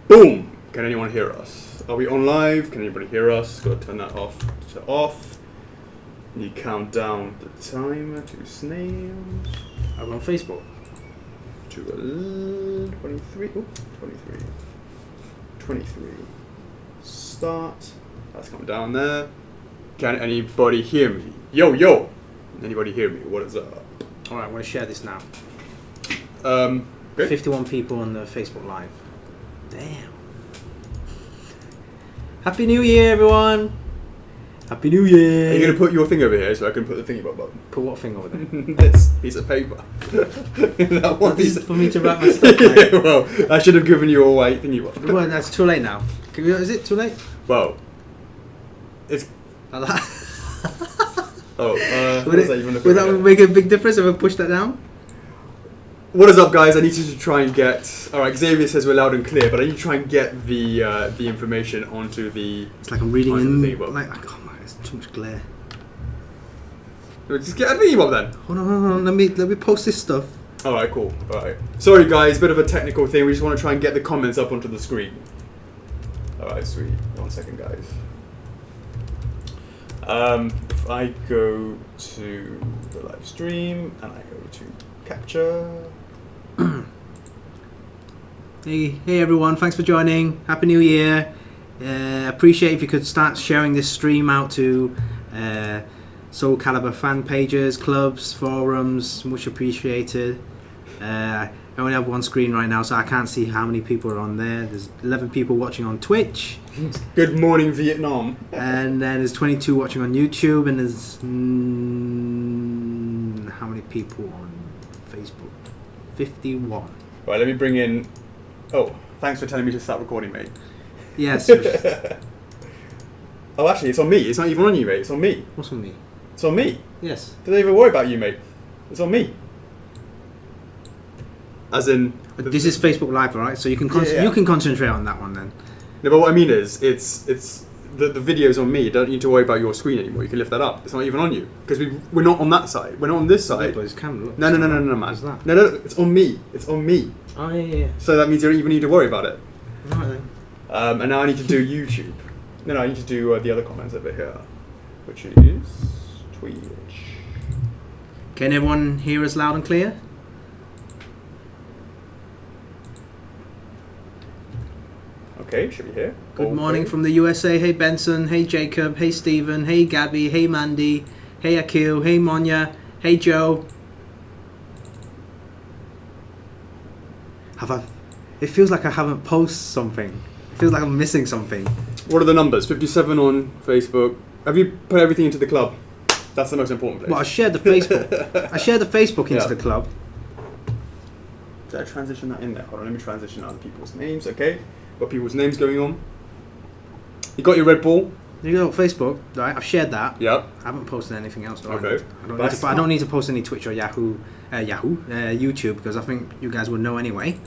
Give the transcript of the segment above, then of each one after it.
Boom! Can anyone hear us? Are we on live? Can anybody hear us? Got to turn that off to off. You count down the timer to snails. I'm on Facebook. To 23. Oh, 23. 23. Start. That's coming down there. Can anybody hear me? Yo, yo! Anybody hear me? What is up? Alright, I'm going to share this now. Okay. 51 people on the Facebook Live. Damn. Happy New Year, everyone! Happy New Year! Are you going to put your thing over here so I can put the thingy button? Put what thing over there? This piece of paper. That one This piece is for me to wrap my stuff. Yeah, well, I should have given you a white thingy button. Well, that's too late now. Is it too late? Well, it's... Like that? what is that even would that make a big difference if I push that down? What is up, guys? I need to try and get... Alright, Xavier says we're loud and clear, but I need to try and get the information onto the... It's like I'm reading in... the Like, oh my, it's too much glare. Just get a thingy bob then. Hold on. Let me post this stuff. Alright, cool. Alright. Sorry, guys. Bit of a technical thing. We just want to try and get the comments up onto the screen. Alright, sweet. 1 second, guys. If I go to the live stream and I go to capture... Hey everyone, thanks for joining. Happy New Year. Appreciate if you could start sharing this stream out to Soulcalibur fan pages, clubs, forums. Much appreciated. I only have one screen right now, so I can't see how many people are on there. There's 11 people watching on Twitch. Good morning, Vietnam. And then there's 22 watching on YouTube, and there's how many people on Facebook? 51. Right, let me bring in... Oh, thanks for telling me to start recording, mate. Yes. Oh, actually, it's on me. It's not even on you, mate. It's on me. What's on me? It's on me. Yes. Don't even worry about you, mate. It's on me. As in... This is Facebook Live, right? So you can you can concentrate on that one then. No, but what I mean is, it's the video's on me. You don't need to worry about your screen anymore. You can lift that up. It's not even on you because we're not on that side. We're not on this side. No, No, man. What's that? No, it's on me. It's on me. Oh yeah. So that means you don't even need to worry about it. Right then. And now I need to do YouTube. No, I need to do the other comments over here, which is Twitch. Can everyone hear us loud and clear? Okay, should be here. Good morning from the USA. Hey Benson. Hey Jacob. Hey Stephen. Hey Gabby. Hey Mandy. Hey Akil. Hey Monya. Hey Joe. It feels like I haven't posted something. It feels like I'm missing something. What are the numbers? 57 on Facebook. Have you put everything into the club? That's the most important place. Well, I shared the Facebook. Into the club. Did I transition that in there? Hold on, let me transition other people's names. Okay, got people's names going on. You got your Red Bull? You go Facebook, right? I've shared that. Yep. I haven't posted anything else. Okay. I don't need to post any Twitch or YouTube because I think you guys would know anyway.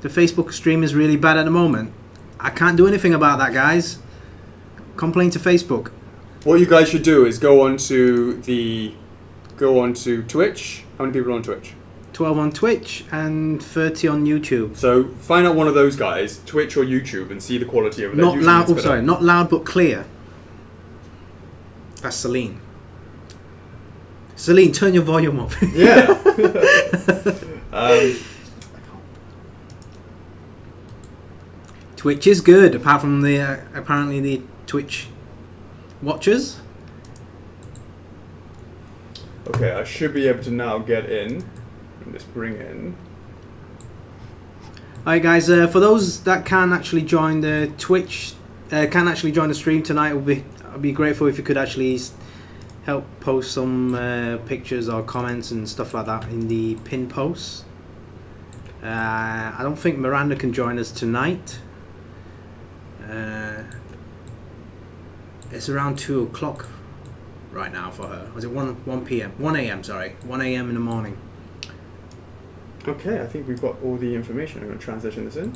The Facebook stream is really bad at the moment. I can't do anything about that, guys. Complain to Facebook. What you guys should do is go on to Twitch. How many people are on Twitch? 12 on Twitch and 30 on YouTube. So find out one of those guys, Twitch or YouTube, and see the quality of it. Not loud. Oh, sorry, not loud but clear. That's Celine. Celine, turn your volume up. Yeah. Twitch is good, apart from the apparently the Twitch watchers. Okay, I should be able to now get in and just bring in. Alright guys, for those that can't actually join the Twitch, can't actually join the stream tonight, I'd be grateful if you could actually help post some pictures or comments and stuff like that in the pin posts. I don't think Miranda can join us tonight. It's around 2 o'clock right now for her. Was it 1 p.m.? 1 a.m. sorry. 1 a.m. in the morning. Okay, I think we've got all the information. I'm going to transition this in.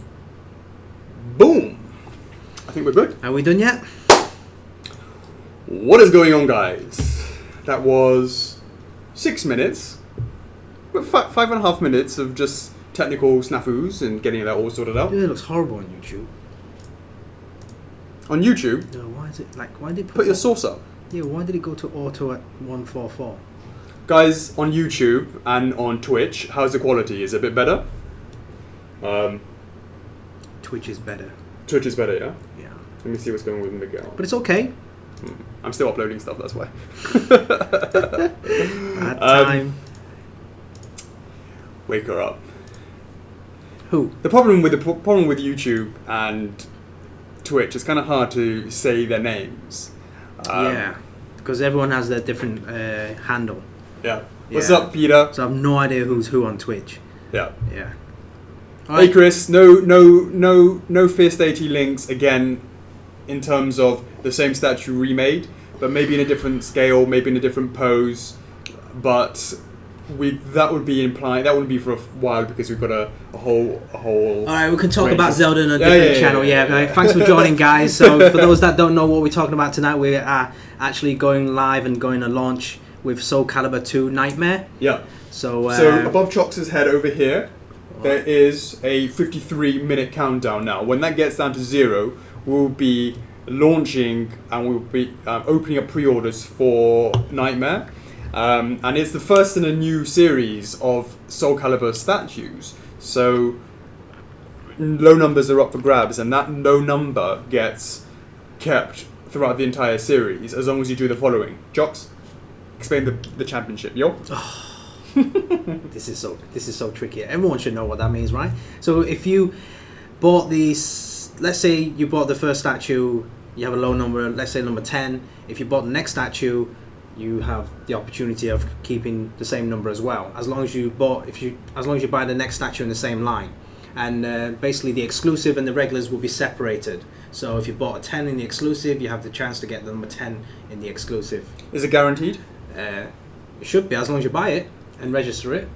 Boom! I think we're good. Are we done yet? What is going on, guys? That was 6 minutes. But 5.5 minutes of just technical snafus and getting that all sorted out. It looks horrible on YouTube. On YouTube, No, why is it like? Why did it put your source up. Yeah, why did it go to auto at 144? Guys, on YouTube and on Twitch, how's the quality? Is it a bit better? Twitch is better. Twitch is better, yeah? Yeah. Let me see what's going on with Miguel. But it's okay. I'm still uploading stuff, that's why. Bad time. Wake her up. Who? The problem with YouTube and Twitch, it's kind of hard to say their names. Yeah, because everyone has their different handle. Yeah. What's Yeah. up, Peter? So I have no idea who's who on Twitch. Yeah. Yeah. Hey, Chris. No Fierce Deity links again, in terms of the same statue remade, but maybe in a different scale, maybe in a different pose. But that would be implying that wouldn't be for a while because we've got a whole. All right, we can talk range about of- Zelda on a different channel. Yeah. Thanks for joining, guys. So for those that don't know what we're talking about tonight, we are actually going live and going to launch with Soulcalibur 2 Nightmare. Yeah. So above Chox's head over here, there is a 53-minute countdown now. When that gets down to 0, we'll be launching and we'll be opening up pre-orders for Nightmare. And it's the first in a new series of Soulcalibur statues. So low numbers are up for grabs, and that low number gets kept throughout the entire series as long as you do the following. Jox, explain the championship, yo. This is so tricky. Everyone should know what that means, right? So if you bought these, let's say you bought the first statue, you have a low number, let's say number 10. If you bought the next statue, you have the opportunity of keeping the same number as well, as long as you buy the next statue in the same line. And basically the exclusive and the regulars will be separated. So if you bought a 10 in the exclusive, you have the chance to get the number 10 in the exclusive. Is it guaranteed? It should be, as long as you buy it and register it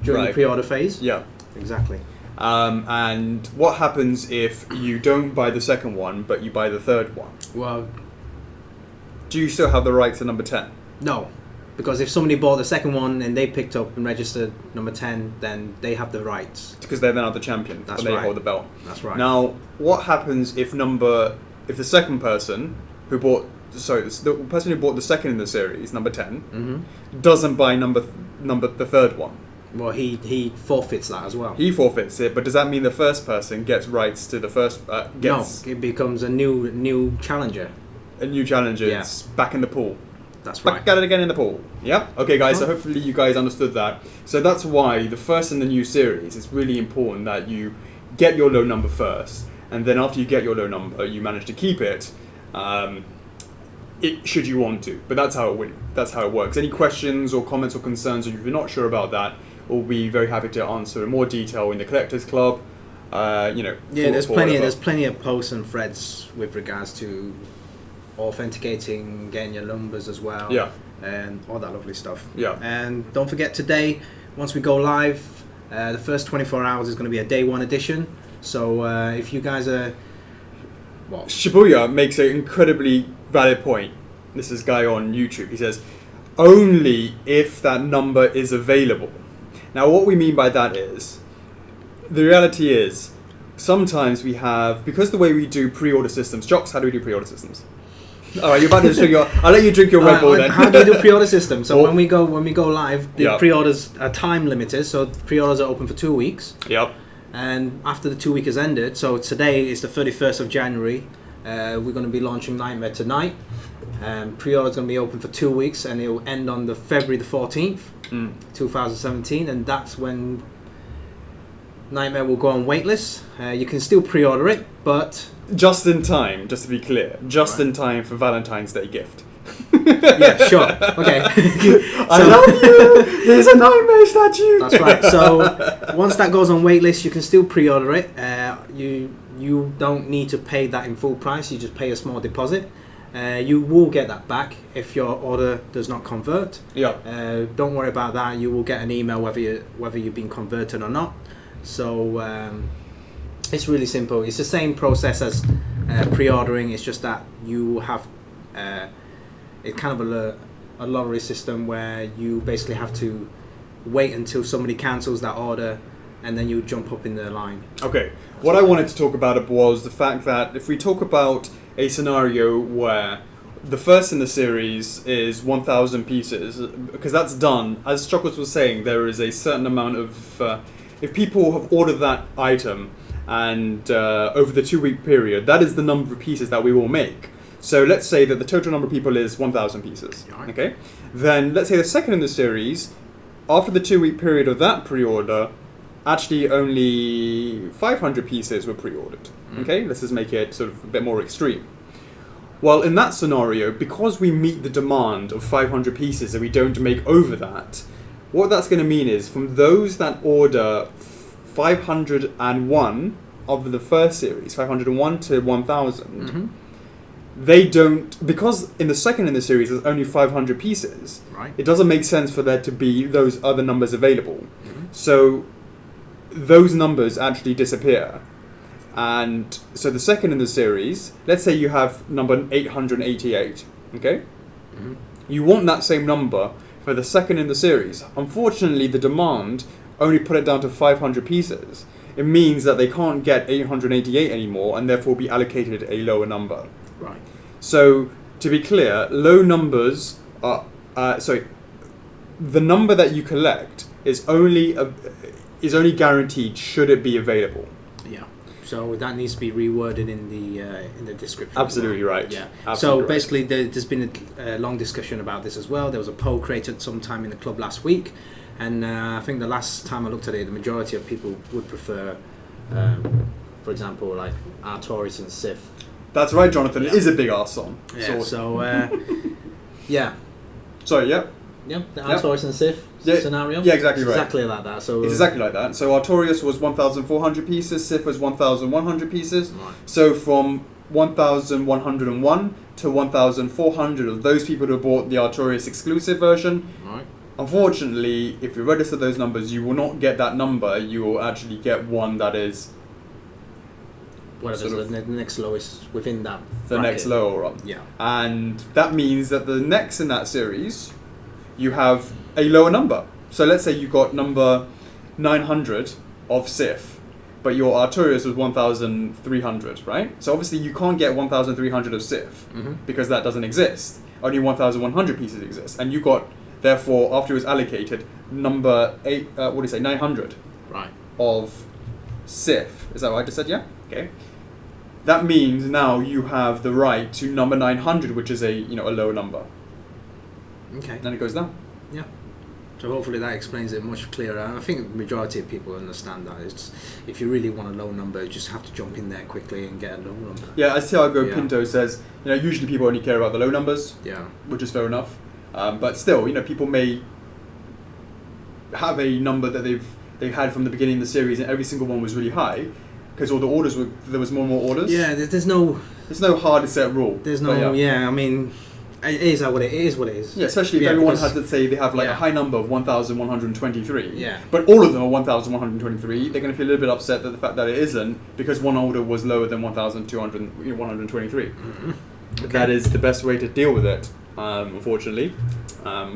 during the pre-order phase. Yeah. Exactly. And what happens if you don't buy the second one, but you buy the third one? Well, Do you still have the right to number 10? no. Because if somebody bought the second one and they picked up and registered number 10, then they have the rights. Because they're now the champion. That's and they right. hold the belt. That's right. Now, what happens if the second person who bought, the person who bought the second in the series, number 10, doesn't buy the third one? Well, he forfeits that as well. He forfeits it, but does that mean the first person gets rights to the first? No, it becomes a new challenger. A new challenger. Yeah. It's back in the pool. That's right. Back at it again in the pool. Yep. Okay, guys. So hopefully you guys understood that. So that's why the first in the new series, it's really important that you get your low number first, and then after you get your low number, you manage to keep it. Should you want to, but that's how it works. Any questions or comments or concerns, or if you're not sure about that, we'll be very happy to answer in more detail in the Collectors Club. There's plenty of posts and threads with regards to authenticating, getting your numbers as well. Yeah. And all that lovely stuff. Yeah. And don't forget today, once we go live, the first 24 hours is going to be a day one edition. So if you guys are... Well, Shibuya makes an incredibly valid point. This is a guy on YouTube. He says, only if that number is available. Now, what we mean by that is, the reality is, sometimes we have, because the way we do pre-order systems, Jox, how do we do pre-order systems? All right, you're about to drink I'll let you drink your Red Bull then. How do you do pre-order system? So when we go live, the Yeah. pre-orders are time limited. So pre-orders are open for 2 weeks. Yep. And after the 2 week has ended, so today is the 31st of January, we're going to be launching Nightmare tonight. Pre-order is going to be open for 2 weeks, and it will end on the February the 14th, 2017, and that's when Nightmare will go on waitlist. You can still pre-order it, but Just in time, just to be clear. In time for Valentine's Day gift. yeah, sure, okay. I love you! Here's a Nightmare statue! That's right. So once that goes on waitlist, you can still pre-order it. You don't need to pay that in full price. You just pay a small deposit. You will get that back if your order does not convert. Yeah. Don't worry about that. You will get an email whether you've been converted or not. So it's really simple. It's the same process as pre-ordering. It's just that you have it's kind of a lottery system where you basically have to wait until somebody cancels that order and then you jump up in the line. Okay. What I wanted to talk about was the fact that if we talk about a scenario where the first in the series is 1,000 pieces, because that's done, as Chocolates was saying, there is a certain amount of... if people have ordered that item and over the 2-week period, that is the number of pieces that we will make. So let's say that the total number of people is 1,000 pieces. Okay. Then let's say the second in the series, after the 2-week period of that pre-order, actually only 500 pieces were pre-ordered. Okay, let's just make it sort of a bit more extreme. Well, in that scenario, because we meet the demand of 500 pieces and we don't make over that, what that's going to mean is from those that order 501 of the first series, 501 to 1,000, they don't, because in the second in the series there's only 500 pieces, it doesn't make sense for there to be those other numbers available. So those numbers actually disappear. And so the second in the series, let's say you have number 888, okay? You want that same number for the second in the series. Unfortunately, the demand only put it down to 500 pieces. It means that they can't get 888 anymore and therefore be allocated a lower number. Right. So, to be clear, low numbers are... the number that you collect is only guaranteed should it be available. Yeah. So that needs to be reworded in the description. Absolutely right. Yeah. Absolutely so right. basically, there's been a long discussion about this as well. There was a poll created sometime in the club last week, and I think the last time I looked at it, the majority of people would prefer, for example, like Artorias and Sif. That's right, Jonathan. It is a big arse song. Yeah. So yeah. Sorry. Yeah. Yeah. The Artorias and Sif scenario. Yeah, exactly right. Exactly like that. So it's exactly like that. So Artorias was 1,400 pieces. Sif was 1,100 pieces. Right. So from 1,101 to 1,400 of those people who bought the Artorias exclusive version. Right. Unfortunately, if you register those numbers, you will not get that number. You will actually get one that is whatever the next lowest within that. The bracket. next lower one. Yeah. And that means that the next in that series, you have a lower number. So let's say you got number 900 of Sif, but your Artorias was 1,300, right? So obviously you can't get 1,300 of Sif because that doesn't exist. Only 1,100 pieces exist, and you got therefore after it was allocated number 900 right of Sif. Is that what I just said? Yeah. Okay. That means now you have the right to number 900, which is a lower number. Okay. Then it goes down. Yeah. So hopefully that explains it much clearer. I think the majority of people understand that. It's, if you really want a low number, you just have to jump in there quickly and get a low number. Yeah, as Thiago Pinto says, usually people only care about the low numbers. Yeah. Which is fair enough. But still, people may have a number that they've had from the beginning of the series, and every single one was really high because all the orders there was more and more orders. Yeah, there's no hard set rule. There's no I mean. It is what it is. Yeah, especially if everyone has, let's say, they have a high number of 1,123. Yeah. But all of them are 1,123. They're going to feel a little bit upset at the fact that it isn't because one order was lower than 1,123. Okay. That is the best way to deal with it, unfortunately,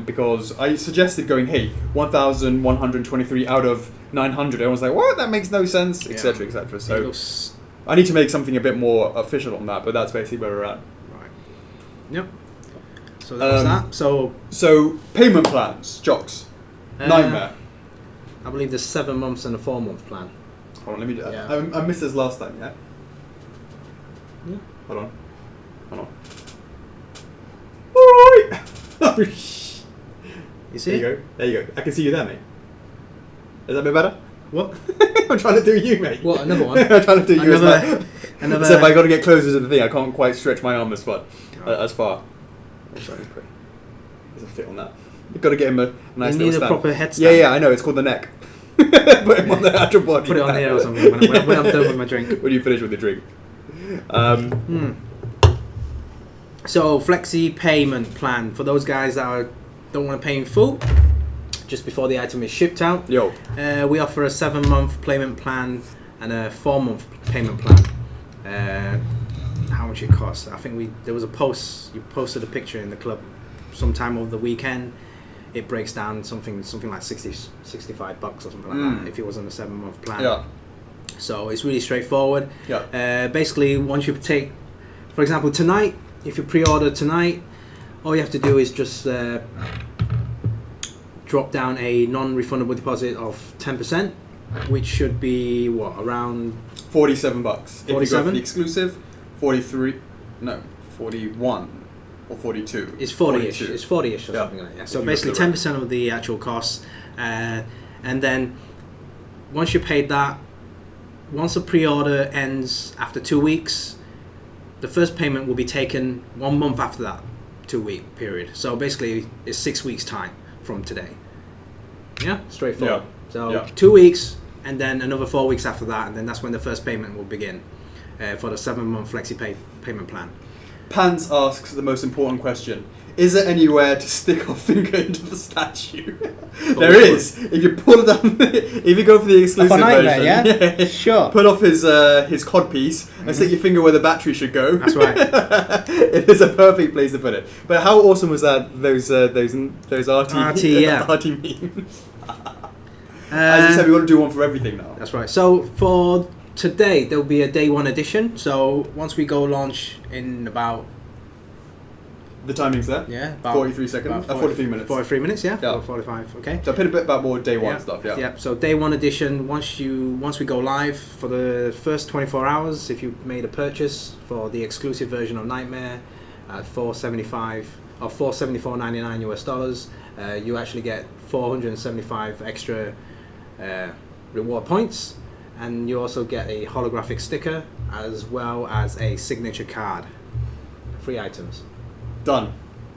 because I suggested going, 1,123 out of 900. Everyone's like, what? That makes no sense, etc., etc. So I need to make something a bit more official on that, but that's basically where we're at. Right. Yep. So that was that. So payment plans, Jocks. Nightmare. I believe there's 7 months and a 4-month plan. Hold on, let me do that. Yeah. I missed this last time, yeah? Yeah. Hold on. Alright! You see? There you go. I can see you there, mate. Is that a bit better? What? I'm trying to do you, mate. What, another one? I'm trying to do you as well. Another... So if I got to get closer to the thing, I can't quite stretch my arm as far. There's a fit on that. You've got to get him a nice little stand. You need a proper headstand. Yeah, I know. It's called the neck. Put him on the actual body. Put it on the air or something when I'm done with my drink. When you finish with the drink. So, flexi payment plan. For those guys that don't want to pay in full, just before the item is shipped out, we offer a 7-month payment plan and a 4-month payment plan. How much it costs? I think there was a post. You posted a picture in the club sometime over the weekend. it breaks down something like 65 bucks or something like that if it was on a 7-month plan. Yeah. So it's really straightforward. Yeah. Basically, once you take, for example, tonight, if you pre-order tonight, all you have to do is just drop down a non-refundable deposit of 10%, which should be around $47. If you go for 47? the exclusive, 41 or 42. It's 40-ish. 42. It's 40-ish or Yeah. something like that. Yeah. So If you basically, go for the 10% of the actual costs, and then once you paid that, once the pre-order ends after 2 weeks, the first payment will be taken 1 month after that 2-week period. So basically, it's 6 weeks time from today. Yeah, straightforward. Yeah. So 2 weeks, and then another 4 weeks after that, and then that's when the first payment will begin for the 7-month flexi payment plan. Pants asks the most important question. Is there anywhere to stick our finger into the statue? There is. If you pull it down, if you go for the exclusive version, yeah? Sure. Pull off his codpiece and stick your finger where the battery should go. That's right. It is a perfect place to put it. But how awesome was that? Those RT yeah. RT memes. As you said, we want to do one for everything now. That's right. So for today, there will be a day 1 edition. So once we go launch in about The timing's there. about 43 seconds. 43 minutes. 43 minutes, yeah. Yeah. Or 45. Okay. So a bit about more day one stuff. Yeah. Yeah. So day 1 edition. Once we go live for the first 24 hours, if you made a purchase for the exclusive version of Nightmare at $475 or $474.99 US, you actually get 475 extra reward points, and you also get a holographic sticker as well as a signature card. 3 items. Done.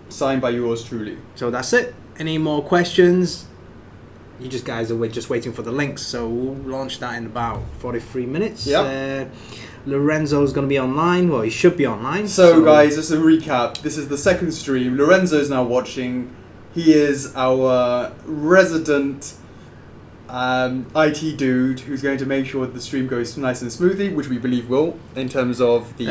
Signed by yours truly. So that's it. Any more questions? You guys are just waiting for the links. So we'll launch that in about 43 minutes. Yep. Lorenzo's going to be online. Well, he should be online. So guys, just a recap. This is the second stream. Lorenzo's now watching. He is our resident IT dude who's going to make sure the stream goes nice and smoothly, which we believe will. In terms of we've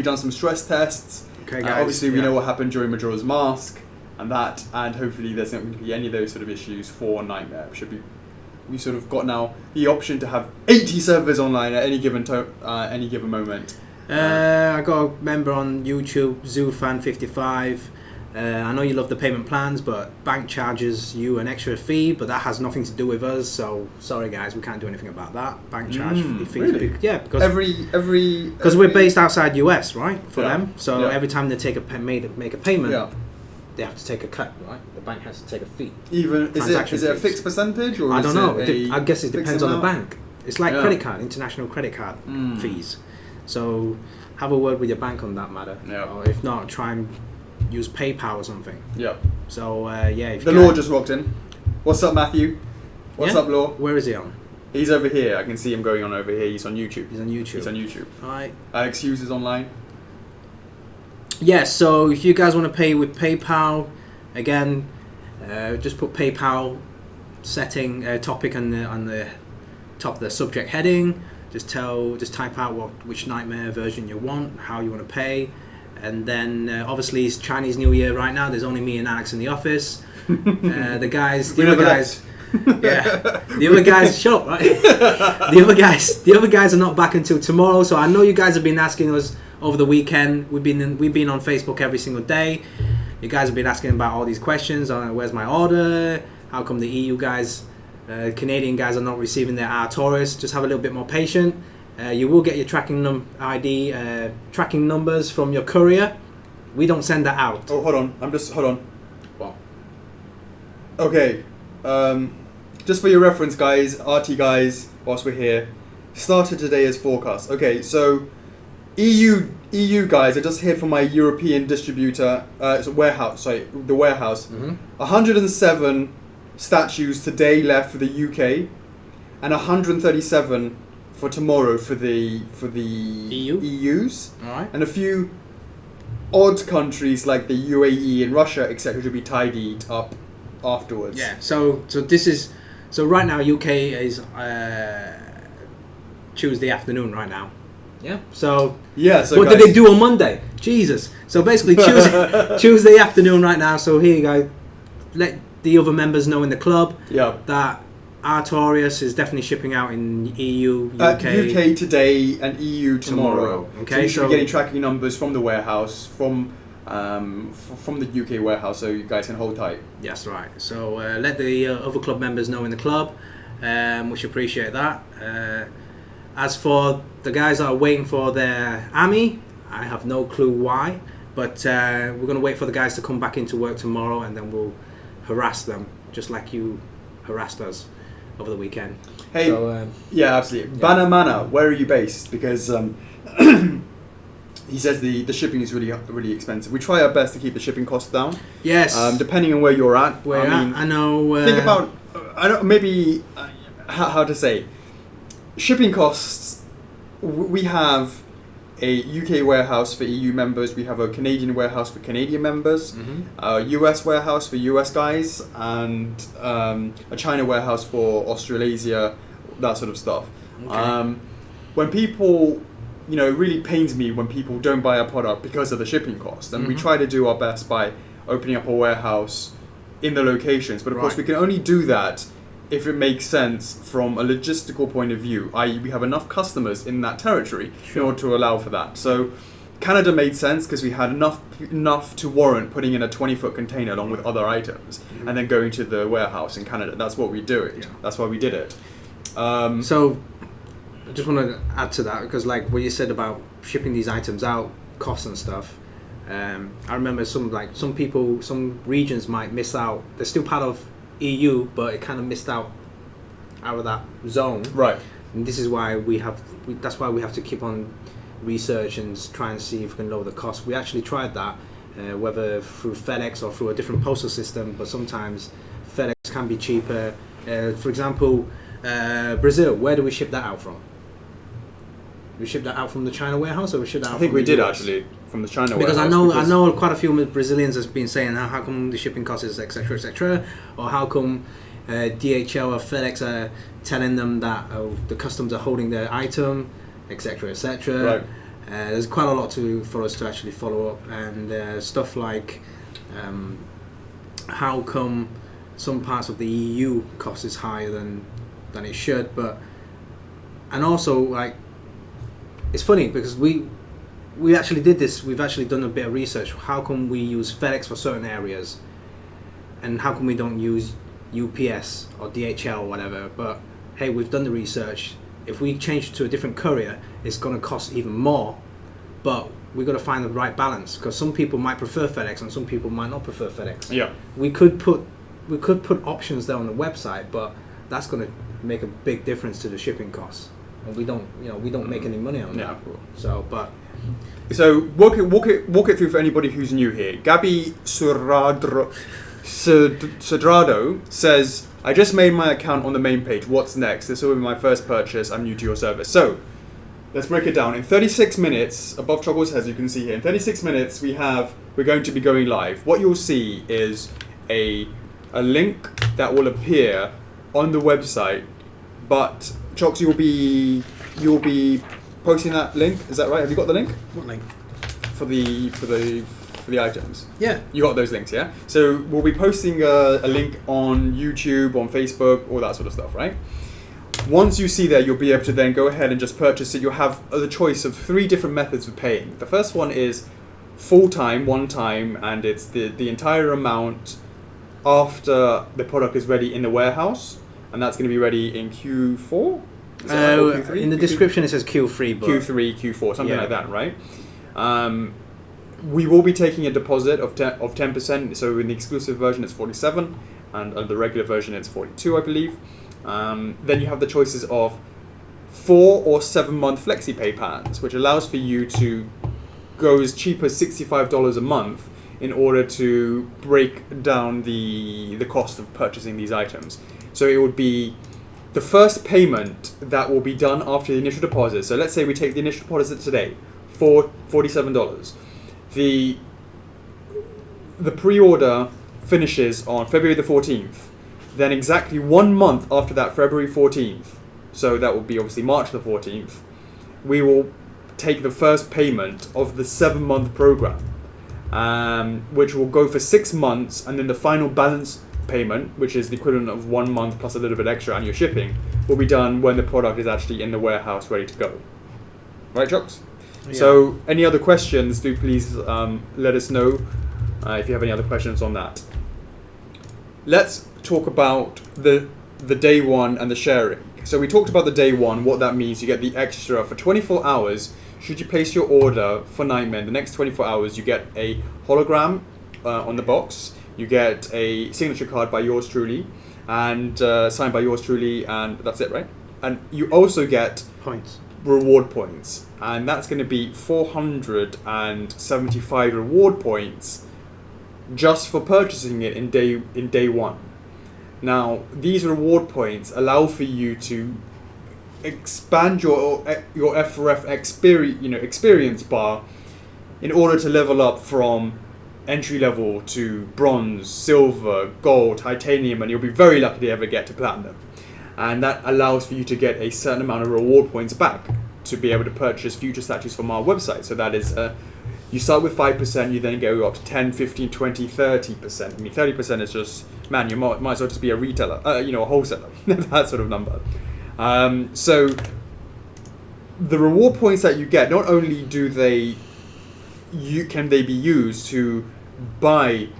done some stress tests. Okay, guys. Obviously, we know what happened during Majora's Mask, and hopefully there's not going to be any of those sort of issues for Nightmare. We sort of got now the option to have 80 servers online at any given moment. I got a member on YouTube, ZooFan55. I know you love the payment plans, but bank charges you an extra fee, but that has nothing to do with us. So sorry, guys, we can't do anything about that. Bank charge fees. Really? Yeah, because because we're based outside US, right? For Yeah. them, so Yeah. every time they make a payment, Yeah. they have to take a cut, right? The bank has to take a fee. Even is it Transaction a fees. fixed percentage or I don't know. Is I guess it fixed depends on the amount? bank. It's like international credit card fees. So have a word with your bank on that matter. Yeah. Or if not, try and use PayPal or something. Yeah. So if The you Law can- just walked in. What's up, Matthew? What's Yeah? up, Law? Where is he on? He's over here. I can see him going on over here. He's on YouTube. He's on YouTube. He's on YouTube. Alright. Alex Hughes is online. Yeah, so if you guys want to pay with PayPal, again, just put PayPal setting topic on the top of the subject heading. Just type out which Nightmare version you want, how you want to pay, and then obviously it's Chinese New Year right now. There's only me and Alex in the office. The other guys, shut up, right? the other guys are not back until tomorrow. So I know you guys have been asking us over the weekend. We've been on Facebook every single day. You guys have been asking about all these questions. Where's my order? How come the EU guys, Canadian guys, are not receiving their Taurus? Just have a little bit more patience. You will get your tracking tracking numbers from your courier. We don't send that out. Oh, hold on. Hold on. What? Okay. Just for your reference, guys, RT guys, whilst we're here, started today as forecast. Okay, so EU guys, I just heard from my European distributor, the warehouse. 107 statues today left for the UK, and 137 for tomorrow for the EUs, All right. and a few odd countries like the UAE and Russia, etc., should be tidied up afterwards. Yeah. So right now UK is Tuesday afternoon right now. Yeah. So what guys, did they do on Monday? Jesus. So basically Tuesday afternoon right now. So here you go. let the other members know in the club Yeah. that Artorias is definitely shipping out in EU, UK. UK today and EU tomorrow. Okay, So you should be getting tracking numbers from the warehouse, from the UK warehouse, so you guys can hold tight. Yes, right. So let the other club members know in the club. We should appreciate that. As for the guys that are waiting for their AMI, I have no clue why, but we're going to wait for the guys to come back into work tomorrow, and then we'll harass them, just like you harassed us over the weekend. Hey, so, yeah, absolutely. Yeah. Banamana, where are you based? Because he says the shipping is really expensive. We try our best to keep the shipping costs down. Yes. Depending on where you're at. I know. Think about, I don't maybe how to say, shipping costs. We have a UK warehouse for EU members. We have a Canadian warehouse for Canadian members. A US warehouse for US guys, and a China warehouse for Australasia, that sort of stuff. Okay. When people, it really pains me when people don't buy a product because of the shipping cost, and we try to do our best by opening up a warehouse in the locations. But of course, we can only do that if it makes sense from a logistical point of view, i.e. we have enough customers in that territory in order to allow for that. So Canada made sense because we had enough to warrant putting in a 20-foot container along with other items and then going to the warehouse in Canada. That's what we do it. Yeah. That's why we did it. So I just want to add to that, because like what you said about shipping these items out, costs and stuff. I remember some people, some regions might miss out. They're still part of EU, but it kind of missed out of that zone. Right. And this is why that's why we have to keep on research and try and see if we can lower the cost. We actually tried that, whether through FedEx or through a different postal system, but sometimes FedEx can be cheaper. For example, Brazil, where do we ship that out from? We ship that out from the China warehouse, or we ship that out I think from we the did US? actually from the China Because warehouse. I know quite a few Brazilians has been saying how come the shipping cost is etc., or how come DHL or FedEx are telling them that the customs are holding their item, etc. Right. There's quite a lot for us to actually follow up, and stuff like how come some parts of the EU cost is higher than it should, and also like it's funny because we actually did this. We've actually done a bit of research. How come we use FedEx for certain areas, and how come we don't use UPS or DHL or whatever? But hey, we've done the research. If we change to a different courier, it's going to cost even more. But we've got to find the right balance, because some people might prefer FedEx and some people might not prefer FedEx. Yeah. We could put options there on the website, but that's going to make a big difference to the shipping costs. And we don't make any money on that. So walk it through for anybody who's new here. Gabby Sudrado says, I just made my account on the main page. What's next? This will be my first purchase. I'm new to your service. So let's break it down. In 36 minutes, above Troggle's head, you can see here, in 36 minutes we're going to be going live. What you'll see is a link that will appear on the website, but Chox, you'll be posting that link. Is that right? Have you got the link what link? for the items? Yeah. You got those links, yeah? So we'll be posting a link on YouTube, on Facebook, all that sort of stuff, right? Once you see that, you'll be able to then go ahead and just purchase it. You'll have the choice of 3 different methods of paying. The first one is full time, one time, and it's the entire amount after the product is ready in the warehouse, and that's going to be ready in Q4? Is that right? Or Q3? In the description it says Q3, but Q3, Q4, something like that, right? We will be taking a deposit of 10%. So in the exclusive version it's 47, and the regular version it's 42, I believe. Then you have the choices of 4 or 7 month flexi pay patterns, which allows for you to go as cheap as $65 a month in order to break down the cost of purchasing these items. So it would be the first payment that will be done after the initial deposit. So let's say we take the initial deposit today for $47. The pre-order finishes on February the 14th. Then exactly 1 month after that, February 14th, so that will be obviously March the 14th, we will take the first payment of the 7-month program. which will go for 6 months, and then the final balance payment, which is the equivalent of 1 month plus a little bit extra and your shipping, will be done when the product is actually in the warehouse ready to go. Right, Jocks? Yeah. So, any other questions, do please let us know if you have any other questions on that. Let's talk about the day one and the sharing. So we talked about the day one, what that means. You get the extra for 24 hours. Should you place your order for Nightmare, the next 24 hours, you get a hologram on the box. You get a signature card by yours truly, and signed by yours truly, and that's it, right? And you also get Points. Reward points, and that's going to be 475 reward points just for purchasing it in day one. Now, these reward points allow for you to expand your F4F experience bar in order to level up from entry level to bronze, silver, gold, titanium, and you'll be very lucky to ever get to platinum. And that allows for you to get a certain amount of reward points back to be able to purchase future statues from our website. So that is, you start with 5%, you then go up to 10, 15, 20, 30%. I mean, 30% is just, man, you might as well just be a retailer, a wholesaler, that sort of number. So the reward points that you get, not only can they be used to buy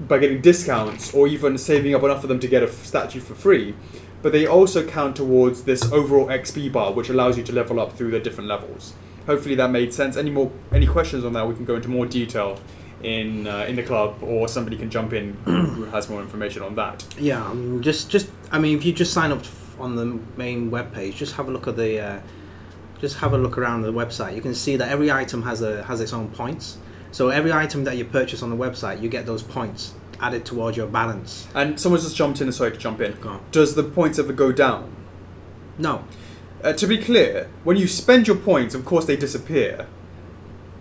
by getting discounts or even saving up enough for them to get a statue for free, but they also count towards this overall XP bar, which allows you to level up through the different levels. Hopefully that made sense. Any questions on that? We can go into more detail in the club, or somebody can jump in who has more information on that. Yeah, I mean, if you just sign up on the main webpage, just have a look at just have a look around the website. You can see that every item has its own points. So every item that you purchase on the website, you get those points added towards your balance. And someone's just jumped in, sorry to jump in. Go on. Does the points ever go down? No. To be clear, when you spend your points, of course they disappear.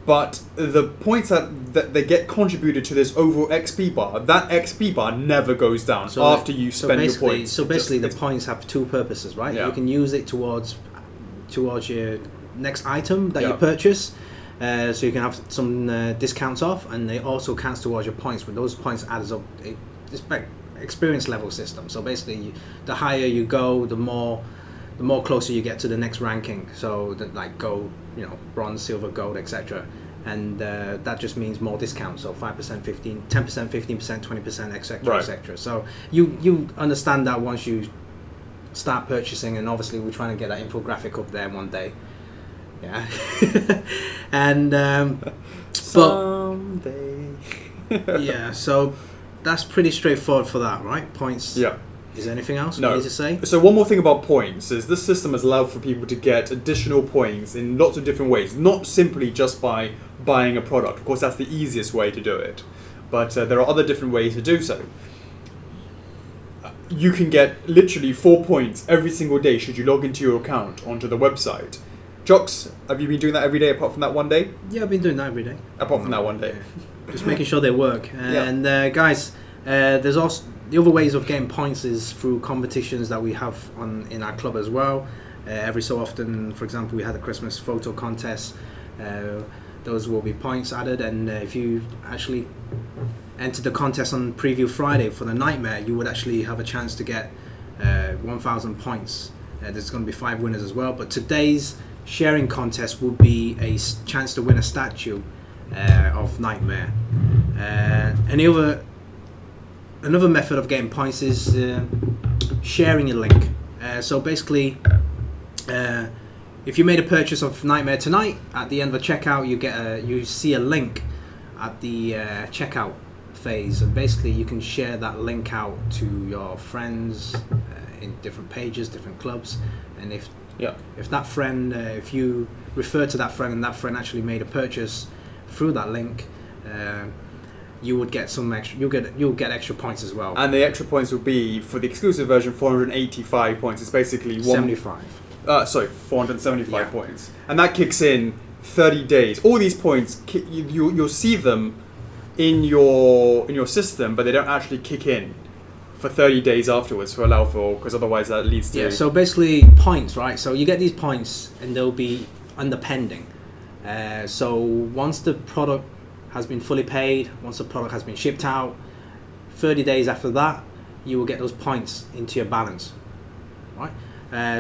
But the points that they get contributed to this overall XP bar, that XP bar never goes down after you spend your points. So basically the points have two purposes, right? Yeah. You can use it towards your next item that you purchase. So you can have some discounts off, and they also count towards your points, but those points adds up. It's like experience level system. So basically, the higher you go, the more closer you get to the next ranking. So like gold, bronze, silver, gold, etc. And that just means more discounts. So 5%, 15%, 10%, 15%, 20%, etc., etc. So you understand that once you start purchasing, and obviously we're trying to get that infographic up there one day. Yeah. And someday. Yeah, so that's pretty straightforward for that, right? Points. Yeah. Is there anything else No. you need to say? So one more thing about points is this system has allowed for people to get additional points in lots of different ways, not simply just by buying a product. Of course, that's the easiest way to do it, but there are other different ways to do so. You can get literally 4 points every single day should you log into your account onto the website. Jocks, have you been doing that every day apart from that one day? Yeah, I've been doing that every day. Apart from that one day. Just making sure they work. And guys, there's also the other ways of getting points is through competitions that we have in our club as well. Every so often, for example, we had a Christmas photo contest. Those will be points added, and if you actually enter the contest on Preview Friday for the Nightmare, you would actually have a chance to get 1,000 points. There's going to be 5 winners as well, but today's sharing contest would be a chance to win a statue of Nightmare. Another method of getting points is sharing a link. So basically, if you made a purchase of Nightmare tonight, at the end of the checkout, you see a link at the checkout phase, and basically you can share that link out to your friends in different pages, different clubs, and if that friend, if you refer to that friend and that friend actually made a purchase through that link, you would get some extra. You'll get extra points as well. And the extra points will be for the exclusive version 485 points. It's basically 475 points, and that kicks in 30 days. All these points, you'll see them in your system, but they don't actually kick in for 30 days afterwards because otherwise that leads to... Yeah, so basically points, right? So you get these points and they'll be under pending. So once the product has been fully paid, once the product has been shipped out, 30 days after that, you will get those points into your balance, right?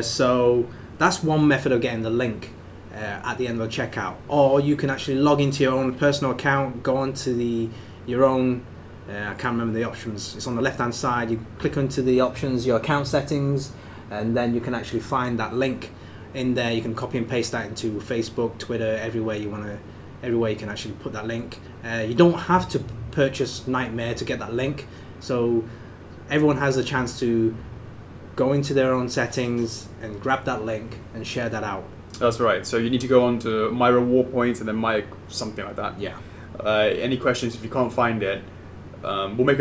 So that's one method of getting the link at the end of the checkout. Or you can actually log into your own personal account, go onto your own, I can't remember the options, it's on the left hand side, you click into the options, your account settings, and then you can actually find that link in there. You can copy and paste that into Facebook, Twitter, everywhere you can actually put that link. You don't have to purchase Nightmare to get that link, so everyone has a chance to go into their own settings and grab that link and share that out. That's right. So you need to go on to My Reward Points and then My something like that. Yeah. Any questions, if you can't find it, we'll make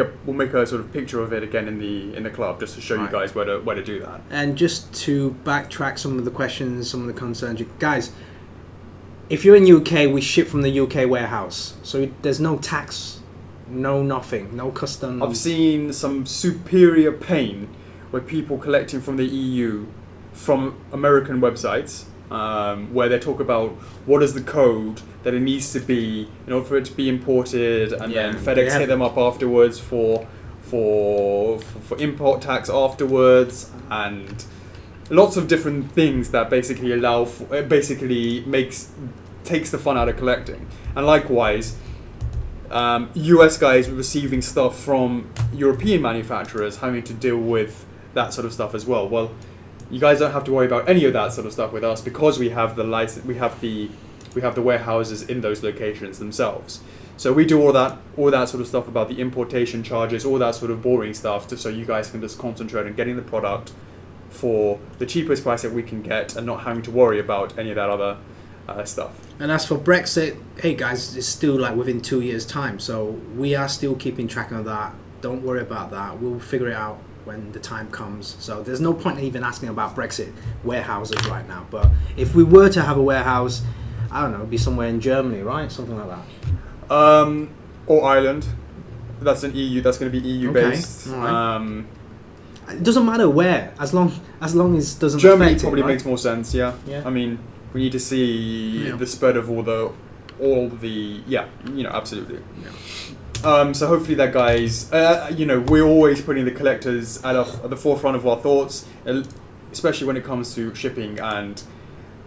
a sort of picture of it again in the club, just to show you guys where to do that. And just to backtrack some of the questions, some of the concerns, guys, if you're in UK, we ship from the UK warehouse, so there's no tax, no nothing, no customs. I've seen some superior pain with people collecting from the EU from American websites, where they talk about what is the code that it needs to be in order for it to be imported, and then FedEx hit them up afterwards for import tax afterwards, and lots of different things that basically takes the fun out of collecting. And likewise, US guys receiving stuff from European manufacturers having to deal with that sort of stuff as well. Well, you guys don't have to worry about any of that sort of stuff with us, because we have the license, we have the warehouses in those locations themselves. So we do all that sort of stuff about the importation charges, all that sort of boring stuff, just so you guys can just concentrate on getting the product for the cheapest price that we can get and not having to worry about any of that other stuff. And as for Brexit, hey guys, it's still like within 2 years' time, so we are still keeping track of that. Don't worry about that. We'll figure it out when the time comes. So there's no point in even asking about Brexit warehouses right now. But if we were to have a warehouse, I don't know, it'd be somewhere in Germany, right? Something like that. Or Ireland. That's an EU. That's going to be EU based. Okay. Right. It doesn't matter where, as long as it doesn't. Germany affect probably it, right? makes more sense. Yeah. I mean, we need to see the spread of all the. Yeah. Absolutely. Yeah. So hopefully that, guys. We're always putting the collectors at the forefront of our thoughts, especially when it comes to shipping and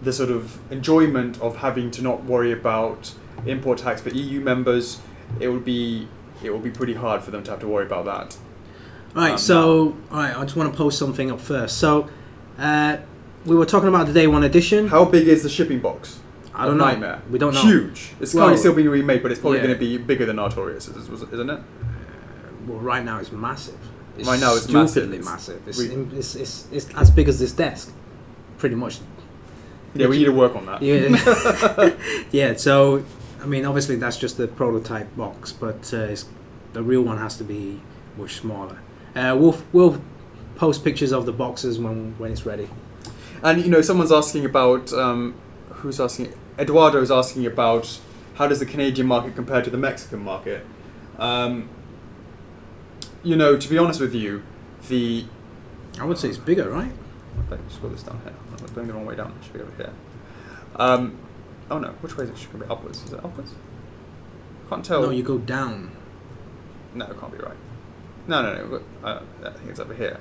the sort of enjoyment of having to not worry about import tax for EU members. It would be pretty hard for them to have to worry about that. Right, I just want to post something up first. So, we were talking about the day one edition. How big is the shipping box? I don't know. Nightmare. We don't know. Huge. It's currently still being remade, but it's probably going to be bigger than Artorias, isn't it? Well, right now it's massive. Right now it's stupidly massive. It's as big as this desk, pretty much. Yeah, we need to work on that. Yeah. Yeah. So, I mean, obviously that's just the prototype box, but the real one has to be much smaller. We'll post pictures of the boxes when it's ready. And someone's asking about who's asking? Eduardo is asking about how does the Canadian market compare to the Mexican market? To be honest with you, I would say it's bigger, right? Let me scroll this down here. I'm going the wrong way down. It should be over here. Oh no, which way is it? Should it be upwards? Is it upwards? Can't tell. No, you go down. No, it can't be right. No. I think it's over here.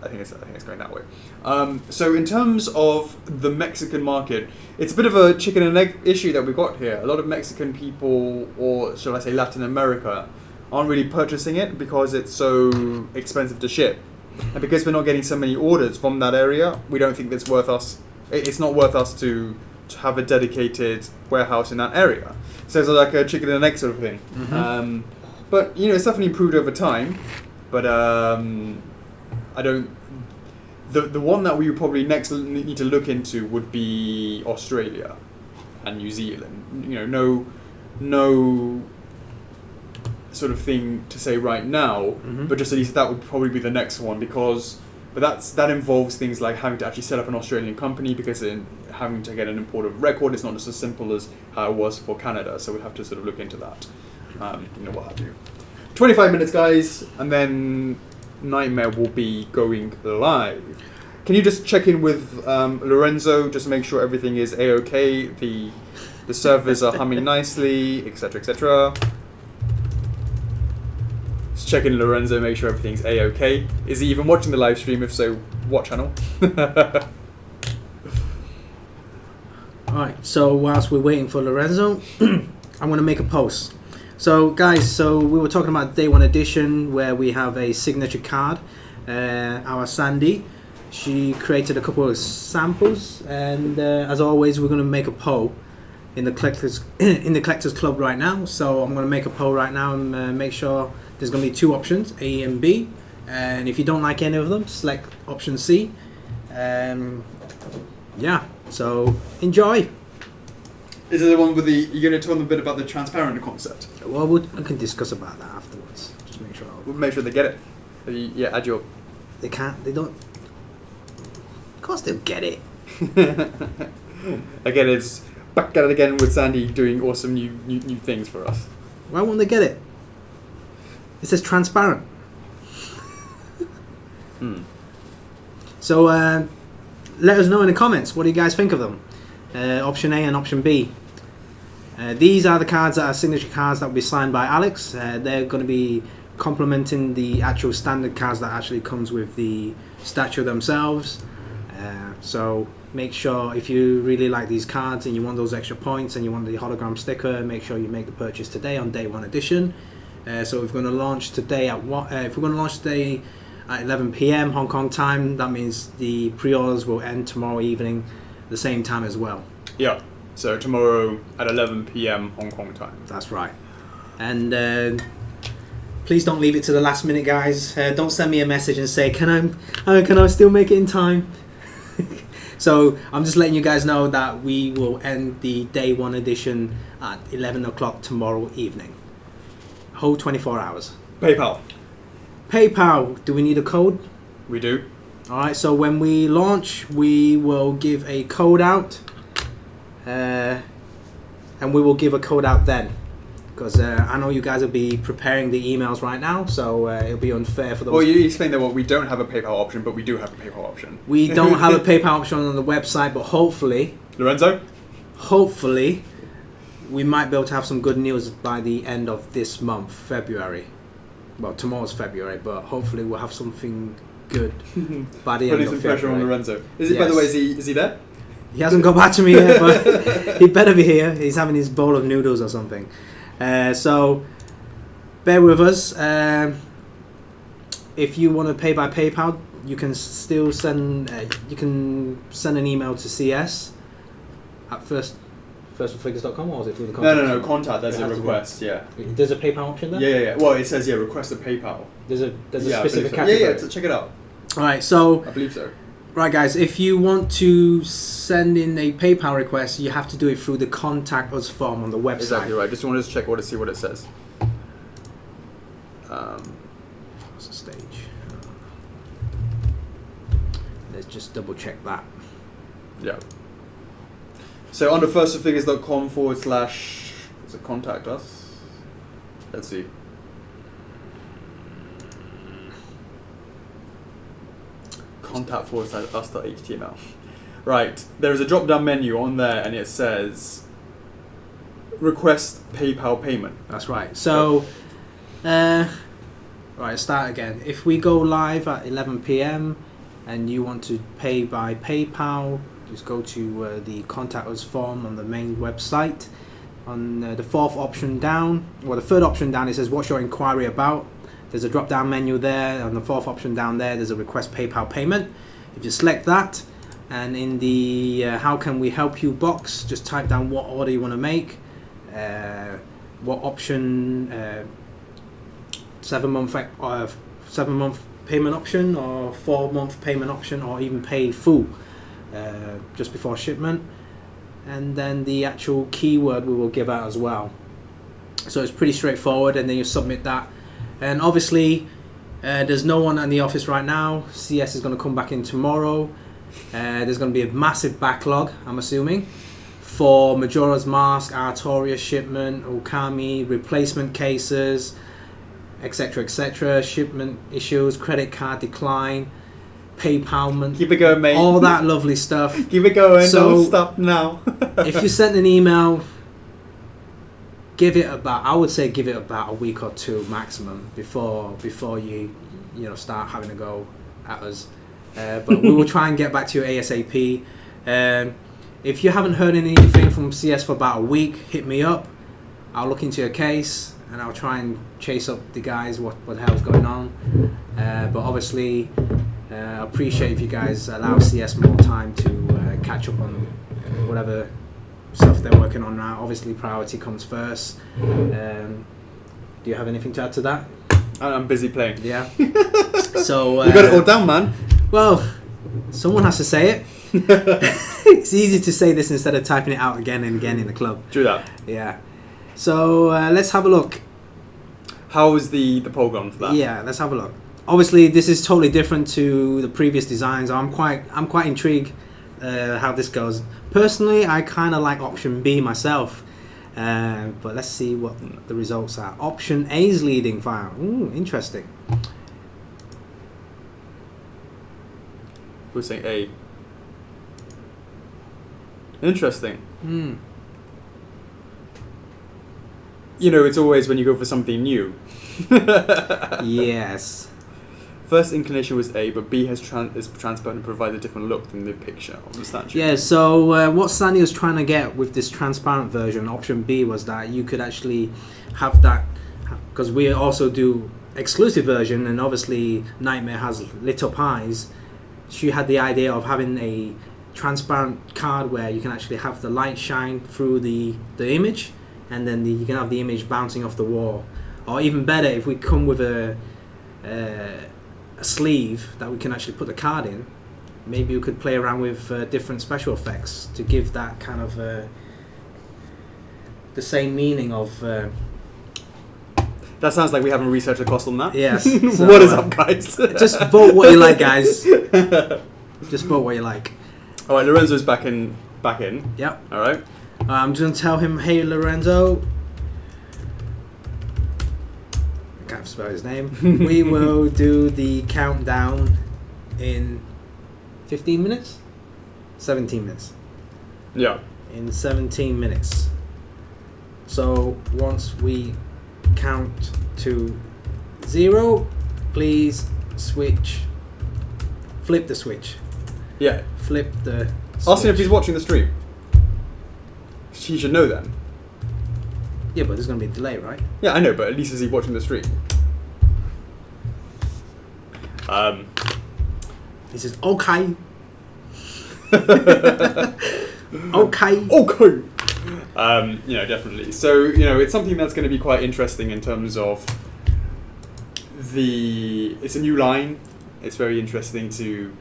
I think it's going that way. So in terms of the Mexican market, it's a bit of a chicken and egg issue that we've got here. A lot of Mexican people, or shall I say Latin America, aren't really purchasing it because it's so expensive to ship. And because we're not getting so many orders from that area, we don't think it's not worth us to have a dedicated warehouse in that area. So it's like a chicken and egg sort of thing. Mm-hmm. But it's definitely improved over time. But I don't. The one that we would probably next need to look into would be Australia and New Zealand. No sort of thing to say right now, but just at least that would probably be the next one, but that involves things like having to actually set up an Australian company, because in having to get an imported record, it's not just as simple as how it was for Canada, so we have to sort of look into that, what have you. 25 minutes, guys, and then Nightmare will be going live. Can you just check in with Lorenzo, just to make sure everything is A-OK? The servers are humming nicely, etc., etc. Just checking Lorenzo, make sure everything's a-okay. Is he even watching the live stream? If so, what channel? Alright, so whilst we're waiting for Lorenzo, I'm going to make a post. So guys, so we were talking about Day 1 edition where we have a signature card. Our Sandy, she created a couple of samples, and as always we're going to make a poll in the collectors club right now. So I'm going to make a poll right now and make sure there's going to be 2 options, A and B, and if you don't like any of them, select option C. Yeah, so enjoy. Is it the one with the... You're going to tell them a bit about the transparent concept? Well, we can discuss about that afterwards. Just make sure. We'll make sure they get it. Yeah, add your... They can't. They don't. Of course, they'll get it. Again, it's back at it again with Sandy doing awesome new things for us. Why won't they get it? It says transparent. So let us know in the comments. What do you guys think of them? Option A and option B. These are the cards that are signature cards that will be signed by Alex. They're going to be complementing the actual standard cards that actually comes with the statue themselves. So make sure if you really like these cards and you want those extra points and you want the hologram sticker, make sure you make the purchase today on Day 1 edition. So if we're going to launch today at if we're going to launch today at 11 p.m. Hong Kong time, that means the pre-orders will end tomorrow evening the same time as well. Yeah, so tomorrow at 11 p.m. Hong Kong time. That's right. And please don't leave it to the last minute, guys. Don't send me a message and say, can I still make it in time? So I'm just letting you guys know that we will end the Day 1 edition at 11 o'clock tomorrow evening. Whole 24 hours. PayPal. PayPal, do we need a code? We do. Alright, so when we launch, we will give a code out. And we will give a code out then. Because I know you guys will be preparing the emails right now, so it'll be unfair for those. Well, you explained that we don't have a PayPal option, but we do have a PayPal option. We don't have a PayPal option on the website, but hopefully... Lorenzo? Hopefully, we might be able to have some good news by the end of this month, February. Well, tomorrow's February, but hopefully we'll have something good by the end of February. Putting some pressure on Lorenzo. By the way, is he there? He hasn't got back to me yet, but he better be here. He's having his bowl of noodles or something. So bear with us. If you want to pay by PayPal, you can still send an email to CS at firstforfigures.com, or is it through the contact? No, contact. There's a request. Yeah. There's a PayPal option there. Yeah. Well, it says request a PayPal. There's a specific category. Yeah. Check it out. All right. So I believe so. Right, guys, if you want to send in a PayPal request, you have to do it through the Contact Us form on the website. Exactly right. Just wanted to check see what it says. What's the stage? Let's just double check that. Yeah. So under firstforfigures.com / is it contact us? Let's see. Contact / us.html. Right, there is a drop down menu on there and it says request PayPal payment. That's right. So, right, start again. If we go live at 11 p.m. and you want to pay by PayPal, just go to the Contact Us form on the main website. On the fourth option down, or the third option down, it says what's your inquiry about. There's a drop down menu there. On the fourth option down there, there's a request PayPal payment. If you select that, and in the how can we help you box, just type down what order you want to make, what option, 7 month payment option, or 4 month payment option, or even pay full just before shipment, and then the actual keyword we will give out as well. So it's pretty straightforward, and then you submit that. And obviously, there's no one in the office right now. CS is going to come back in tomorrow. There's going to be a massive backlog, I'm assuming, for Majora's Mask, Artoria shipment, Okami, replacement cases, etc., etc., shipment issues, credit card decline, PayPal. Keep it going, mate. All that lovely stuff. Keep it going. So, don't stop now. If you sent an email I would say give it about a week or two maximum before you start having a go at us. But we will try and get back to you ASAP. If you haven't heard anything from CS for about a week, hit me up. I'll look into your case and I'll try and chase up the guys what the hell's going on. But obviously, I appreciate if you guys allow CS more time to catch up on whatever stuff they're working on now. Obviously, priority comes first. Do you have anything to add to that? I'm busy playing. Yeah. So you got it all down, man. Well, someone has to say it. It's easy to say this instead of typing it out again and again in the club. True that. Yeah. So let's have a look. How was the poll gone for that? Yeah, let's have a look. Obviously, this is totally different to the previous designs. I'm quite intrigued how this goes. Personally, I kind of like option B myself. But let's see what the results are. Option A is leading file. Ooh, interesting. Who's saying A? Interesting. You know, it's always when you go for something new. Yes. First inclination was A, but B is transparent and provides a different look than the picture of the statue. Yeah, so what Sandy was trying to get with this transparent version, option B, was that you could actually have that, because we also do exclusive version, and obviously Nightmare has lit up eyes. She had the idea of having a transparent card where you can actually have the light shine through the image, and then you can have the image bouncing off the wall. Or even better, if we come with a sleeve that we can actually put the card in, maybe we could play around with different special effects to give that kind of the same meaning of... That sounds like we haven't researched the cost on that. Yes. So, what is up, guys? Just vote what you like, guys. Just vote what you like. All right, Lorenzo's back in. Yep. All right. I'm just going to tell him, hey, Lorenzo. I can't spell his name. We will do the countdown in 15 minutes? 17 minutes. Yeah. In 17 minutes. So once we count to 0, please flip the switch. Yeah. Flip the switch. Ask him if he's watching the stream. He should know then. Yeah, but there's going to be a delay, right? Yeah, I know, but at least is he watching the stream? He says, okay. Okay. Definitely. So, it's something that's going to be quite interesting in terms of it's a new line. It's very interesting to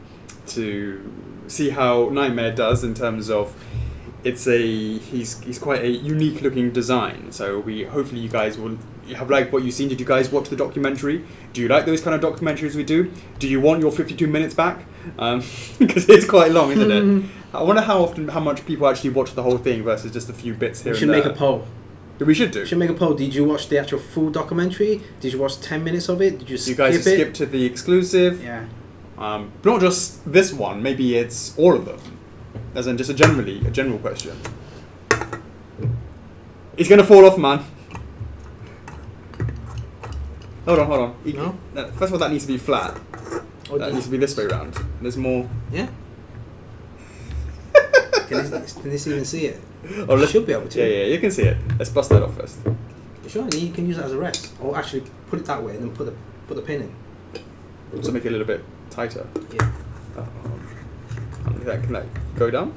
see how Nightmare does in terms of he's quite a unique looking design. So hopefully you guys will have liked what you've seen. Did you guys watch the documentary? Do you like those kind of documentaries we do? Do you want your 52 minutes back? Because it's quite long, isn't it? I wonder how much people actually watch the whole thing versus just a few bits here and there. We should make a poll. We should do. We should make a poll. Did you watch the actual full documentary? Did you watch 10 minutes of it? Did you skip it? You guys skip to the exclusive? Yeah. Not just this one. Maybe it's all of them. As in just a general question. He's going to fall off, man. Hold on. No? First of all, that needs to be flat. That needs to be this way around. There's more... Yeah? Can this even see it? Oh, You should be able to. Yeah, you can see it. Let's bust that off first. Sure, you can use it as a rest. Or actually put it that way and then put the pin in. So make it a little bit tighter. Yeah. Can that go down?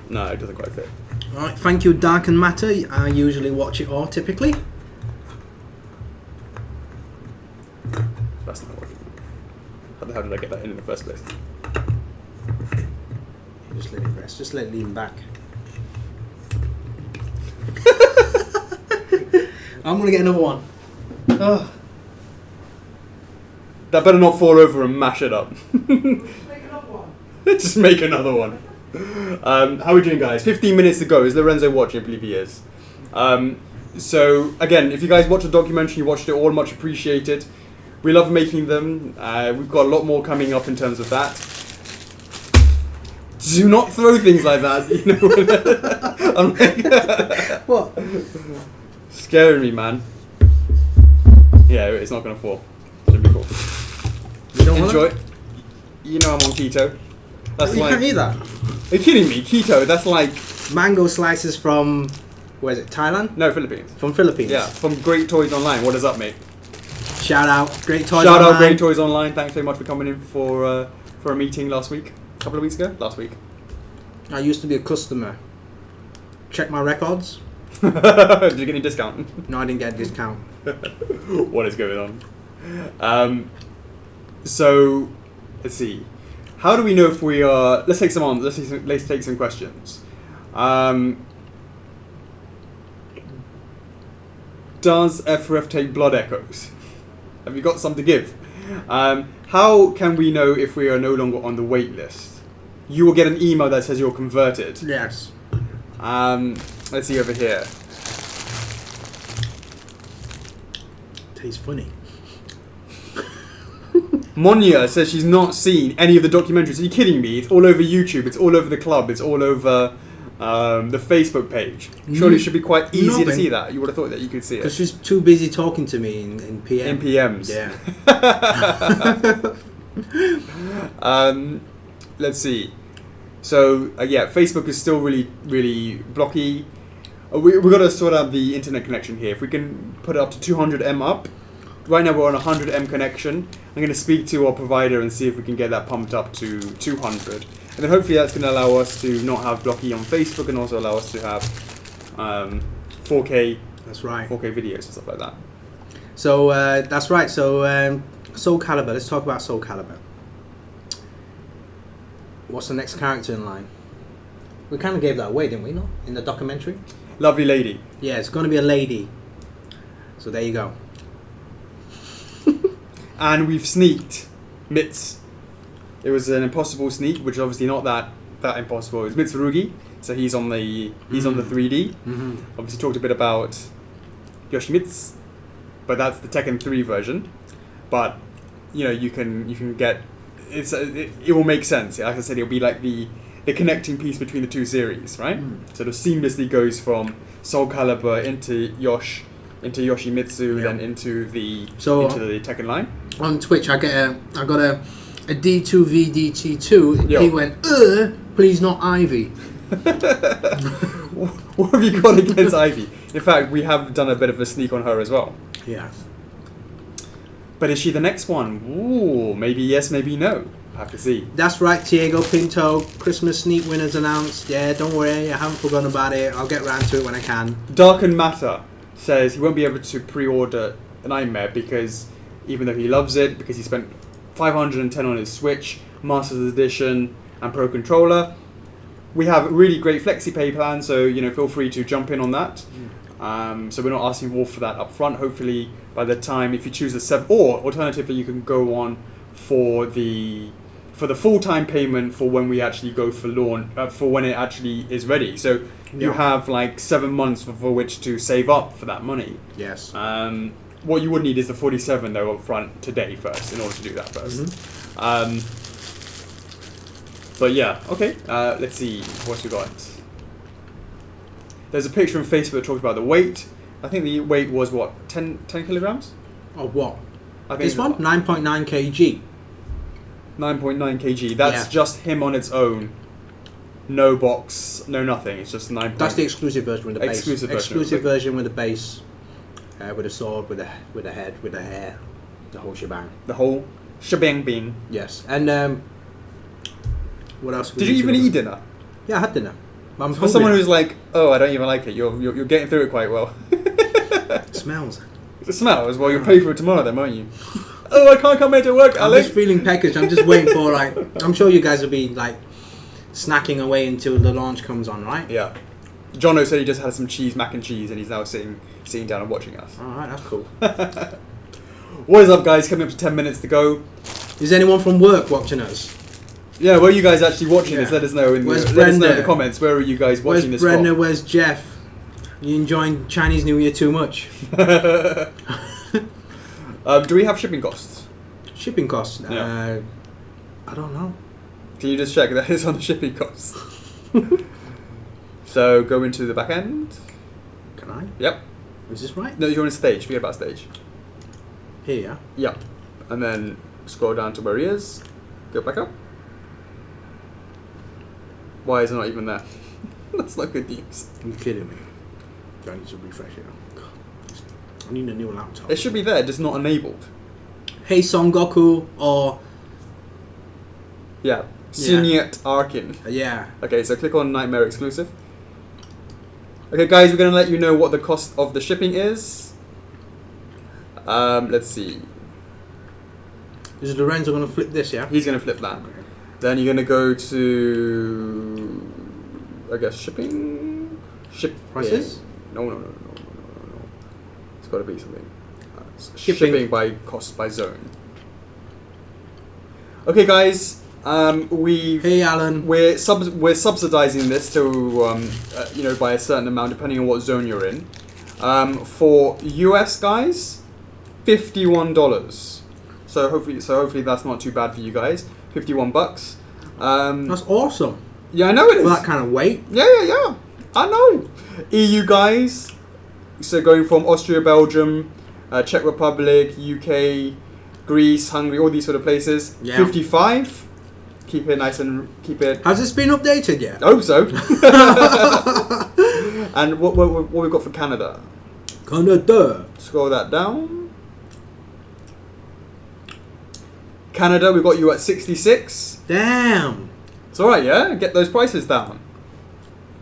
No, it doesn't quite fit. Alright, thank you, Dark and Matter. I usually watch it all, typically. That's not working. How the hell did I get that in the first place? Just let it rest. Just let it lean back. I'm going to get another one. Oh. That better not fall over and mash it up. Just make another one. Just make another one. How are we doing, guys? 15 minutes to go. Is Lorenzo watching? I believe he is. So, again, if you guys watch the documentary, you watched it all, much appreciated. We love making them. We've got a lot more coming up in terms of that. Do not throw things like that. I'm like, What? Scaring me, man. Yeah, it's not gonna fall. Should be cool. You don't Enjoy. want You know I'm on keto. That's You like. can't eat that. Are you kidding me? Keto. That's like. Mango slices from, where is it, Thailand? No, Philippines. From Philippines. Yeah, from Great Toys Online. What is up, mate? Shout out, Great Toys Shout Online. out Great Toys Online. Thanks very much for coming in for a meeting last week. A couple of weeks ago. Last week. I used to be a customer. Check my records. Did you get any discount? No, I didn't get a discount. What is going on? So, let's see. How do we know if we are? Let's take some on. Let's take some questions. Does FRF take blood echoes? Have you got some to give? How can we know if we are no longer on the wait list? You will get an email that says you're converted. Yes. Let's see over here. Tastes funny. Monia says she's not seen any of the documentaries. Are you kidding me? It's all over YouTube. It's all over the club. It's all over the Facebook page. Surely it should be quite easy to see that. You would have thought that you could see it. Because she's too busy talking to me in PM. In PMs. Yeah. Let's see. So, yeah, Facebook is still really, really blocky. We've got to sort out the internet connection here. If we can put it up to 200 M up. Right now we're on a 100 M connection. I'm going to speak to our provider and see if we can get that pumped up to 200. And then hopefully that's going to allow us to not have blocky on Facebook and also allow us to have 4K. That's right. 4K videos and stuff like that. So that's right. So Soulcalibur. Let's talk about Soulcalibur. What's the next character in line? We kind of gave that away, didn't we? No, in the documentary. Lovely lady. Yeah, it's going to be a lady. So there you go. And we've sneaked Mitz. It was an impossible sneak, which is obviously not that impossible. It was Mitsurugi, so he's on the 3D. Mm-hmm. Obviously talked a bit about Yoshimitsu, but that's the Tekken 3 version. But you know you can get it will make sense. Like I said, it'll be like the connecting piece between the two series, right? So it seamlessly goes from Soulcalibur into Yoshimitsu, then into the Tekken line. On Twitch, I got a D2V DT2. Yo. He went, please not Ivy. What have you got against Ivy? In fact, we have done a bit of a sneak on her as well. Yeah. But is she the next one? Ooh, maybe yes, maybe no. Have to see. That's right, Diego Pinto. Christmas sneak winners announced. Yeah, don't worry, I haven't forgotten about it. I'll get round to it when I can. Darken Matter says he won't be able to pre-order Nightmare because even though he loves it, because he spent 510 on his Switch, Masters Edition, and Pro Controller. We have a really great FlexiPay plan, so feel free to jump in on that. So we're not asking more for that up front. Hopefully, by the time if you choose the 7, or alternatively, you can go on for the full-time payment for when we actually go for launch, for when it actually is ready. So you have like 7 months for which to save up for that money. Yes. What you would need is the 47 though up front today first in order to do that first. But yeah, okay. Let's see what we got. There's a picture on Facebook that talks about the weight. I think the weight was what, 10 kilograms? Of what? I think This one? 9.9 kg. 9.9 kg. That's just him on its own. No box, no nothing. It's just 9. That's the exclusive version with the base. Exclusive version with the base, with a sword, with a head, with the hair, the whole shebang. The whole shebang bing. Yes. And what else? Did you even eat dinner? Yeah, I had dinner. I'm For someone who's like, oh, I don't even like it. You're getting through it quite well. It smells. It smells. Well, you'll pay for it tomorrow then, won't you? Oh, I can't come here to work, I'm Alex. just feeling packaged. I'm just waiting for I'm sure you guys will be snacking away until the launch comes on, right? Yeah. Jono said he just had some mac and cheese, and he's now sitting down and watching us. All right, that's cool. What is up, guys? Coming up to 10 minutes to go. Is anyone from work watching us? Yeah, where are you guys actually watching this? Let us know in the comments. Where are you guys watching this Brenda? from? Where's Jeff? You enjoying Chinese New Year too much? Do we have shipping costs? Shipping costs? Yeah. I don't know. Can you just check that it's on the shipping costs? So go into the back end. right? Yep. Is this right? No, you're on a stage. Forget about stage. Here. Yep. And then scroll down to where he is. Go back up. Why is it not even there? That's not good news. You're kidding me. I need to refresh it. I need a new laptop. It should be there, just not enabled. Hey Son Goku or... Yeah. Sunyet Arkin. Yeah. Okay, so click on Nightmare Exclusive. Okay, guys, we're going to let you know what the cost of the shipping is. Let's see. Is Lorenzo going to flip this, yeah? He's going to flip that. Okay. Then you're going to go to... I guess shipping? Prices? No. It's got to be something. Shipping by cost by zone. Okay, guys. Hey, Alan. We're subsidizing this to by a certain amount depending on what zone you're in. For US guys, $51. So hopefully that's not too bad for you guys. $51. That's awesome. Yeah, I know it is. For that kind of weight. Yeah. I know. EU guys. So going from Austria, Belgium, Czech Republic, UK, Greece, Hungary, all these sort of places. Yeah. 55. Keep it nice and keep it. Has this been updated yet? I hope so. And what we've got for Canada? Canada. Scroll that down. Canada, we've got you at 66. Damn. It's alright, yeah? Get those prices down.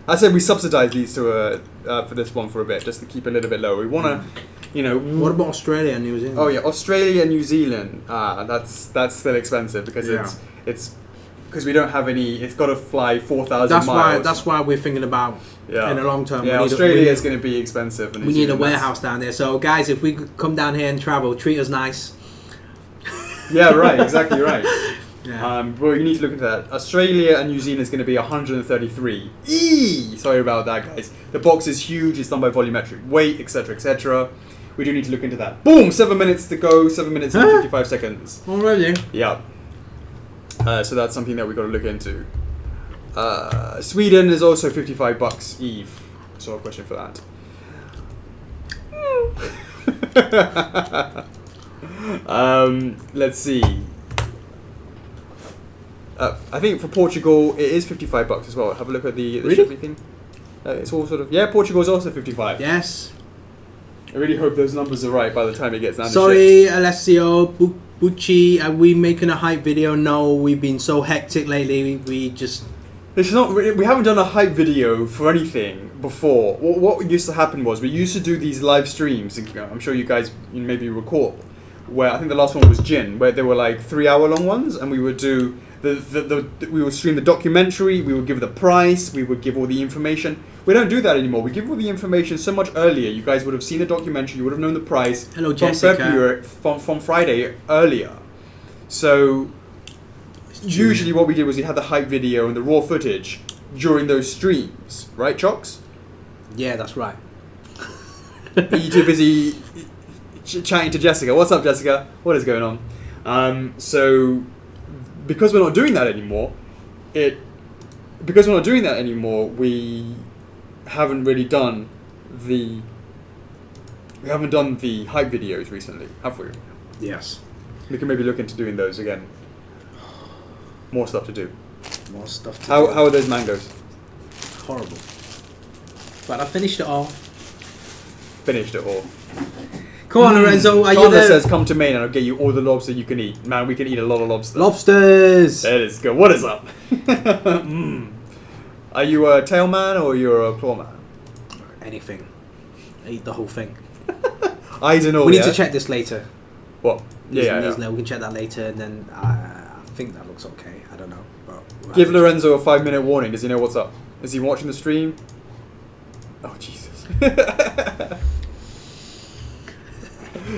I said we subsidise these to for this one for a bit, just to keep it a little bit lower. We want to, What about Australia and New Zealand? Oh yeah, Australia and New Zealand. That's still expensive because it's because we don't have any. It's got to fly 4,000 miles. That's why we're thinking about in the long term. Yeah, Australia is going to be expensive. And we need a warehouse down there. So guys, if we could come down here and travel, treat us nice. Yeah, right. Exactly right. Yeah. Well, you need to look into that. Australia and New Zealand is going to be 133. Sorry about that, guys. The box is huge. It's done by volumetric weight, etc., etc. We do need to look into that. Boom! 7 minutes to go. 7 minutes and 55 seconds. Already? Yeah. So that's something that we've got to look into. Sweden is also $55. Eve. So a question for that. Let's see. I think for Portugal it is $55 as well. Have a look at the Really? shipping thing. It's all sort of Portugal is also 55. Yes. I really hope those numbers are right by the time it gets down. Sorry, Alessio Bucci. Are we making a hype video? No, we've been so hectic lately. We just. It's not. We haven't done a hype video for anything before. What used to happen was we used to do these live streams. I'm sure you guys maybe recall, where I think the last one was Jin, where they were like 3-hour long ones, and we would do. We would stream the documentary, we would give the price, we would give all the information. We don't do that anymore. We give all the information so much earlier. You guys would have seen the documentary, you would have known the price. Hello, from Jessica. February, from Friday earlier. So usually what we did was we had the hype video and the raw footage during those streams, right, Chocks? Yeah, that's right. Are you too busy chatting to Jessica? What's up, Jessica? What is going on? So. Because we're not doing that anymore, we haven't really done the hype videos recently, have we? Yes. We can maybe look into doing those again. More stuff to do. More stuff to do. How are those mangoes? Horrible. But I finished it all. Finished it all. Come on, Lorenzo, are you Chandler there? says, come to Maine and I'll get you all the lobster you can eat. Man, we can eat a lot of lobster. Lobsters! That is good. What is up? Are you a tail man or you're a claw man? Anything. I eat the whole thing. I don't know. We need to check this later. What? Yeah. We can check that later, and then I think that looks okay. I don't know. But we'll Give Lorenzo a 5-minute warning. Does he know what's up? Is he watching the stream? Oh, Jesus.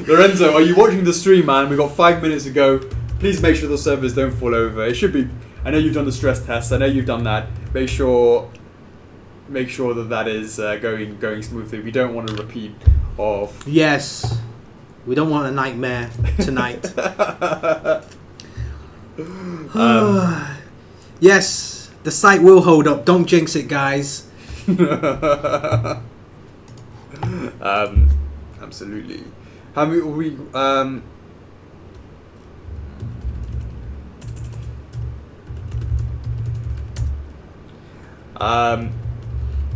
Lorenzo, are you watching the stream, man? We've got 5 minutes to go. Please make sure the servers don't fall over. It should be. I know you've done the stress test. I know you've done that. Make sure that is going smoothly. We don't want a repeat of. Yes. We don't want a nightmare tonight. Yes, the site will hold up. Don't jinx it, guys. Absolutely. How many we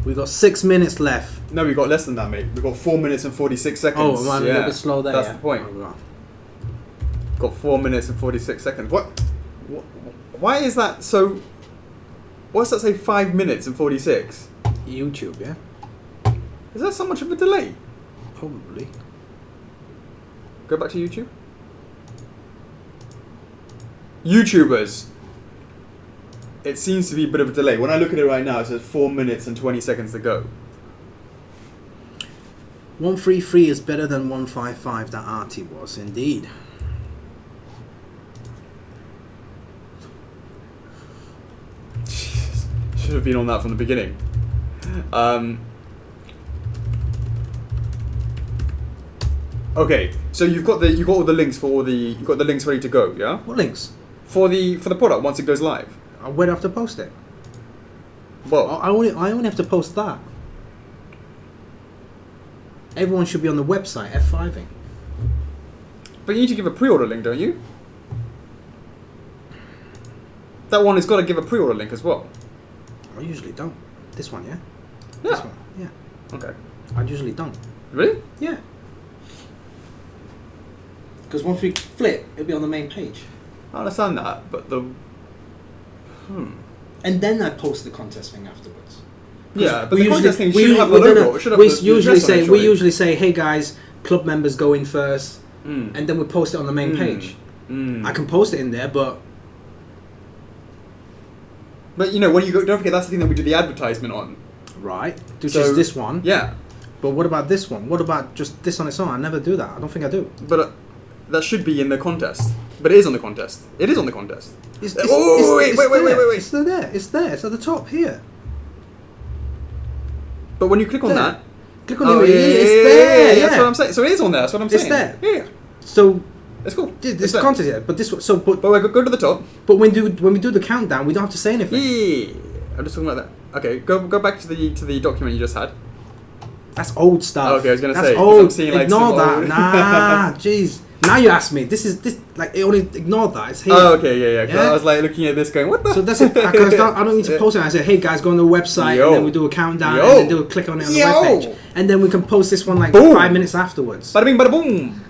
We got 6 minutes left. No, we got less than that, mate. We got 4 minutes and 46 seconds. Oh, I'm a little bit slow there. That's the point. Got 4 minutes and 46 seconds. What? Why is that so? What's that say? 5 minutes and 46. YouTube, yeah. Is that so much of a delay? Probably. Go back to YouTube. YouTubers. It seems to be a bit of a delay. When I look at it right now, it says 4 minutes and 20 seconds to go. 133 is better than 155 that Artie was, indeed. Jesus. Should have been on that from the beginning. Okay, so you've got all the links for you've got the links ready to go, yeah? What links? For the product once it goes live. Where do I have to post it? Well, I only have to post that. Everyone should be on the website, F5ing. but you need to give a pre-order link, don't you? That one has got to give a pre-order link as well. I usually don't. This one, yeah? Yeah. This one, yeah. Okay. I usually don't. Really? Yeah. Because once we flip, it'll be on the main page. I understand that, but And then I post the contest thing afterwards. Yeah, but the contest thing should have the logo. It should have we the usually address on it, say surely. hey guys, club members go in first, and then we post it on the main page. I can post it in there, but you know, when you go, don't forget that's the thing that we do the advertisement on. right, which is this one. Yeah, But what about this one? What about just this on its own? I never do that. I don't think I do. but that should be in the contest. But it is on the contest. It is on the contest. Wait. Wait. It's there. It's there. It's at the top here. But when you click on There. that, Click on it. It's there. Yeah. That's what I'm saying. So it is on there. That's what I'm saying. It's there. Yeah. So It's cool. this It's there. contest here, but this so But wait, go to the top. but when we do the countdown, we don't have to say anything. Yeah. I'm just talking about that. Okay, go back to the document you just had. That's old stuff. Okay, I was gonna That's say, 'cause old. I'm seeing, like, Ignore some that. old- Nah, jeez. Now you ask me. This like it only ignore that. It's here. Oh, okay, yeah. 'Cause Yeah? I was like looking at this, going, what the? So that's it. I don't need to post it. I say, hey guys, go on the website, Yo. and then we do a countdown, Yo. and then do a click on it on the Yo. webpage, and then we can post this one like Boom. 5 minutes afterwards. Bada bing, bada boom.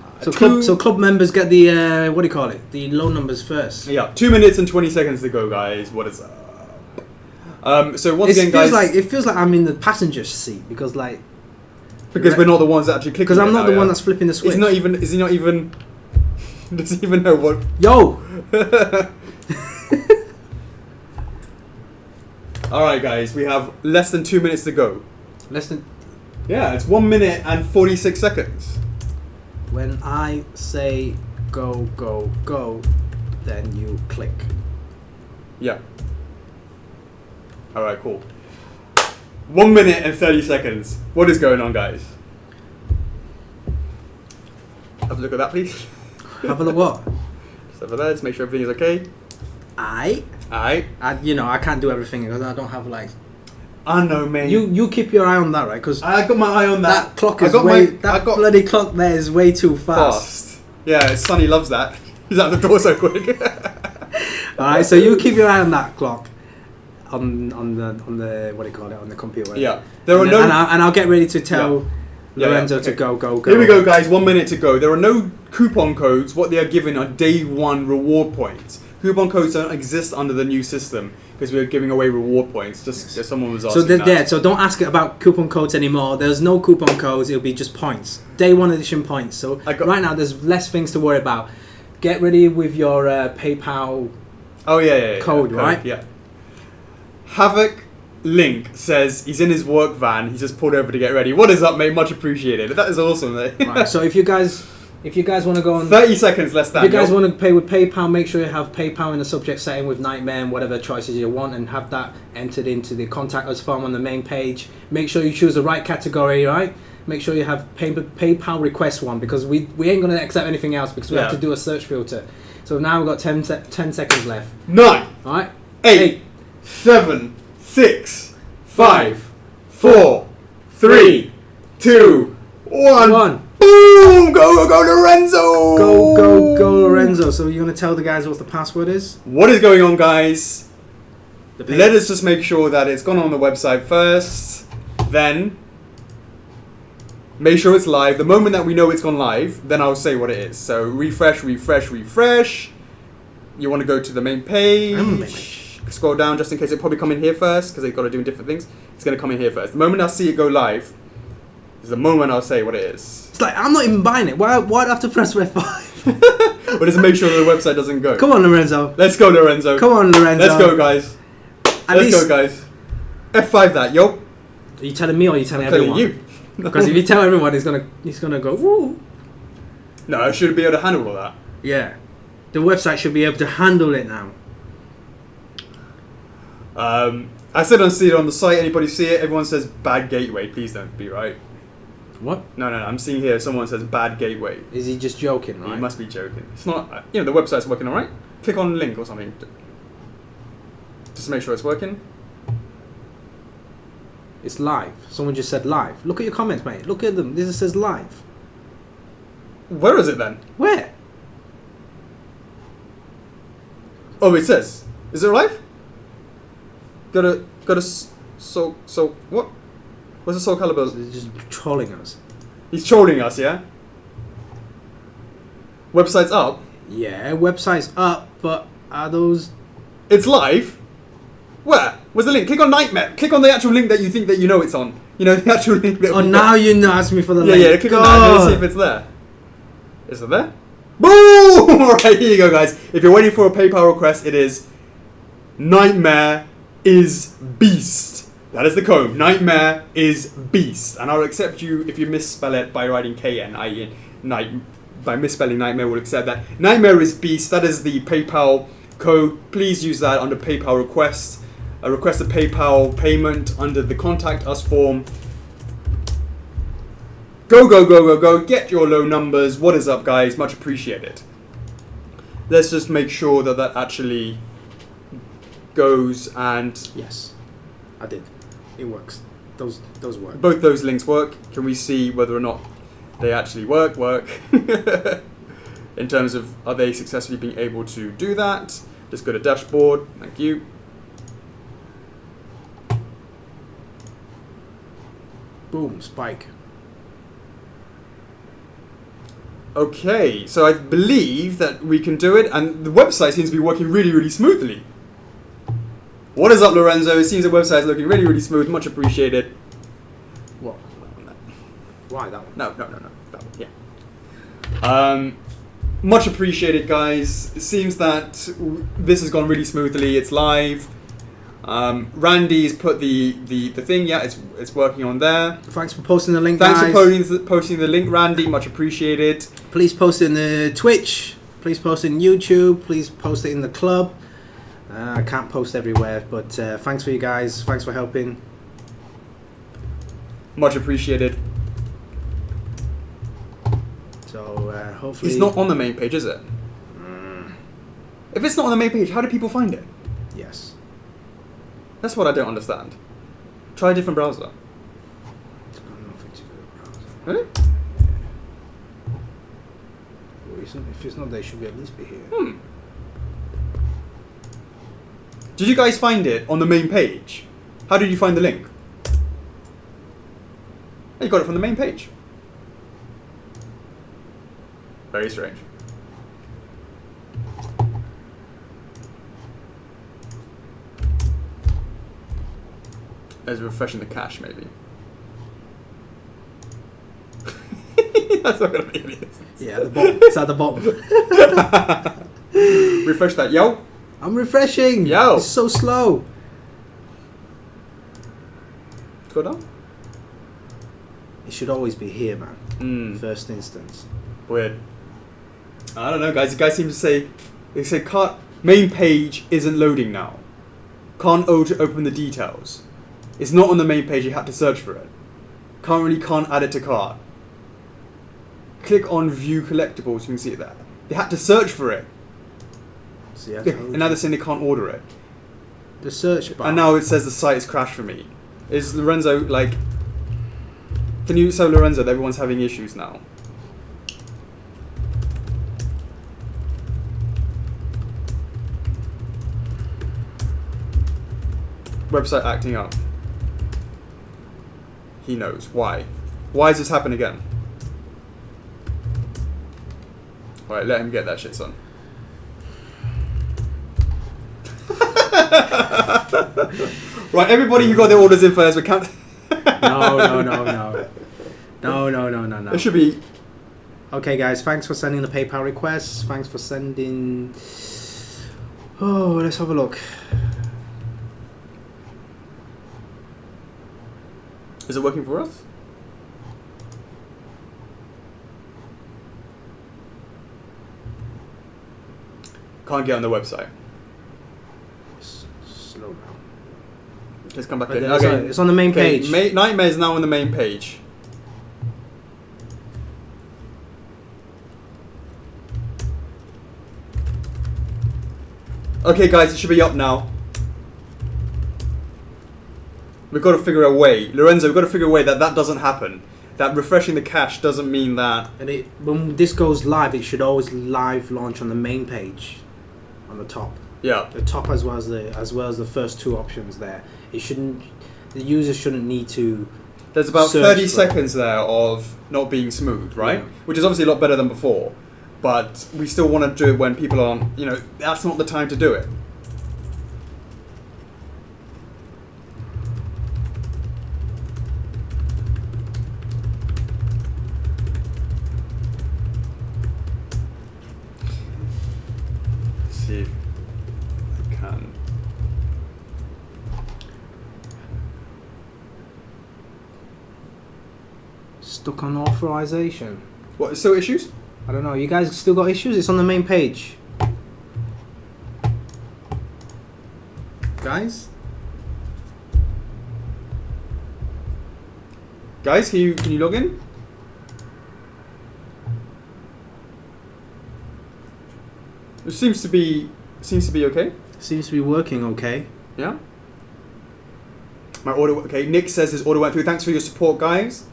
So club members get the what do you call it? The low numbers first. Yeah, 2 minutes and 20 seconds to go, guys. What is up? So once again, It feels guys, like I'm in the passenger seat because because we're not the ones that actually clicking. because I'm it not now, the yeah. one that's flipping the switch. Is he not even? Does he even know what? Yo. All right, guys, we have less than 2 minutes to go. Less than Yeah, it's 1 minute and 46 seconds. when I say go, then you click. Yeah. All right, cool. 1 minute and 30 seconds. What is going on, guys? Have a look at that, please. Have a look what? Just over there, just make sure everything is okay. I can't do everything because I don't have like. I know, man. You keep your eye on that, right? Because I got my eye on that. that clock I is got way. my- I That got- bloody clock there is way too fast. Fast. Yeah, Sonny loves that. He's out the door so quick. All right, so you keep your eye on that clock. On the what do you call it on the computer? Yeah. There are and, no. and I'll get ready to tell Yeah, Lorenzo okay. to go. Here we go, guys. 1 minute to go. There are no coupon codes. What they are giving are day one reward points. Coupon codes don't exist under the new system because we're giving away reward points. Just if someone was So asking that. so don't ask about coupon codes anymore. There's no coupon codes. It'll be just points. Day one edition points. So right now there's less things to worry about. Get ready with your PayPal. Oh yeah. Code, right? Yeah. Havoc Link says he's in his work van. He's just pulled over to get ready. What is up, mate? Much appreciated. That is awesome, mate. Right. So if you guys want to go on, 30 seconds less than. if you guys want to pay with PayPal, make sure you have PayPal in the subject setting with Nightmare and whatever choices you want, and have that entered into the contact us form on the main page. Make sure you choose the right category, right? Make sure you have PayPal request one because we ain't gonna accept anything else because we have to do a search filter. So now we've got 10 seconds left. 9, All right. 8, 7, 6, 5, 4, 3, 2, 1. Boom! Go, Lorenzo! Go, Lorenzo. So you're going to tell the guys what the password is? What is going on, guys? Let us just make sure that it's gone on the website first. Then, make sure it's live. The moment that we know it's gone live, then I'll say what it is. So refresh. You want to go to the main page. Scroll down just in case it probably come in here first because they've got to do different things. It's going to come in here first. The moment I see it go live is the moment I'll say what it is. It's like, I'm not even buying it. Why do I have to press F5? But just make sure that the website doesn't go. Come on, Lorenzo. Let's go, Lorenzo. Come on, Lorenzo. Let's go, guys. Let's go, guys. F5 that, yo. Are you telling me or are you telling I'm everyone? telling you. Because if you tell everyone, he's gonna go, woo. No, I should be able to handle all that. Yeah. The website should be able to handle it now. I still don't see it on the site. Anybody see it? Everyone says bad gateway. Please don't be right. What? No. I'm seeing here someone says bad gateway. Is he just joking, right? He must be joking. It's not. The website's working all right. Click on link or something. Just to make sure it's working. It's live. Someone just said live. Look at your comments, mate. Look at them. This says live. Where is it then? Where? Oh, it says. Is it live? Go to so what? What's the Soulcalibur? They're just trolling us. He's trolling us, yeah? Website's up? Yeah, website's up, but are those... It's live? Where? Where's the link? Click on Nightmare. Click on the actual link that you think that you know it's on. You know, the actual link that Oh, now you ask me for the link. Yeah, click on that. Let's see if it's there. Is it there? Boom! Alright, here you go, guys. If you're waiting for a PayPal request, it is Nightmare is Beast. That is the code. Nightmare is Beast. And I'll accept you if you misspell it by writing KN, night. By misspelling Nightmare, we'll accept that. Nightmare is Beast. That is the PayPal code. Please use that under PayPal request. Request a PayPal payment under the Contact Us form. Go. Get your low numbers. What is up, guys? Much appreciated. Let's just make sure that that actually goes and... Yes, I did. It works. Those work. Both those links work. Can we see whether or not they actually work? In terms of, are they successfully being able to do that? Just go to dashboard. Thank you. Boom, spike. Okay, so I believe that we can do it, and the website seems to be working really, really smoothly. What is up, Lorenzo? It seems the website is looking really, really smooth. Much appreciated. What? Why that one? No. That one, yeah. Much appreciated, guys. It seems that this has gone really smoothly. It's live. Randy's put the thing. Yeah, it's working on there. Thanks for posting the link, Thanks guys. for posting the link, Randy. Much appreciated. Please post it in the Twitch. Please post it in YouTube. Please post it in the club. I can't post everywhere, but thanks for you guys. Thanks for helping. Much appreciated. So hopefully... It's not on the main page, is it? If it's not on the main page, how do people find it? Yes. That's what I don't understand. Try a different browser. It's got nothing to do with browser. Really? Well, if it's not there, it should at least be here. Did you guys find it on the main page? How did you find the link? You got it from the main page. Very strange. As refreshing the cache, maybe. That's not gonna make any sense. Yeah, at the bottom. It's at the bottom. Refresh that, yo. I'm refreshing. Yo. It's so slow. Go down. It should always be here, man. Mm. First instance. Weird. I don't know, guys. You guys seem to say can't, main page isn't loading now. Can't open the details. It's not on the main page. You had to search for it. Can't add it to cart. Click on view collectibles. You can see it there. They had to search for it. See, And now they're saying they can't order it. the search bar. And now it says the site has crashed for me. Is Lorenzo like... Can you tell Lorenzo that everyone's having issues now? Website acting up. He knows. Why? Why does this happen again? Alright, let him get that shit, son. Right, everybody who got their orders in first, we can't... No. It should be... Okay, guys, thanks for sending the PayPal requests. Thanks for sending... Oh, let's have a look. Is it working for us? Can't get on the website. Slow down. Let's come back Right in. there, Okay. it's on the main page. Nightmare is now on the main page. Okay, guys, it should be up now. We've got to figure a way. Lorenzo, we've got to figure a way that doesn't happen. That refreshing the cache doesn't mean that... And when this goes live, it should always live launch on the main page, on the top. Yeah. The top as well as the first two options there. It shouldn't. The user shouldn't need to. There's about search 30 for seconds there of not being smooth, right? Yeah. Which is obviously a lot better than before. But we still want to do it when people aren't, that's not the time to do it. Let's see if I can. Stuck on authorization. What, still issues? I don't know. You guys still got issues? It's on the main page. Guys? Guys, can you log in? It seems to be okay. Seems to be working okay. Yeah. My order. Okay, Nick says his order went through. Thanks for your support, guys.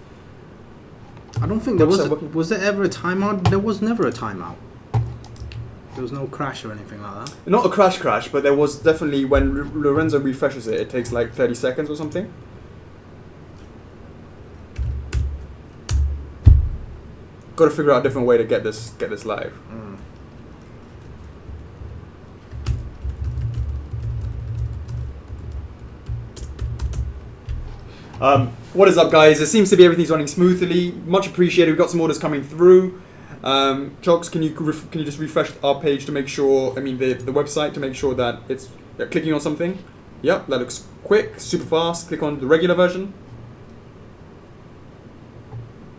I don't think there was. Website working. Was there ever a timeout? There was never a timeout. There was no crash or anything like that. Not a crash, but there was definitely when Lorenzo refreshes it. It takes like 30 seconds or something. Got to figure out a different way to get this live. Mm. What is up, guys? It seems to be everything's running smoothly. Much appreciated. We've got some orders coming through. Chocks, can you just refresh our page to make sure? I mean, the website to make sure that it's clicking on something. Yep, that looks quick, super fast. Click on the regular version.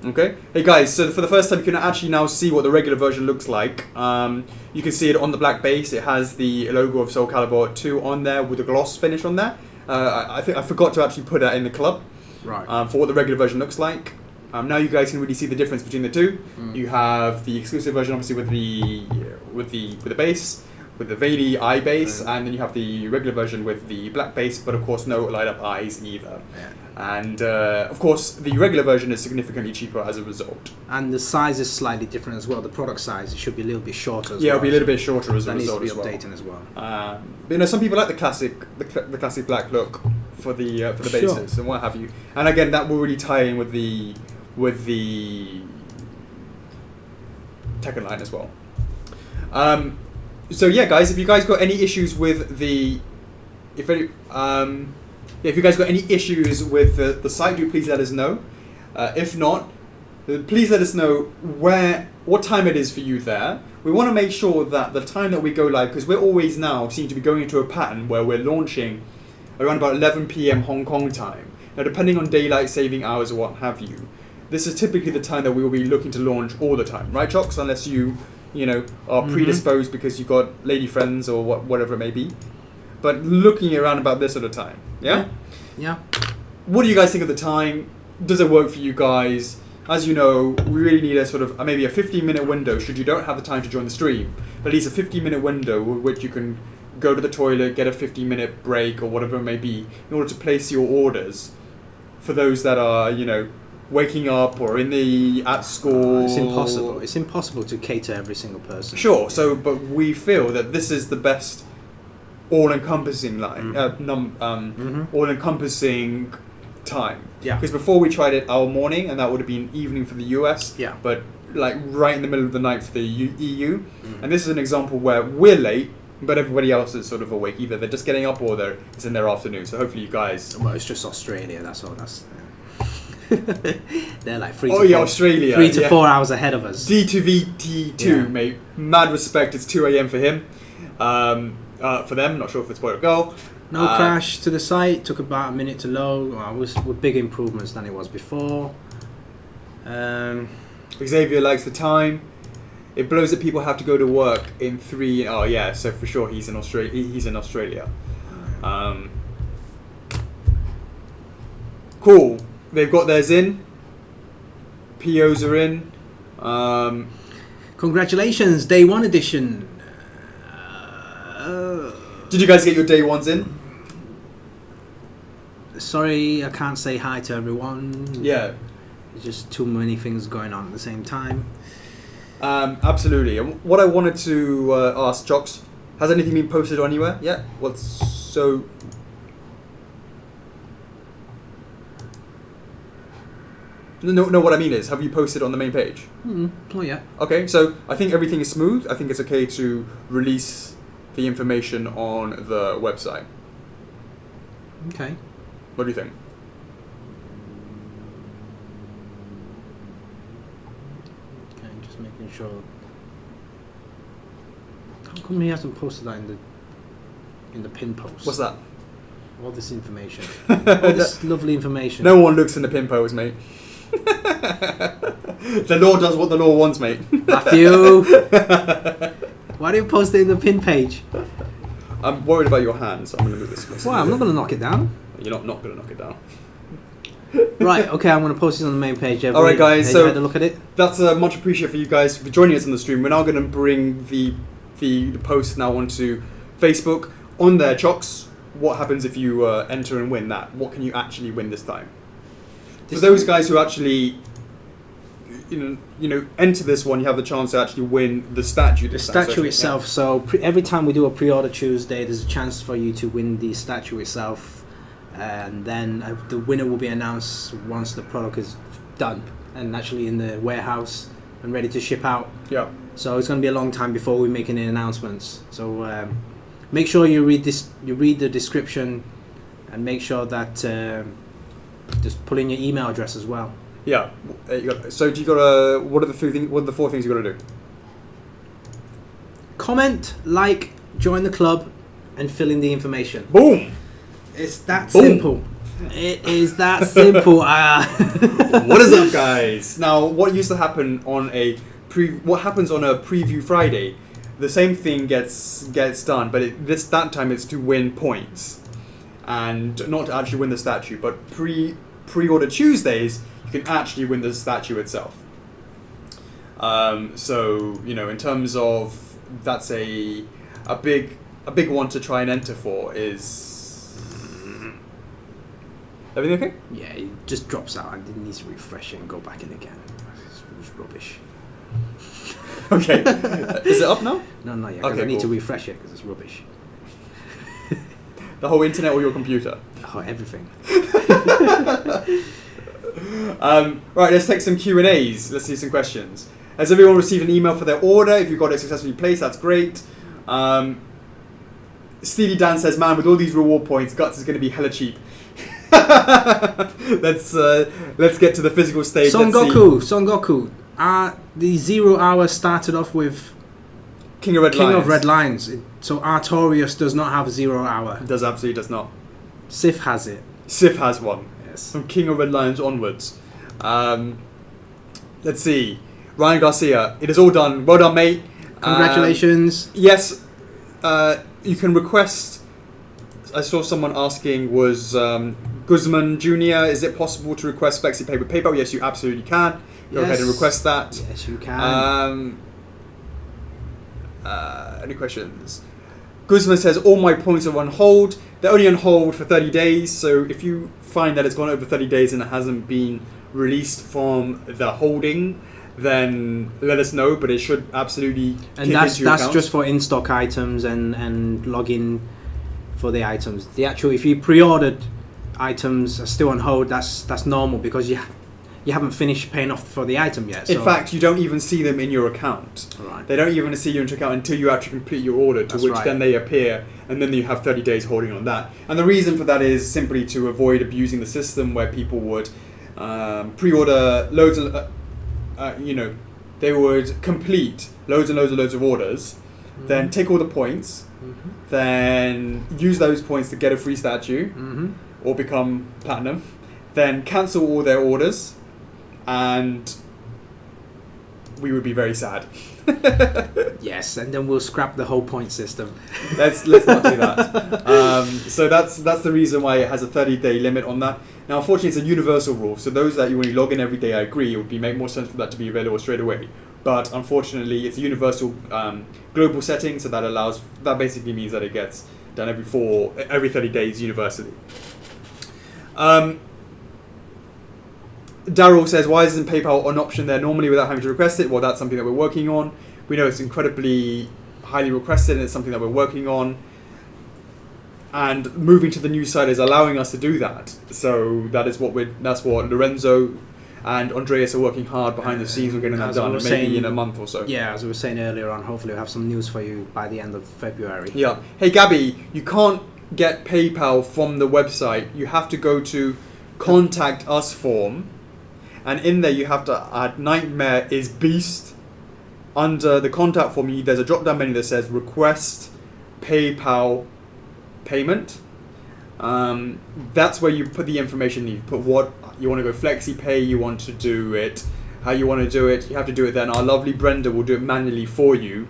Okay. Hey guys, so for the first time you can actually now see what the regular version looks like. You can see it on the black base. It has the logo of Soulcalibur 2 on there with a gloss finish on there. I think I forgot to actually put that in the club. Right. For what the regular version looks like. Now you guys can really see the difference between the two. Mm. You have the exclusive version, obviously with the base, with the Veiley eye base, and then you have the regular version with the black base, but of course no light up eyes either. Yeah. And of course the regular version is significantly cheaper as a result. And the size is slightly different as well. The product size, it should be a little bit shorter as well. Yeah, it'll be a little bit shorter as a that needs to result be as well. updating as well. But some people like the classic black look for the Sure. bases and what have you. And again, that will really tie in with the Tekken line as well. So yeah, guys, if you guys got any issues with if you guys got any issues with the site, do please let us know. If not, please let us know what time it is for you there. We want to make sure that the time that we go live, because we're always now seem to be going into a pattern where we're launching around about 11 p.m. Hong Kong time. Now, depending on daylight saving hours or what have you, this is typically the time that we will be looking to launch all the time, right, Chocks? Unless you are predisposed because you've got lady friends or whatever it may be. But looking around about this sort of time, yeah? Yeah. What do you guys think of the time? Does it work for you guys? As you know, we really need a sort of maybe a 15-minute window should you don't have the time to join the stream. But at least a 15-minute window with which you can go to the toilet, get a 15-minute break or whatever it may be in order to place your orders for those that are, waking up or at school. It's impossible. It's impossible to cater every single person. Sure. So, but we feel that this is the best all-encompassing line, all-encompassing time. Yeah. Because before we tried it our morning, and that would have been evening for the US. Yeah. But like right in the middle of the night for the EU. And this is an example where we're late, but everybody else is sort of awake. Either they're just getting up or it's in their afternoon. So hopefully you guys. Well, it's just Australia. That's all. They're like 3 Australia. 3 to 4 hours ahead of us. D2VT2, mate. Mad respect. It's 2 a.m. for him. For them, not sure if it's boy or girl. No crash to the site. Took about a minute to load. Well, it was with big improvements than it was before. Xavier likes the time. It blows that people have to go to work in 3. Oh yeah, so for sure he's in Australia. He's in Australia. Cool. They've got theirs in. POs are in. Congratulations, day 1 edition. Did you guys get your day 1s in? Sorry, I can't say hi to everyone. Yeah. There's just too many things going on at the same time. Absolutely. And what I wanted to ask Jocks, has anything been posted anywhere yet? No, what I mean is, have you posted on the main page? Not yet. Okay, so I think everything is smooth. I think it's okay to release the information on the website. Okay. What do you think? Okay, just making sure. How come he hasn't posted that in the pin post? What's that? All this information. All this lovely information. No one looks in the pin post, mate. The law does what the law wants, mate. Matthew! Why do you post it in the pin page? I'm worried about your hands, so I'm going to move this closer. Well, I'm not going to knock it down. You're not going to knock it down. Right, okay, I'm going to post it on the main page. Alright guys, so had a look at it. That's much appreciated for you guys for joining us on the stream. We're now going to bring the post now onto Facebook. On there, Chocks, what happens if you enter and win that? What can you actually win this time? For those guys who actually enter this one, you have the chance to actually win the statue. The statue itself. So every time we do a pre-order Tuesday, there's a chance for you to win the statue itself, and then the winner will be announced once the product is done and actually in the warehouse and ready to ship out. Yeah. So it's going to be a long time before we make any announcements. So make sure you read the description, and make sure that just put in your email address as well. Yeah. What are the 4 things you got to do? Comment, like, join the club, and fill in the information. Boom. It's that simple. It is that simple. What is up, guys? Now, what used to happen what happens on a preview Friday? The same thing gets done, but that time it's to win points, and not to actually win the statue. But pre-order Tuesdays, you can actually win the statue itself. So in terms of that's a big one to try and enter for is. Everything okay? Yeah, it just drops out. I need to refresh it and go back in again. It's rubbish. Okay. Is it up now? No, not yet. Okay, I need to refresh it because it's rubbish. The whole internet or your computer? Oh, everything. Right, let's take some Q&As. Let's see some questions. Has everyone received an email for their order? If you got it successfully placed, that's great. Steely Dan says, man, with all these reward points, Guts is going to be hella cheap. Let's get to the physical stage. Son Goku. The 0 hour started off with King of Red Lines. So Artorias does not have a 0 hour. Absolutely does not. Sif has it. Sif has one. Yes. From King of Red Lions onwards. Let's see. Ryan Garcia. It is all done. Well done, mate. Congratulations. Yes. You can request. I saw someone asking, was Guzman Jr., is it possible to request Spexy Pay with PayPal? Yes, you absolutely can. Go ahead and request that. Yes, you can. Any questions? Guzman says, all my points are on hold. They're only on hold for 30 days, so if you find that it's gone over 30 days and it hasn't been released from the holding, then let us know. But it should absolutely And kick that's into your account. just for in-stock items and login for the items. The actual, if you pre-ordered items are still on hold, that's normal because you haven't finished paying off for the item yet. So. In fact, you don't even see them in your account. Right. They don't even see you in your account until you actually complete your order, to That's which right. then they appear, and then you have 30 days holding on that. And the reason for that is simply to avoid abusing the system, where people would pre-order loads of, they would complete loads of orders, then take all the points, then use those points to get a free statue, or become platinum, then cancel all their orders, and we would be very sad. Yes, and then we'll scrap the whole point system. Let's not do that. So that's the reason why it has a 30-day limit on that. Now, unfortunately, it's a universal rule. So those that you when you log in every day, I agree, it would make more sense for that to be available straight away. But unfortunately, it's a universal global setting, so that basically means that it gets done every 30 days universally. Daryl says, why isn't PayPal an option there normally without having to request it? Well, that's something that we're working on. We know it's incredibly highly requested, and it's something that we're working on. And moving to the new site is allowing us to do that. So that's what Lorenzo and Andreas are working hard behind the scenes. We're getting that done, maybe in a month or so. Yeah, as we were saying earlier on, hopefully we'll have some news for you by the end of February. Yeah. Hey, Gabby, you can't get PayPal from the website. You have to go to Contact Us form. And in there, you have to add Nightmare is Beast. Under the contact form, there's a drop-down menu that says Request PayPal Payment. That's where you put the information. You put what you want to go flexi pay. You want to do it how you want to do it. You have to do it then. Our lovely Brenda will do it manually for you.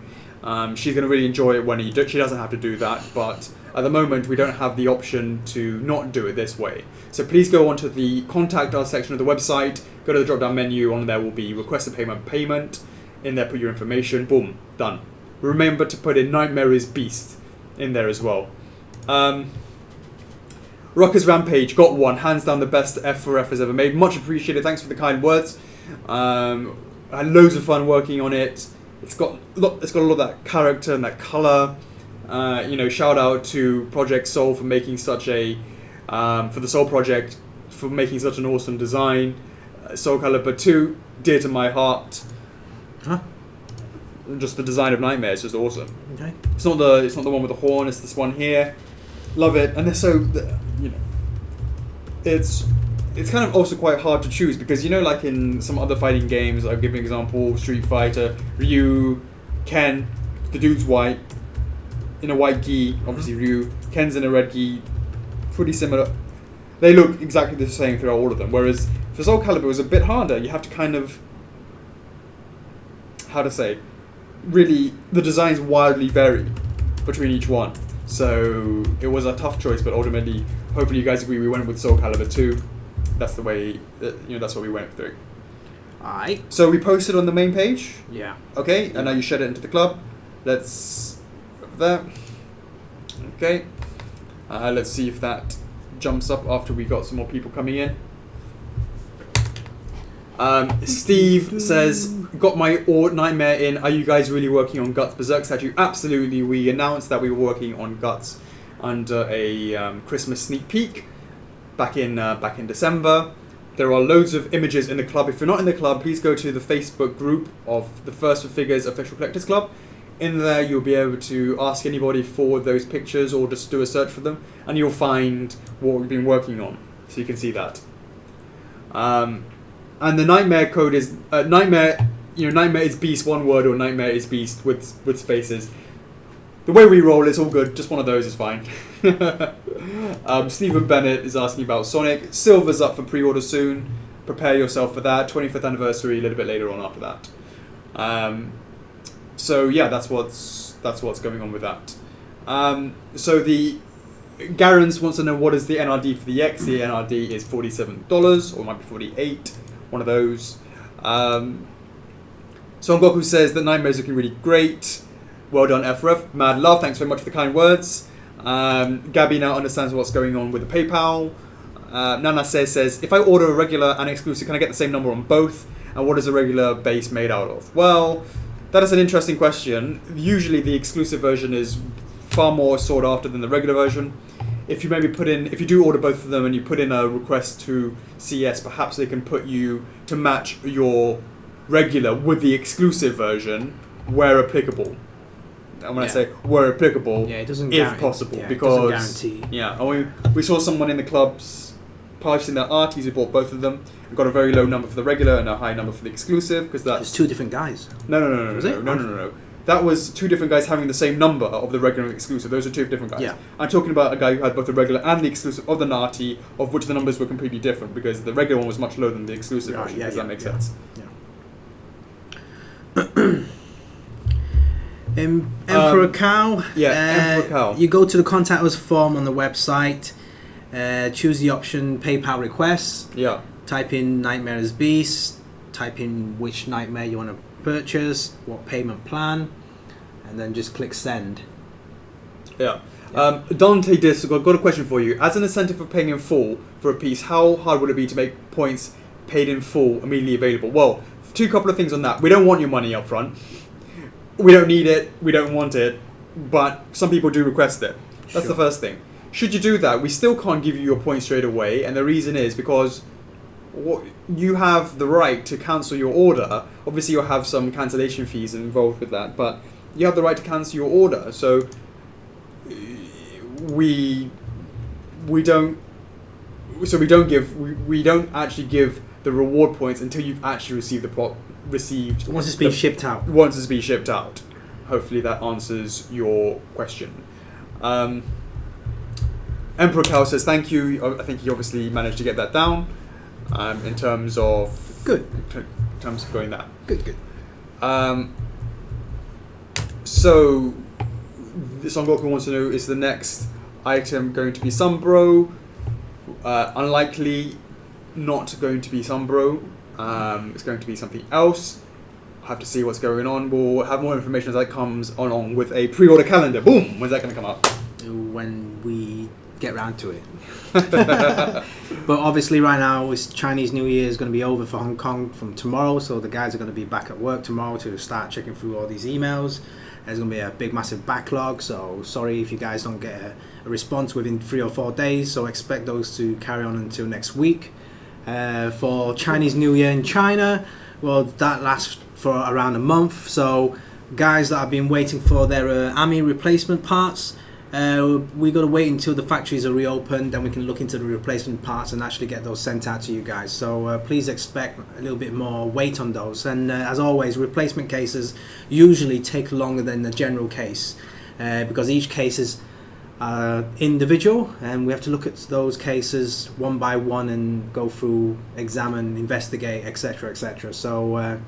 She's going to really enjoy it when you do. She doesn't have to do that, but at the moment we don't have the option to not do it this way. So please go onto the Contact Us section of the website. Go to the drop-down menu. On there will be Request a Payment. In there, put your information. Boom, done. Remember to put in Nightmare is Beast in there as well. Rockers Rampage got one. Hands down the best F4F has ever made. Much appreciated. Thanks for the kind words. I had loads of fun working on it. It's got a lot of that character and that colour. Shout out to Project Soul for making such a for the Soul Project for making such an awesome design. Soulcalibur 2, dear to my heart. Huh? Just the design of Nightmare is just awesome. Okay. It's not the one with the horn. It's this one here. Love it, and they're so it's kind of also quite hard to choose because like in some other fighting games, I'll give an example: Street Fighter, Ryu, Ken, the dude's white in a white gi. Obviously Ryu, Ken's in a red gi. Pretty similar. They look exactly the same throughout all of them. Whereas for Soulcalibur, it was a bit harder. You have to kind of really the designs wildly vary between each one. So it was a tough choice, but ultimately, hopefully you guys agree, we went with Soulcalibur 2. That's the way, that's what we went through. Alright. So we posted on the main page. Yeah. Okay, and now you shared it into the club. Let's that. Okay. Let's see if that jumps up after we got some more people coming in. Steve says, got my Nightmare in. Are you guys really working on Guts Berserk statue? Absolutely. We announced that we were working on Guts under a Christmas sneak peek back in December. There are loads of images in the club. If you're not in the club, please go to the Facebook group of the First for Figures Official Collectors Club. In there, you'll be able to ask anybody for those pictures or just do a search for them, and you'll find what we've been working on. So you can see that. And the Nightmare code is Nightmare. Nightmare is Beast, one word, or Nightmare is Beast with spaces. The way we roll, it's all good. Just one of those is fine. Stephen Bennett is asking about Sonic. Silver's up for pre-order soon. Prepare yourself for that. 25th anniversary, a little bit later on after that. So yeah, that's what's going on with that. So the Garens wants to know what is the NRD for the X. The NRD is $47, or it might be $48. One of those. Son Goku says that Nightmare is looking really great. Well done, FRF. Mad love. Thanks very much for the kind words. Gabby now understands what's going on with the PayPal. Nana says, if I order a regular and exclusive, can I get the same number on both? And what is a regular base made out of? Well, that is an interesting question. Usually the exclusive version is far more sought after than the regular version. If you do order both of them and you put in a request to CS, perhaps they can put you to match your regular with the exclusive version where applicable. And when I say where applicable, it doesn't if possible, because it doesn't guarantee. And we saw someone in the clubs purchasing their arties who bought both of them and got a very low number for the regular and a high number for the exclusive, because that's It's two different guys. No. That was two different guys having the same number of the regular and exclusive. Those are two different guys. Yeah. I'm talking about a guy who had both the regular and the exclusive of the Nati, of which the numbers were completely different because the regular one was much lower than the exclusive version. Does that make sense? Yeah. Emperor Cow. Emperor Cow. You go to the contact us form on the website, choose the option PayPal requests. Yeah. Type in Nightmare as Beast, type in which nightmare you want to purchase, what payment plan, and then just click send. Dante Disc, I've got a question for you. As an incentive for paying in full for a piece, how hard would it be to make points paid in full immediately available? Well, couple of things on that. We don't want your money up front. We don't need it. We don't want it. But some people do request it. That's the first thing. Should you do that, we still can't give you your points straight away. And the reason is because you have the right to cancel your order. Obviously, you'll have some cancellation fees involved with that. But you have the right to cancel your order. So we don't actually give the reward points until you've actually received once it's been shipped out. Once it's been shipped out. Hopefully that answers your question. Emperor Cow says thank you. I think he obviously managed to get that down. In terms of going that. Good. So Son Goku wants to know, is the next item going to be Sunbro? Unlikely not going to be Sunbro. It's going to be something else. I'll have to see what's going on. We'll have more information as that comes along with a pre-order calendar. Boom! When's that going to come up? When we get round to it. But obviously right now it's Chinese New Year is going to be over for Hong Kong from tomorrow, so the guys are going to be back at work tomorrow to start checking through all these emails. There's going to be a big massive backlog, so sorry if you guys don't get a response within 3 or 4 days, so expect those to carry on until next week. For Chinese New Year in China, well, that lasts for around a month, so guys that have been waiting for their army replacement parts, we got to wait until the factories are reopened, then we can look into the replacement parts and actually get those sent out to you guys. So please expect a little bit more wait on those. And as always, replacement cases usually take longer than the general case because each case is individual, and we have to look at those cases one by one and go through, examine, investigate, etc., etc. So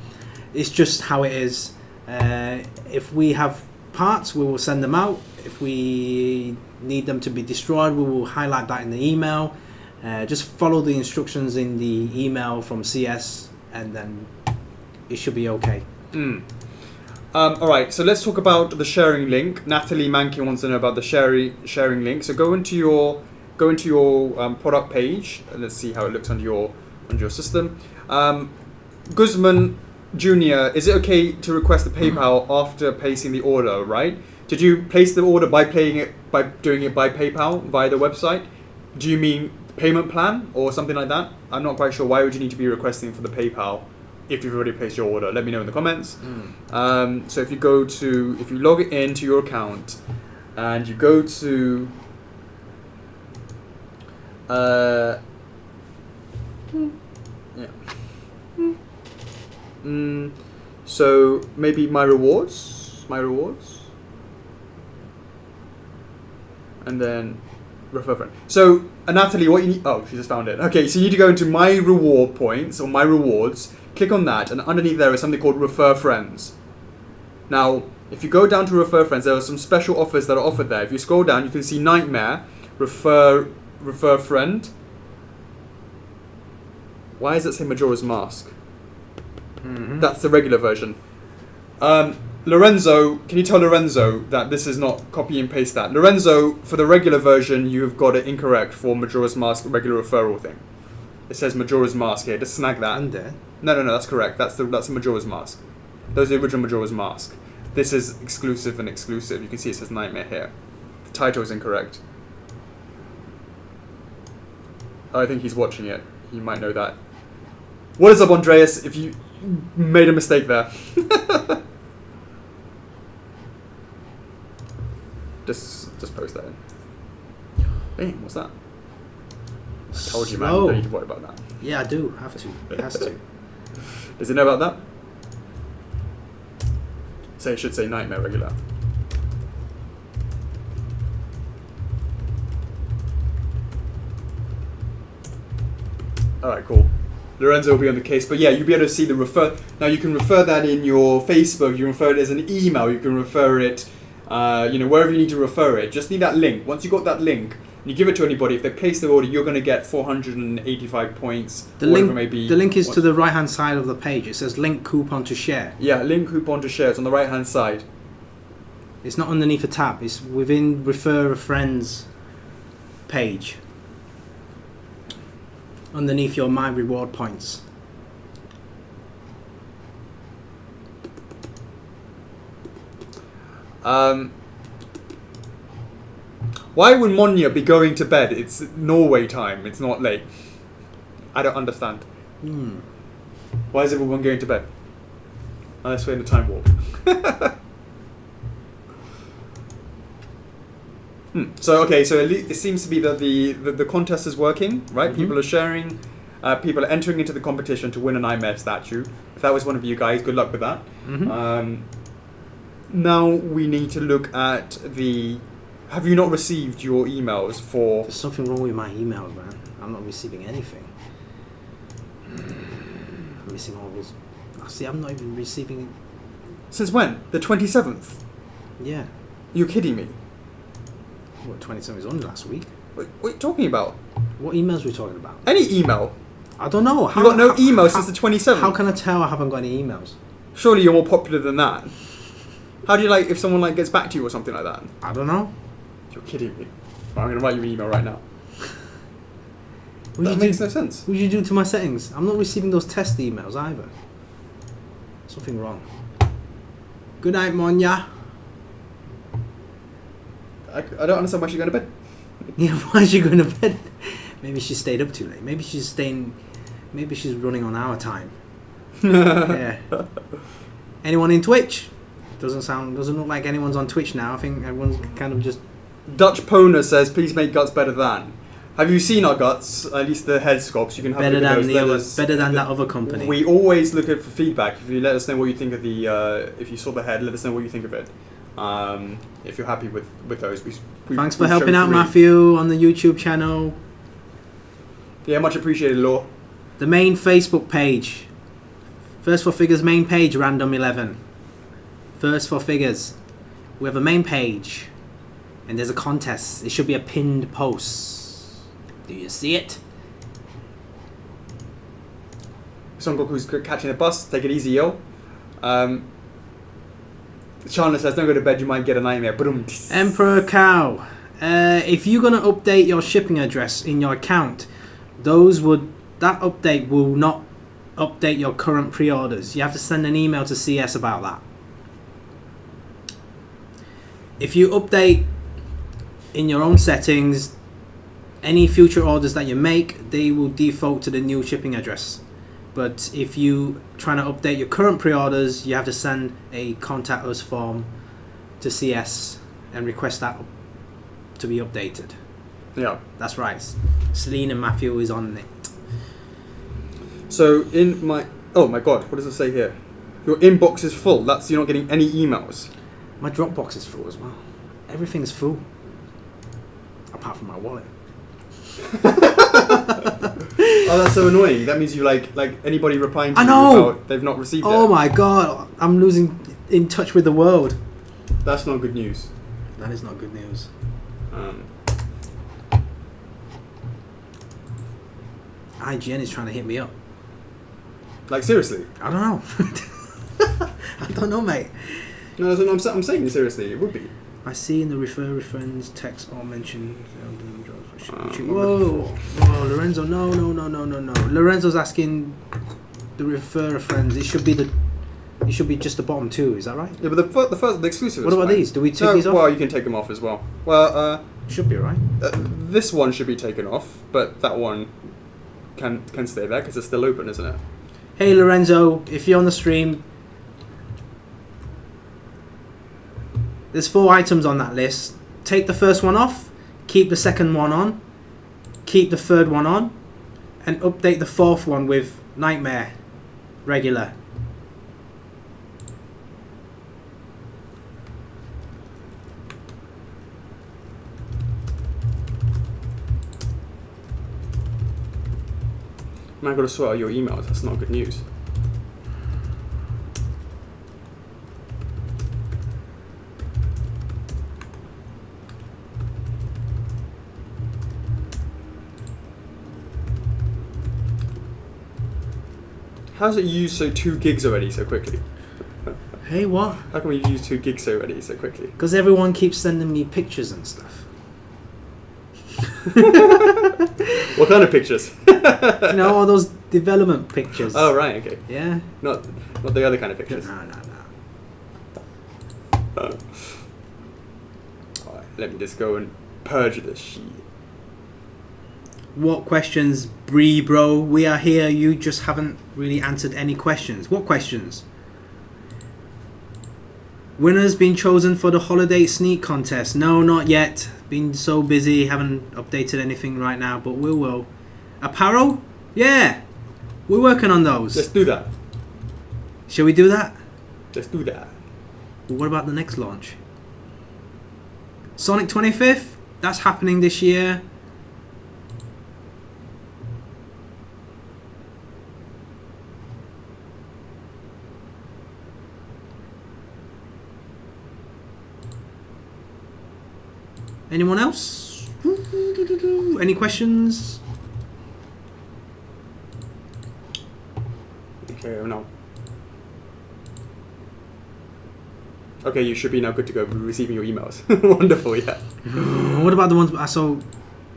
it's just how it is. If we have parts, we will send them out. If we need them to be destroyed, we will highlight that in the email. Just follow the instructions in the email from CS and then it should be okay. Alright, so let's talk about the sharing link. Natalie Mankin wants to know about the sharing link. So go into your product page and let's see how it looks on your system. Guzman Jr., is it okay to request the PayPal after placing the order, right? Did you place the order by doing it by PayPal via the website? Do you mean payment plan or something like that? I'm not quite sure. Why would you need to be requesting for the PayPal if you've already placed your order? Let me know in the comments. So if you log into your account and you go to so maybe my rewards, and then refer friend. So Natalie, what you need? Oh, she just found it. Okay, so you need to go into my reward points or my rewards. Click on that, and underneath there is something called refer friends. Now, if you go down to refer friends, there are some special offers that are offered there. If you scroll down, you can see Nightmare, refer friend. Why does it say Majora's Mask? That's the regular version. Lorenzo, can you tell Lorenzo that this is not copy and paste that? Lorenzo, for the regular version, you've got it incorrect for Majora's Mask regular referral thing. It says Majora's Mask here. Just snag that. Under. No, that's correct. That's the Majora's Mask. Those are the original Majora's Mask. This is exclusive and exclusive. You can see it says Nightmare here. The title is incorrect. I think he's watching it. He might know that. What is up, Andreas? If you made a mistake there. Just post that in. Damn, what's that? I told you, man. You don't need to worry about that. Yeah, I do. Have to. It has to. Does it know about that? So it should say Nightmare regular. Alright, cool. Lorenzo will be on the case, but yeah, you'll be able to see the refer. Now you can refer that in your Facebook, you can refer it as an email, you can refer it, wherever you need to refer it. Just need that link. Once you got that link, and you give it to anybody, if they place their order, you're going to get 485 points. The link is to the right hand side of the page. It says link coupon to share. Yeah, link coupon to share. It's on the right hand side. It's not underneath a tab. It's within refer a friends page. Underneath your My Reward points. Why would Monya be going to bed? It's Norway time. It's not late. I don't understand. Why is everyone going to bed? Unless we're in a time warp. So it seems to be that the contest is working, right? Mm-hmm. People are sharing, people are entering into the competition to win a Nightmare statue. If that was one of you guys, good luck with that. Mm-hmm. Now we need to look at the. Have you not received your emails for? There's something wrong with my emails, man. I'm not receiving anything. I'm missing all this. See, I'm not even receiving it. Since when? The 27th? Yeah. You're kidding me. What, 27th was only last week? What are you talking about? What emails are we talking about? Any email. I don't know. You got no emails since the 27th. How can I tell I haven't got any emails? Surely you're more popular than that. How do you if someone gets back to you or something like that? I don't know. You're kidding me. Well, I'm going to write you an email right now. That makes no sense. What did you do to my settings? I'm not receiving those test emails either. Something wrong. Good night, Monya. I don't understand why she's going to bed. Yeah, why is she going to bed? Maybe she stayed up too late. Maybe she's running on our time. Yeah. Anyone in Twitch? Doesn't look like anyone's on Twitch now. I think everyone's kind of just. Dutch Pona says, please make guts better than. Have you seen our guts? At least the head sculpts. You can have better a look at those. Better than that other company. We always look for feedback. If you let us know what you think of the, if you saw the head, let us know what you think of it. If you're happy with those, thanks for helping out, Matthew, on the YouTube channel. Yeah, much appreciated, Law. The main Facebook page. First for Figures main page, random 11. First for Figures. We have a main page. And there's a contest. It should be a pinned post. Do you see it? Son Goku's catching the bus. Take it easy, yo. Chandler says, don't go to bed, you might get a nightmare. Boom. Emperor Cow. If you're going to update your shipping address in your account, that update will not update your current pre-orders. You have to send an email to CS about that. If you update in your own settings, any future orders that you make, they will default to the new shipping address. But if you trying to update your current pre-orders, you have to send a contact us form to CS and request that to be updated. Yeah, that's right. Celine and Matthew is on it. So in my oh my god, what does it say here? Your inbox is full. That's you're not getting any emails. My Dropbox is full as well. Everything's full, apart from my wallet. Oh, that's so annoying. That means you like anybody replying to you about they've not received it. Oh my god, I'm losing in touch with the world. That's not good news. That is not good news. IGN is trying to hit me up. Like seriously? I don't know. I don't know, mate. No, I'm saying it seriously. It would be. I see in the refer friends text or mention. Whoa, Lorenzo, no. Lorenzo's asking the refer friends. It should be just the bottom two. Is that right? Yeah, but the exclusive. What about these? Do we take these off? Well, you can take them off as well. Well, should be right. This one should be taken off, but that one can stay there because it's still open, isn't it? Hey Lorenzo, if you're on the stream, there's 4 items on that list. Take the first one off, keep the second one on, keep the third one on, and update the 4th one with Nightmare regular. Man, I've got to sort out your emails. That's not good news. How's it used 2 gigs already so quickly? Hey, what? How come you use 2 gigs already so quickly? Because everyone keeps sending me pictures and stuff. What kind of pictures? All those development pictures. Oh, right, okay. Yeah. Not the other kind of pictures. No. Alright, let me just go and purge this sheet. What questions, Bree, bro? We are here. You just haven't really answered any questions. What questions? Winners been chosen for the holiday sneak contest? No, not yet. Been so busy, haven't updated anything right now, but we will. Apparel? Yeah, we're working on those. Let's do that. Shall we do that? Let's do that. What about the next launch? Sonic 25th? That's happening this year. Anyone else? Any questions? Okay, no. Okay, you should be now good to go receiving your emails. Wonderful, yeah. What about the ones I saw?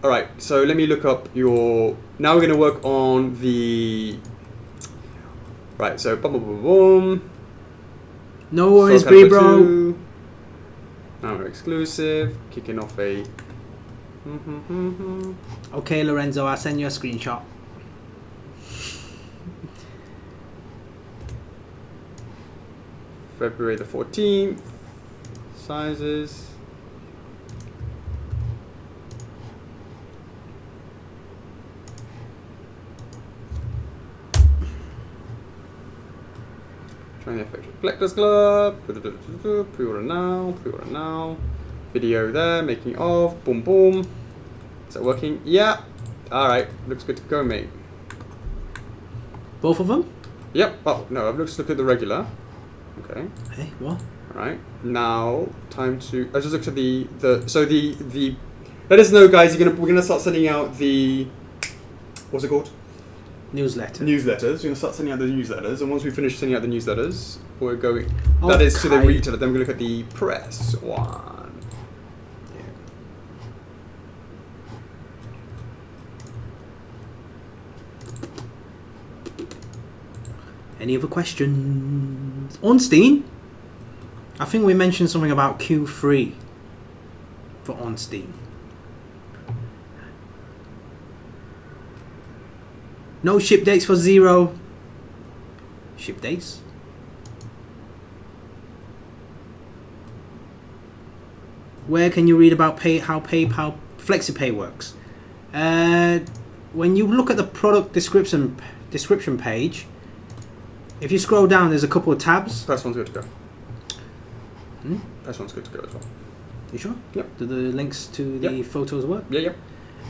Alright, so let me look up your... Now we're going to work on the... Right, so boom, boom, boom, boom. No worries, Soulcalibur bro. 2. Now we're exclusive. Kicking off a... Okay, Lorenzo, I'll send you a screenshot. February the 14th. Sizes. Trying the effect of Collectors Club. Pre-order now. Pre-order now. Video there. Making of. Boom, boom. Is that working? Yeah. Alright. Looks good to go, mate. Both of them? Yep. Oh, no. Let's look at the regular. Okay. Hey, what? Alright. Now, time to... I just looked at the... So the... Let us know, guys. We're gonna start sending out the... What's it called? Newsletter. Newsletters. We're going to start sending out the newsletters, and once we finish sending out the newsletters, we're going... Oh, that is to the retailer. Then we're going to look at the press one. Any other questions? Ornstein? I think we mentioned something about Q3 for Ornstein. No ship dates for Zero. Ship dates? Where can you read about how PayPal FlexiPay works? When you look at the product description page, if you scroll down, there's a couple of tabs. Press one's good to go. Press one's good to go as well. You sure? Yep. Do the links to the photos work? Yeah.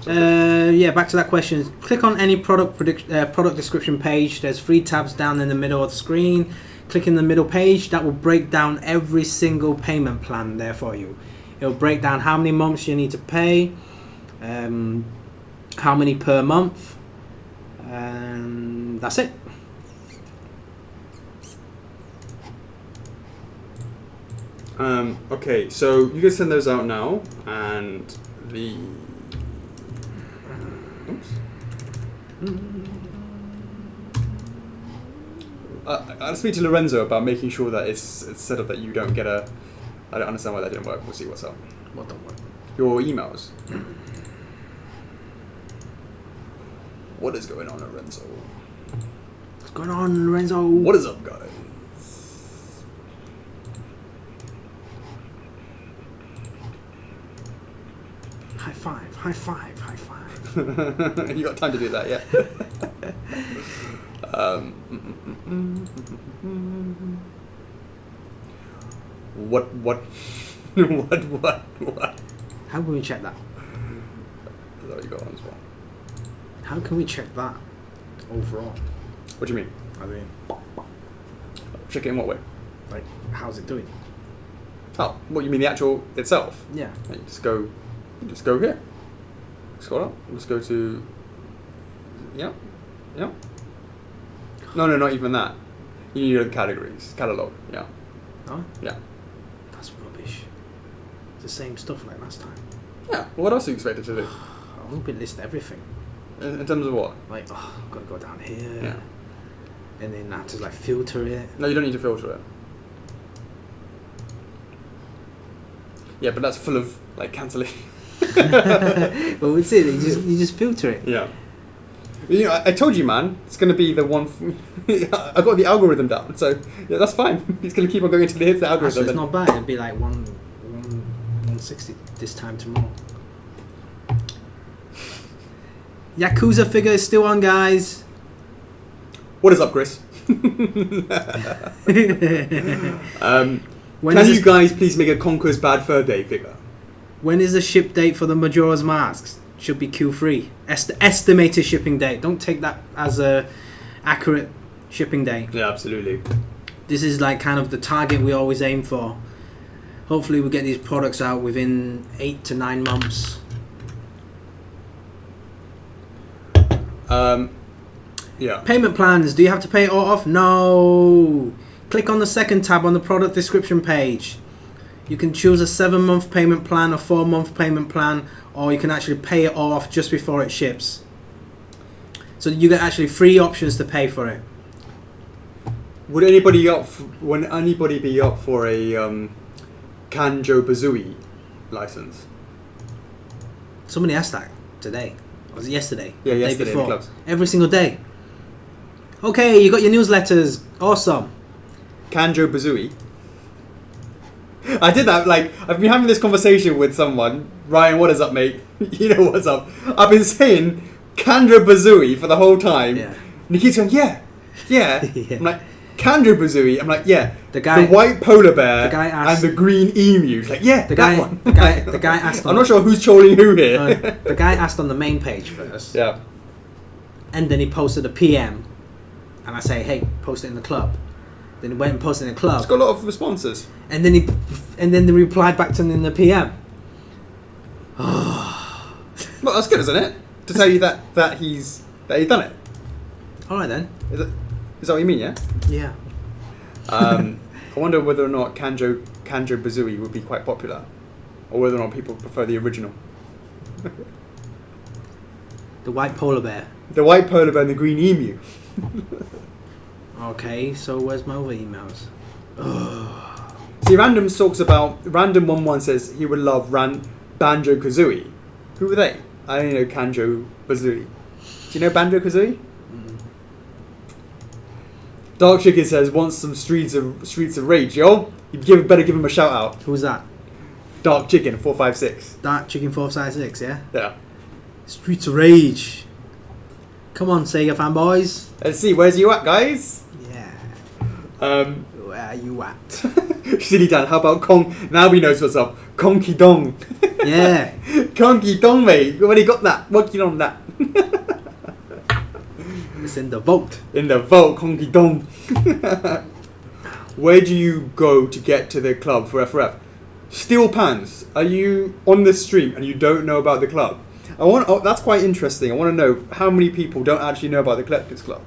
Yeah, back to that question. Click on any product description page. There's 3 tabs down in the middle of the screen. Click in the middle page. That will break down every single payment plan there for you. It'll break down how many months you need to pay, how many per month, and that's it. Okay, so you can send those out now, and the... Oops. I'll speak to Lorenzo about making sure that it's set up that you don't get a... I don't understand why that didn't work. We'll see what's up. What don't work? Your emails. What is going on, Lorenzo? What's going on, Lorenzo? What is up, guys? High five, high five, high five. You got time to do that, yeah? What? What? How can we check that? Is that what you got on as well? How can we check that overall? What do you mean? I mean, Check it in what way? like, how's it doing? Oh, what, you mean the actual itself? Yeah. You just go here. Scroll up. Let's go to... Yeah. Yeah. No, not even that. You need the categories. Catalog. Yeah. Oh? Yeah. That's rubbish. It's the same stuff like last time. Yeah. Well, what else do you expect it to do? I hope it lists everything. In terms of what? Like, I've got to go down here. Yeah. And then I have to, like, filter it. No, you don't need to filter it. Yeah, but that's full of, like, cancellation. Well, it's it. You just filter it. Yeah. You know, I told you, man. It's going to be the one... I got the algorithm down, so yeah, that's fine. It's going to keep on going until it hits the algorithm. So it's not bad. It'd be like 160 this time tomorrow. Yakuza figure is still on, guys. What is up, Chris? When Can you guys please make a Conquer's Bad Fur Day figure? When is the ship date for the Majora's Masks? Should be Q3. Estimated shipping date. Don't take that as a accurate shipping date. Yeah, absolutely. This is like kind of the target we always aim for. Hopefully we get these products out within 8 to 9 months. Yeah. Payment plans. Do you have to pay it all off? No. Click on the second tab on the product description page. You can choose a 7-month payment plan, a 4-month payment plan, or you can actually pay it all off just before it ships. So you get actually 3 options to pay for it. Would anybody be up for a Kanjo Bazooie license? Somebody asked that today. Or was it yesterday? Yeah, The day yesterday in the before. clubs. Every single day. Okay, you got your newsletters. Awesome. Kanjo Bazooie. I did that, like, I've been having this conversation with someone. Ryan, what is up, mate? You know what's up. I've been saying Kanjo Bazooie for the whole time. Yeah. And he keeps going, yeah. Yeah. I'm like, Kanjo Bazooie? I'm like, yeah. The white polar bear the guy asked, and the green emu. He's like, yeah, the that guy, one. the guy asked. I'm not sure who's trolling who here. The guy asked on the main page first. Yeah. And then he posted a PM. And I say, hey, post it in the club. Then he went and posted in the club. It's got a lot of responses. And then they replied back to him in the PM. Well, that's good, isn't it? To tell you that he's done it. All right then. Is that what you mean? Yeah. Yeah. I wonder whether or not Kanjo Bazooie would be quite popular, or whether or not people prefer the original. The white polar bear. The white polar bear and the green emu. Okay, so where's my other emails? See, Random talks about... Random11 says he would love Banjo-Kazooie. Who are they? I only know Kanjo Bazooie. Do you know Banjo-Kazooie? Dark Chicken says, wants some Streets of Rage. Yo, you better give him a shout out. Who's that? Dark Chicken 456. Dark Chicken 456, yeah? Yeah. Streets of Rage. Come on, Sega fanboys. Let's see, where's you at, guys? Yeah. Where are you at? Silly Dan, how about Kong? Now we know what's up. Konky Dong. Yeah. Konky Dong, mate. You already got that. Working on that. It's in the vote. In the vote, Konky Dong. Where do you go to get to the club for FRF? Steel Pants, are you on the stream and you don't know about the club? That's quite interesting. I want to know how many people don't actually know about the Collectors Club.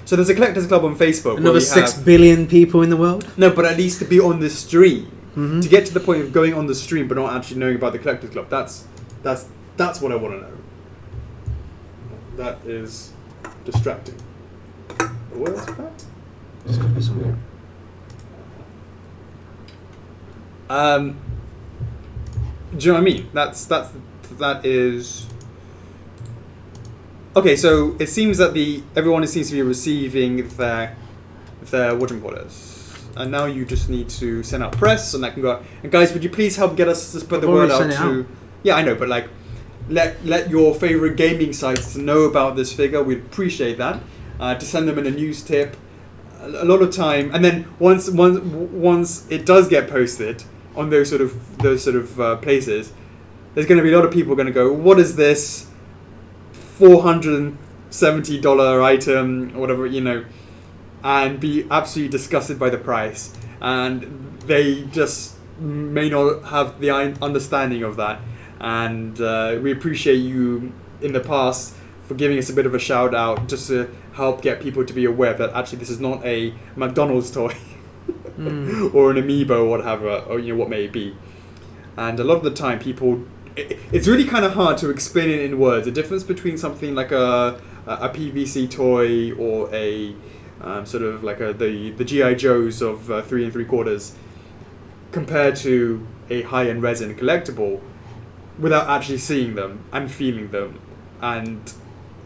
So there's a Collectors Club on Facebook. Another 6 billion people in the world? No, but at least to be on the stream. To get to the point of going on the stream but not actually knowing about the Collectors Club, that's what I want to know. That is distracting. The words for that? There's got to be somewhere. Do you know what I mean? That is. Okay, so it seems that everyone seems to be receiving their whatchamacallit, and now you just need to send out press, and that can go out. And guys, would you please help get us to spread the word out to? Yeah, I know, but like, let your favorite gaming sites know about this figure. We'd appreciate that. To send them in a news tip, a lot of time, and then once it does get posted on those sort of places, there's going to be a lot of people going to go, what is this $470 item or whatever, and be absolutely disgusted by the price, and they just may not have the understanding of that. And we appreciate you in the past for giving us a bit of a shout out, just to help get people to be aware that actually this is not a McDonald's toy or an amiibo or whatever, or what may it be. And a lot of the time people, it's really kind of hard to explain it in words, the difference between something like a PVC toy or a sort of like the G.I. Joes of 3 3/4 compared to a high-end resin collectible, without actually seeing them and feeling them and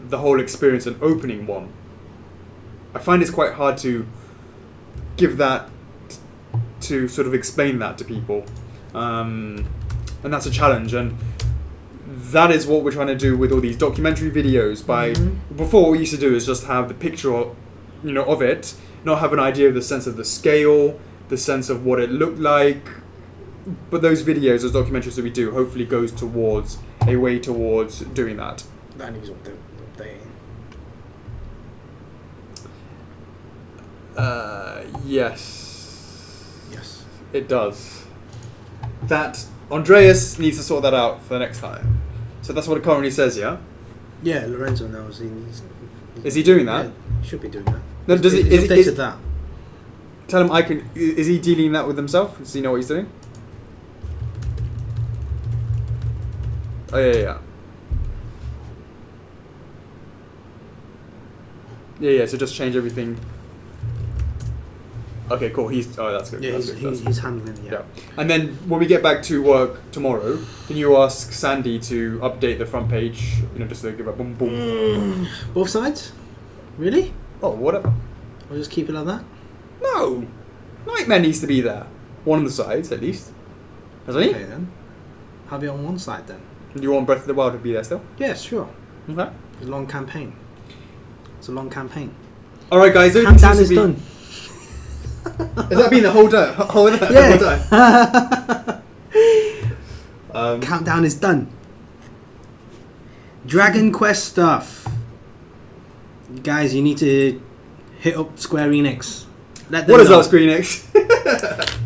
the whole experience and opening one. I find it's quite hard to give that, to sort of explain that to people, and that's a challenge, and that is what we're trying to do with all these documentary videos. Before, what we used to do is just have the picture of it, not have an idea of the sense of the scale, the sense of what it looked like. But those videos, those documentaries that we do, hopefully goes towards a way towards doing that. That needs updating. Yes, it does. That Andreas needs to sort that out for the next time. So that's what it currently says, yeah? Yeah, Lorenzo knows. Is he doing that? Yeah, he should be doing that. No, He's updated that. Tell him is he dealing that with himself? Does he know what he's doing? Oh, yeah. Yeah, so just change everything. Okay, cool. That's good. Yeah, he's handling it, yeah. And then when we get back to work tomorrow, can you ask Sandy to update the front page, just to give a boom, boom. Both sides? Really? Oh, whatever. I'll just keep it like that? No. Nightmare needs to be there. One of the sides, at least. Hasn't he? Okay, then. Have it on one side, then. Do you want Breath of the Wild to be there still? Yes, sure. Okay. It's a long campaign. Alright, guys. Countdown is done. Has that been the whole day? Countdown is done. Dragon Quest stuff. Guys, you need to hit up Square Enix. What is up, Square Enix?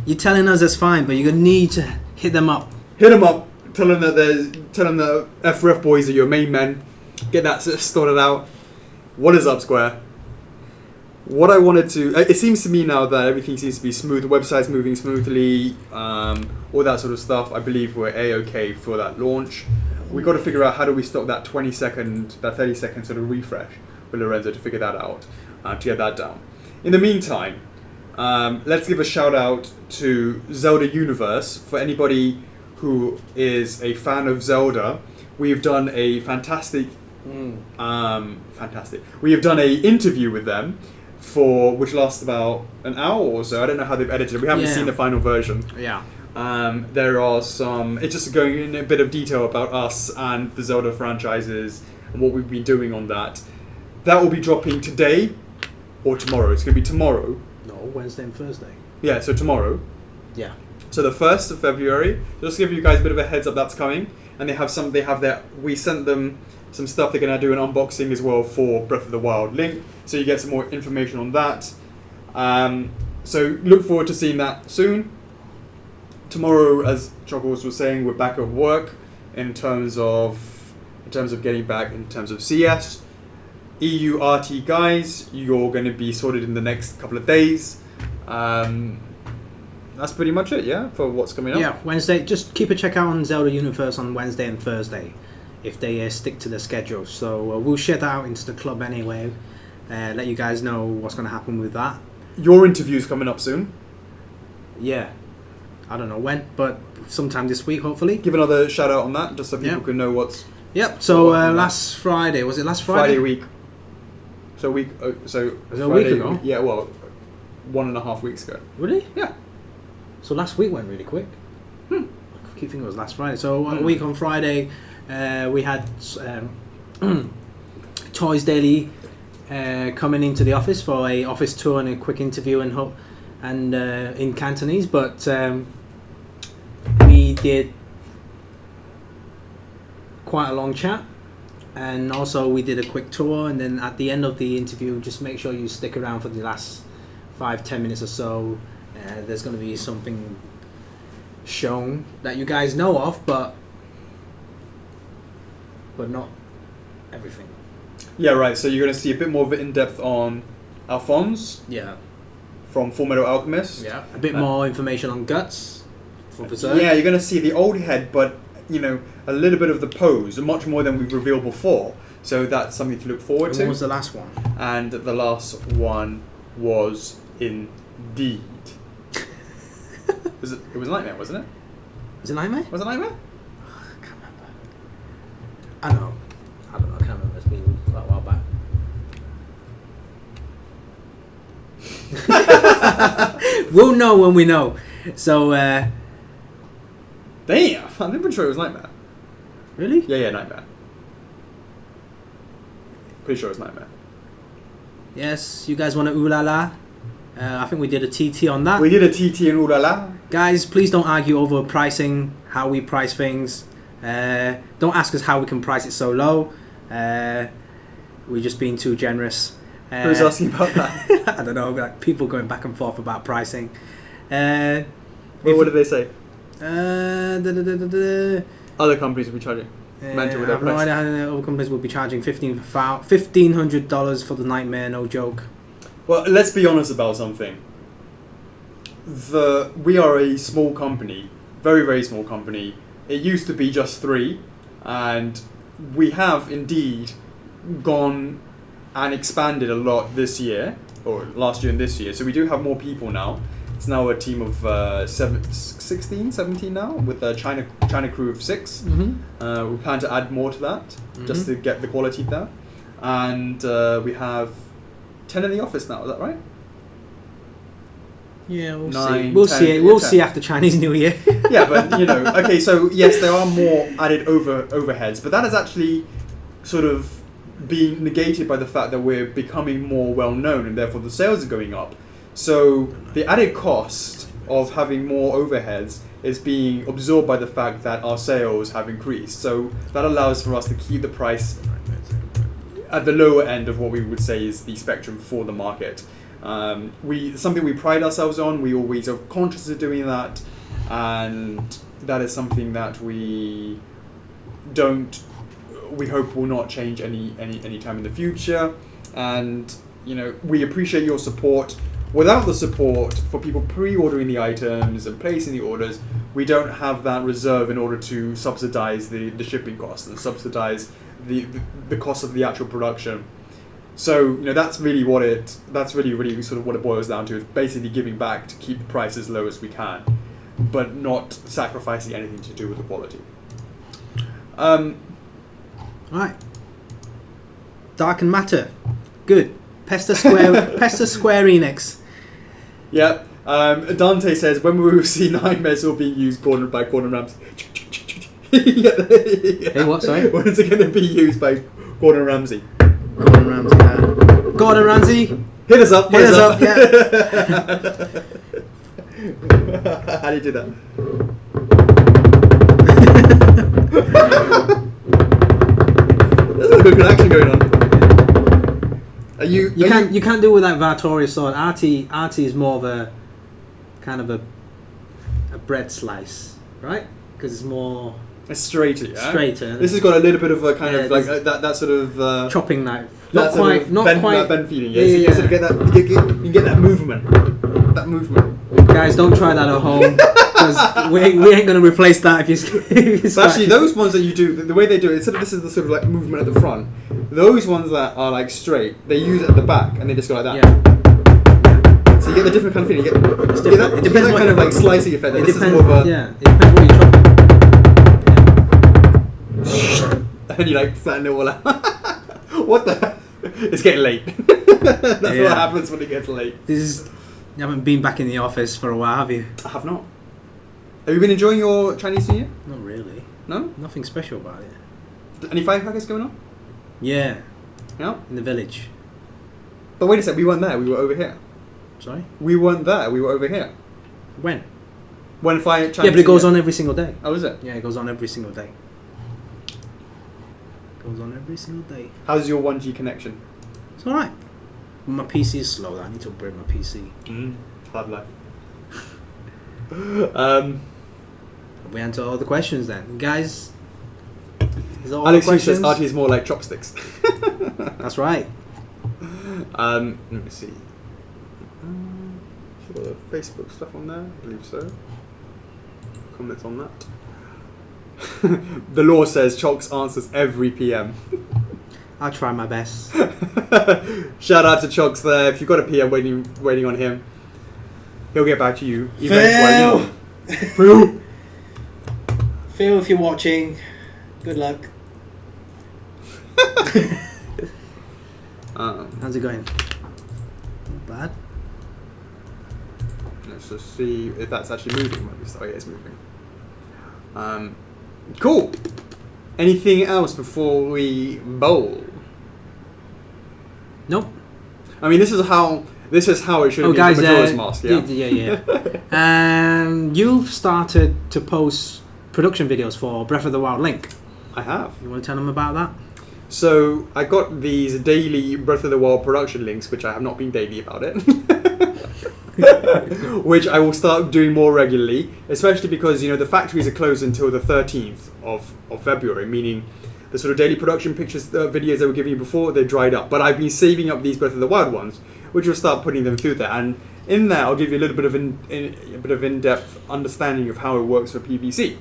You're telling us that's fine, but you're going to need to hit them up. Hit them up. Tell them that the FRF boys are your main men. Get that sorted out. What is up, Square? What I wanted to... It seems to me now that everything seems to be smooth. The website's moving smoothly. All that sort of stuff. I believe we're A-OK for that launch. We've got to figure out how do we stop that 30-second sort of refresh with Lorenzo to figure that out, to get that down. In the meantime, let's give a shout out to Zelda Universe. For anybody who is a fan of Zelda, we've done a fantastic... We have done an interview with them, which lasts about an hour or so. I don't know how they've edited it. We haven't seen the final version. Yeah. There are some... It's just going in a bit of detail about us and the Zelda franchises and what we've been doing on that. That will be dropping today or tomorrow. It's going to be tomorrow. No, Wednesday and Thursday. Yeah, so tomorrow. Yeah. So the 1st of February. Just to give you guys a bit of a heads up, that's coming. And we sent them some stuff. They're going to do an unboxing as well for Breath of the Wild link. So you get some more information on that. So look forward to seeing that soon. Tomorrow, as Chuckles was saying, we're back at work in terms of getting back in terms of CS. EU RT guys, you're going to be sorted in the next couple of days. that's pretty much it, yeah, for what's coming up. Yeah, Wednesday. Just keep a check out on Zelda Universe on Wednesday and Thursday, if they stick to the schedule. So we'll share that out into the club anyway. Let you guys know what's going to happen with that. Your interview's coming up soon. Yeah, I don't know when, but sometime this week, hopefully. Give another shout out on that, just so people can know what's. Yep. So last Friday, was it last Friday? Friday week. So week. So was it a Friday, week ago? Yeah, well, 1.5 weeks ago. Really? Yeah. So last week went really quick. I keep thinking it was last Friday. So a week on Friday, we had Toys Daily coming into the office for a office tour and a quick interview and in Cantonese. But we did quite a long chat, and also we did a quick tour. And then at the end of the interview, just make sure you stick around for the last 5-10 minutes or so. There's going to be something shown that you guys know of, but not everything. Yeah, right. So you're going to see a bit more of it in depth on Alphonse. Yeah. From Full Metal Alchemist. Yeah. A bit more information on Guts for Berserk. Yeah, you're going to see the old head, but a little bit of the pose, much more than we've revealed before. So that's something to look forward to. What was the last one? And the last one was Indeed. It was Nightmare, wasn't it? Was it Nightmare? Was it Nightmare? I can't remember. I don't know. I can't remember. It's been quite a while back. We'll know when we know. So, damn! I'm pretty sure it was Nightmare. Really? Yeah, Nightmare. Pretty sure it was Nightmare. Yes, you guys want to ooh la la? I think we did a TT on that. We did a TT in ooh la la. Guys, please don't argue over pricing, how we price things. Don't ask us how we can price it so low. We're just being too generous. Who's asking about that? I don't know, like people going back and forth about pricing. What did they say? Other companies will be charging. I have no idea how other companies will be charging $1,500 for the Nightmare, no joke. Well, let's be honest about something. We are a small company, very, very small company. It used to be just 3, and we have indeed gone and expanded a lot this year, or last year and this year. So we do have more people now. It's now a team of 17 now, with a China crew of 6. Mm-hmm. We plan to add more to that, just to get the quality there. And we have 10 in the office now, is that right? Yeah, we'll 9, see. We'll 10, see. We'll 10. see after Chinese New Year. Yeah, but okay, so yes, there are more added overheads, but that is actually sort of being negated by the fact that we're becoming more well known, and therefore the sales are going up. So the added cost of having more overheads is being absorbed by the fact that our sales have increased. So that allows for us to keep the price at the lower end of what we would say is the spectrum for the market. Something we pride ourselves on. We always are conscious of doing that, and that is something that we hope will not change any time in the future. And we appreciate your support. Without the support for people pre-ordering the items and placing the orders, we don't have that reserve in order to subsidize the shipping costs and subsidize the cost of the actual production. So that's really really sort of what it boils down to, is basically giving back to keep the price as low as we can, but not sacrificing anything to do with the quality. Right. Dark and Matter. Good. Pester Square Enix. Yep. Dante says, when will we see Nightmares all being used by Gordon Ramsay? Hey, what? Sorry? When is it going to be used by Gordon Ramsay? Gordon Ramsay. Gordon Ramsay. Hit us up. Hit us up. Yeah. How do you do that? There's a good action going on. You can't do it with that Vartorius sword. Artie is more of a kind of a bread slice, right? Because it's more. It's straighter, yeah. Straighter. This has got a little bit of a kind of like that sort of chopping knife. Not quite that bend feeling. Yeah, so you sort of get that. You can get that movement. Guys, don't try that at home. Because we ain't going to replace that if you So actually, those ones that you do, the way they do it, instead of this is the sort of like movement at the front, those ones that are like straight, they use it at the back and they just go like that. Yeah. So you get the different kind of feeling. You get, It's different. it It depends depends that what kind of you- like slicing effect. It This is depends, more of a... yeah, it depends what you're chopping. And you like flatten it all out. What the... It's getting late. That's what happens when it gets late. You haven't been back in the office for a while, have you? I have not. Have you been enjoying your Chinese New Year? Not really. No? Nothing special about it. Any firecrackers going on? Yeah, Yeah. in the village. But wait a sec, we weren't there, we were over here. Sorry? We weren't there, we were over here. When? When Chinese Yeah, but it goes New Year- on every single day. Oh, is it? Yeah, it goes on every single day. Goes on every single day. How's your 1G connection? It's alright. My PC is slow. I need to upgrade my PC. Hard life. We answer all the questions then. Guys, is that all Alex the Hughes says questions? RT is more like chopsticks. That's right. Let me see. Should got the Facebook stuff on there? I believe so. Comments on that. The law says Chalks answers every PM. I'll try my best. Shout out to Chalks there. If you've got a PM waiting on him, he'll get back to you. Phil! Phil, if you're watching, good luck. How's it going? Not bad. Let's just see if that's actually moving. Oh yeah, it's moving. Cool. Anything else before we bowl? Nope. I mean, this is how it should Oh, be guys, for Majora's Mask. Yeah. You've started to post production videos for Breath of the Wild Link. I have. You want to tell them about that? So I got these daily Breath of the Wild production links, which I have not been daily about it. Which I will start doing more regularly, especially because the factories are closed until the 13th of February, meaning the sort of daily production pictures, videos they were giving you before, they dried up. But I've been saving up these Breath of the Wild ones, which will start putting them through there. And in there, I'll give you a little bit of in-depth understanding of how it works for PVC,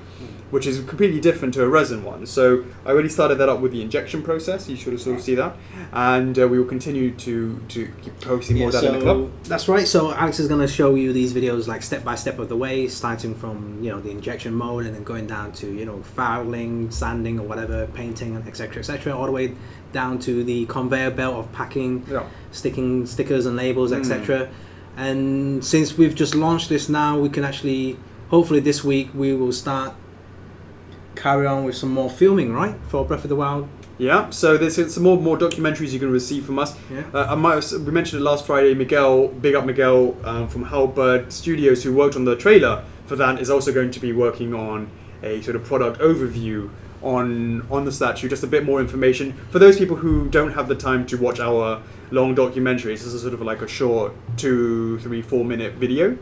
which is completely different to a resin one. So I already started that up with the injection process. You should sort of see that, and we will continue to keep posting more of that in the club. That's right. So Alex is going to show you these videos like step by step of the way, starting from the injection mode and then going down to fouling, sanding or whatever, painting, etc., all the way down to the conveyor belt of packing, sticking stickers and labels, etc. And since we've just launched this now, we can actually, hopefully this week, we will start carry on with some more filming, right, for Breath of the Wild. Yeah, so there's some more documentaries you can receive from us. Yeah. We mentioned it last Friday. Miguel, big up Miguel from Howlbird Studios, who worked on the trailer for that, is also going to be working on a sort of product overview on the statue, just a bit more information for those people who don't have the time to watch our long documentaries. This is sort of like a short 2, 3, 4 minute video,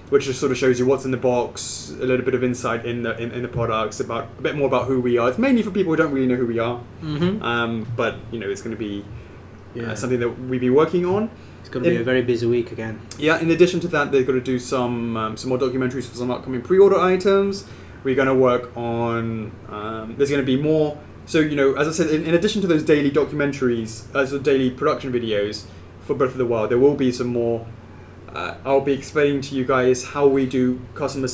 which just sort of shows you what's in the box, a little bit of insight in the products, about a bit more about who we are. It's mainly for people who don't really know who we are, but it's going to be something that we've been working on. It's going to be a very busy week again. Yeah. In addition to that, they're going to do some more documentaries for some upcoming pre-order items. We're going to work on. There's going to be more. So as I said, in addition to those daily documentaries, daily production videos for Breath of the Wild, there will be some more. I'll be explaining to you guys how we do customer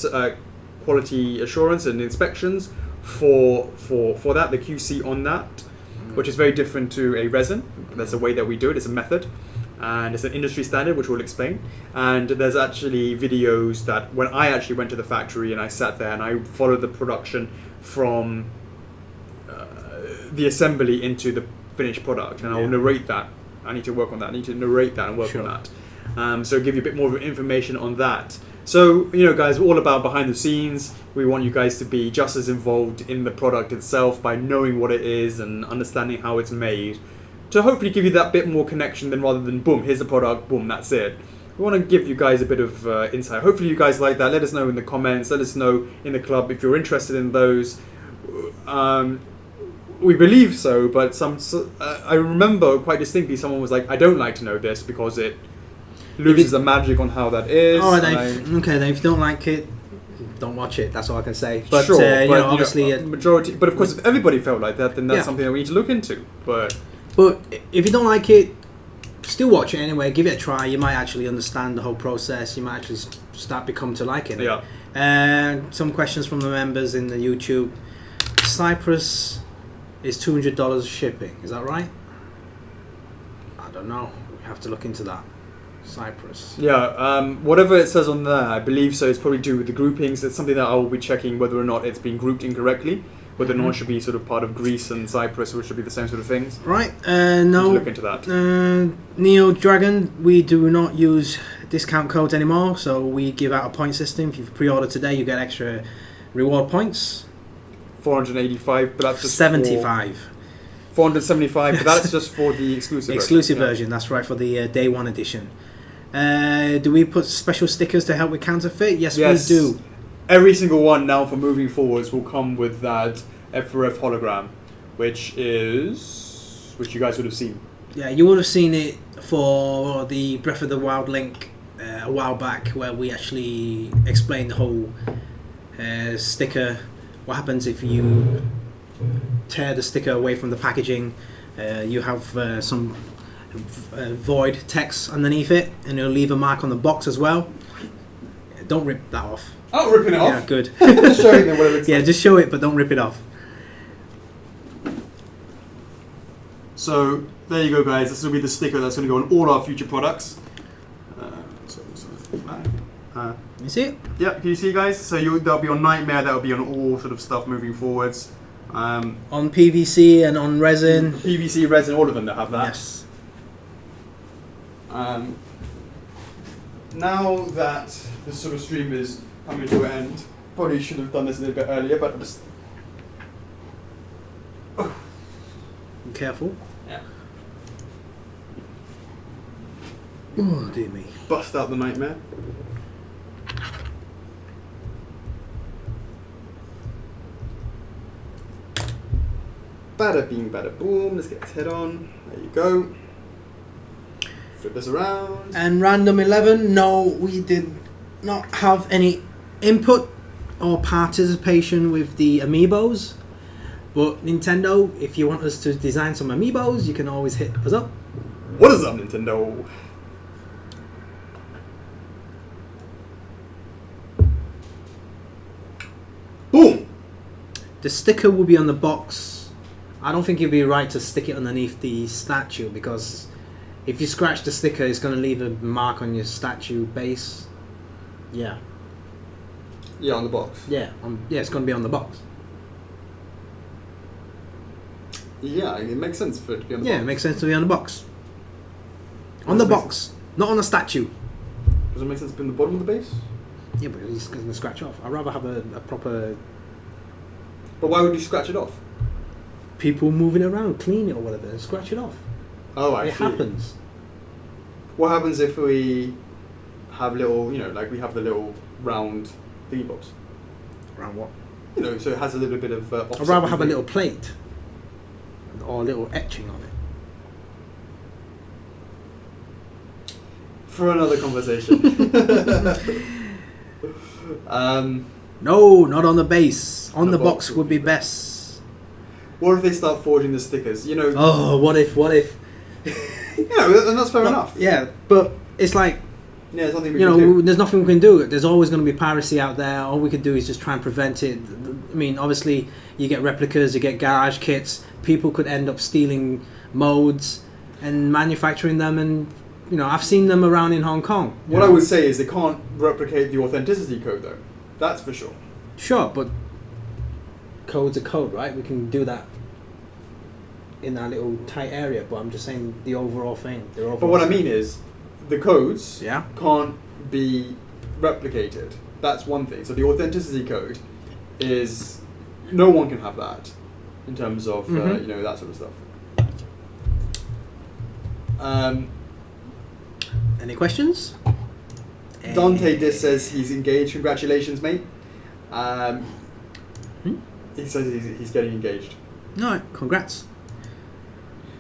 quality assurance and inspections for that, the QC on that, which is very different to a resin. That's the way that we do it. It's a method, and it's an industry standard, which we'll explain. And there's actually videos that when I actually went to the factory and I sat there and I followed the production from the assembly into the finished product, and I'll narrate that. I need to work on that. I need to narrate that and work on that. So give you a bit more information on that. So, guys, we're all about behind the scenes. We want you guys to be just as involved in the product itself by knowing what it is and understanding how it's made, to hopefully give you that bit more connection than rather than, boom, here's the product, boom, that's it. We want to give you guys a bit of insight. Hopefully you guys like that. Let us know in the comments. Let us know in the club if you're interested in those. We believe so, but I remember quite distinctly someone was like, I don't like to know this because it loses the magic on how that is. Oh, then if you don't like it, don't watch it. That's all I can say. But sure, but obviously, majority. But of course, if everybody felt like that, then that's something that we need to look into. But if you don't like it, still watch it anyway. Give it a try. You might actually understand the whole process. You might actually become to liking it. Yeah. Some questions from the members in the YouTube. Cyprus is $200 shipping. Is that right? I don't know. We have to look into that. Cyprus. Yeah, whatever it says on there, I believe so. It's probably due with the groupings. It's something that I will be checking whether or not it's been grouped incorrectly, whether or not it should be sort of part of Greece and Cyprus, or it should be the same sort of things. Right. No. Look into that. Neo Dragon, we do not use discount codes anymore, so we give out a point system. If you pre-order today, you get extra reward points. 485, but that's just 75. 475, but that's just for the exclusive version. That's right, for the day one edition. Do we put special stickers to help with counterfeit? Yes, we do. Every single one now for moving forwards will come with that F4F hologram, which you guys would have seen. Yeah, you would have seen it for the Breath of the Wild link a while back, where we actually explained the whole sticker. What happens if you tear the sticker away from the packaging? You have some void text underneath it, and it'll leave a mark on the box as well. Don't rip that off. Oh, ripping it off? Yeah, good. Just showing them what it looks like. Yeah, just show it, but don't rip it off. So, there you go, guys. This will be the sticker that's going to go on all our future products. You see it? Yeah, can you see, guys? So that'll be on Nightmare, that'll be on all sort of stuff moving forwards. On PVC and on resin. PVC, resin, all of them that have that. Yes. Now that this sort of stream is coming to an end, probably should have done this a little bit earlier, but just... Be careful. Yeah. Oh, dear me. Bust out the Nightmare. Bada bing, bada boom. Let's get his head on. There you go. Flip this around. And Random 11, no, we did not have any input or participation with the amiibos. But Nintendo, if you want us to design some amiibos, you can always hit us up. What is up, Nintendo? Boom! The sticker will be on the box. I don't think it'd be right to stick it underneath the statue, because if you scratch the sticker, it's going to leave a mark on your statue base. Yeah. Yeah, on the box. Yeah, it's going to be on the box. Yeah, it makes sense for it to be on the box. Yeah, it makes sense to be on the box. On the box, not on the statue. Does it make sense to be on the bottom of the base? Yeah, but it's going to scratch off. I'd rather have a proper... But why would you scratch it off? People moving around, clean it or whatever, and scratch it off. Oh, I see. It happens. What happens if we have little, like we have the little round thingy box? Round what? So it has a little bit of offset. I'd rather have a little plate. Or a little etching on it. For another conversation. No, not on the base. On the box box would be best. What if they start forging the stickers? Oh, what if? And that's fair enough. Yeah, but it's like... Yeah, there's nothing we can do. There's nothing we can do. There's always going to be piracy out there. All we can do is just try and prevent it. I mean, obviously, you get replicas, you get garage kits. People could end up stealing modes and manufacturing them, and I've seen them around in Hong Kong. What I would say is they can't replicate the authenticity code, though. That's for sure. Sure, but code's a code, right? We can do that in that little tight area, but I'm just saying the overall thing. But what I mean is, the codes Yeah. can't be replicated. That's one thing. So the authenticity code is, no one can have that in terms of that sort of stuff. Any questions? Dante just says he's engaged. Congratulations, mate. He says he's getting engaged. No, congrats.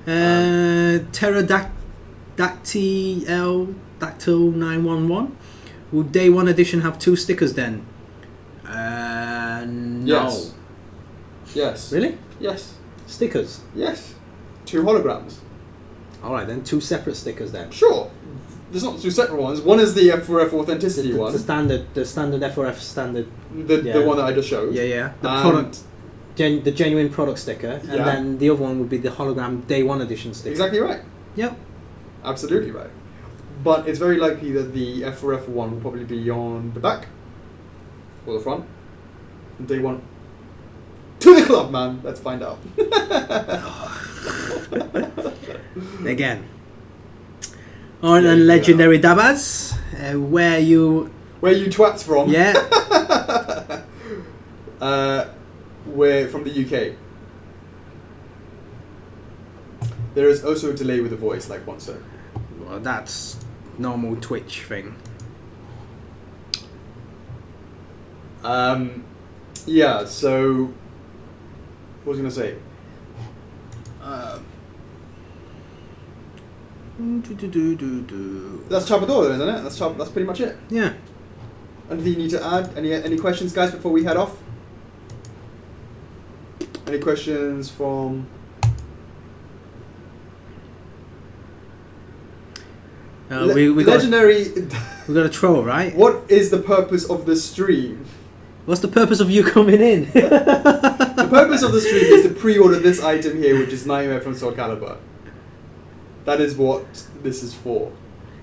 Pterodactyl Dactyl 911. Will Day 1 edition have 2 stickers then? No. Yes. Yes. Really? Yes. Stickers? Yes. 2 holograms. Alright then, 2 separate stickers then. Sure. There's not 2 separate ones. One is the F4F authenticity one. The standard F4F standard. The one that I just showed. Yeah. The product, the genuine product sticker, and Yeah. then the other one would be the hologram Day 1 edition sticker. Exactly right. Yep. Absolutely right. But it's very likely that the F4F one will probably be on the back or the front. And Day 1. To the club, man. Let's find out. Again. Alright then, legendary Dabaz. Where you twats from? Yeah. We're from the UK. There is also a delay with the voice, like one sec. Well, that's normal Twitch thing. Yeah, so what was I gonna say? That's Chapador, isn't it? That's pretty much it. Yeah. Anything you need to add? Any questions, guys, before we head off? Any questions from? We legendary. We got a troll, right? What is the purpose of the stream? What's the purpose of you coming in? The purpose of the stream is to pre-order this item here, which is Nightmare from Soulcalibur. That is what this is for.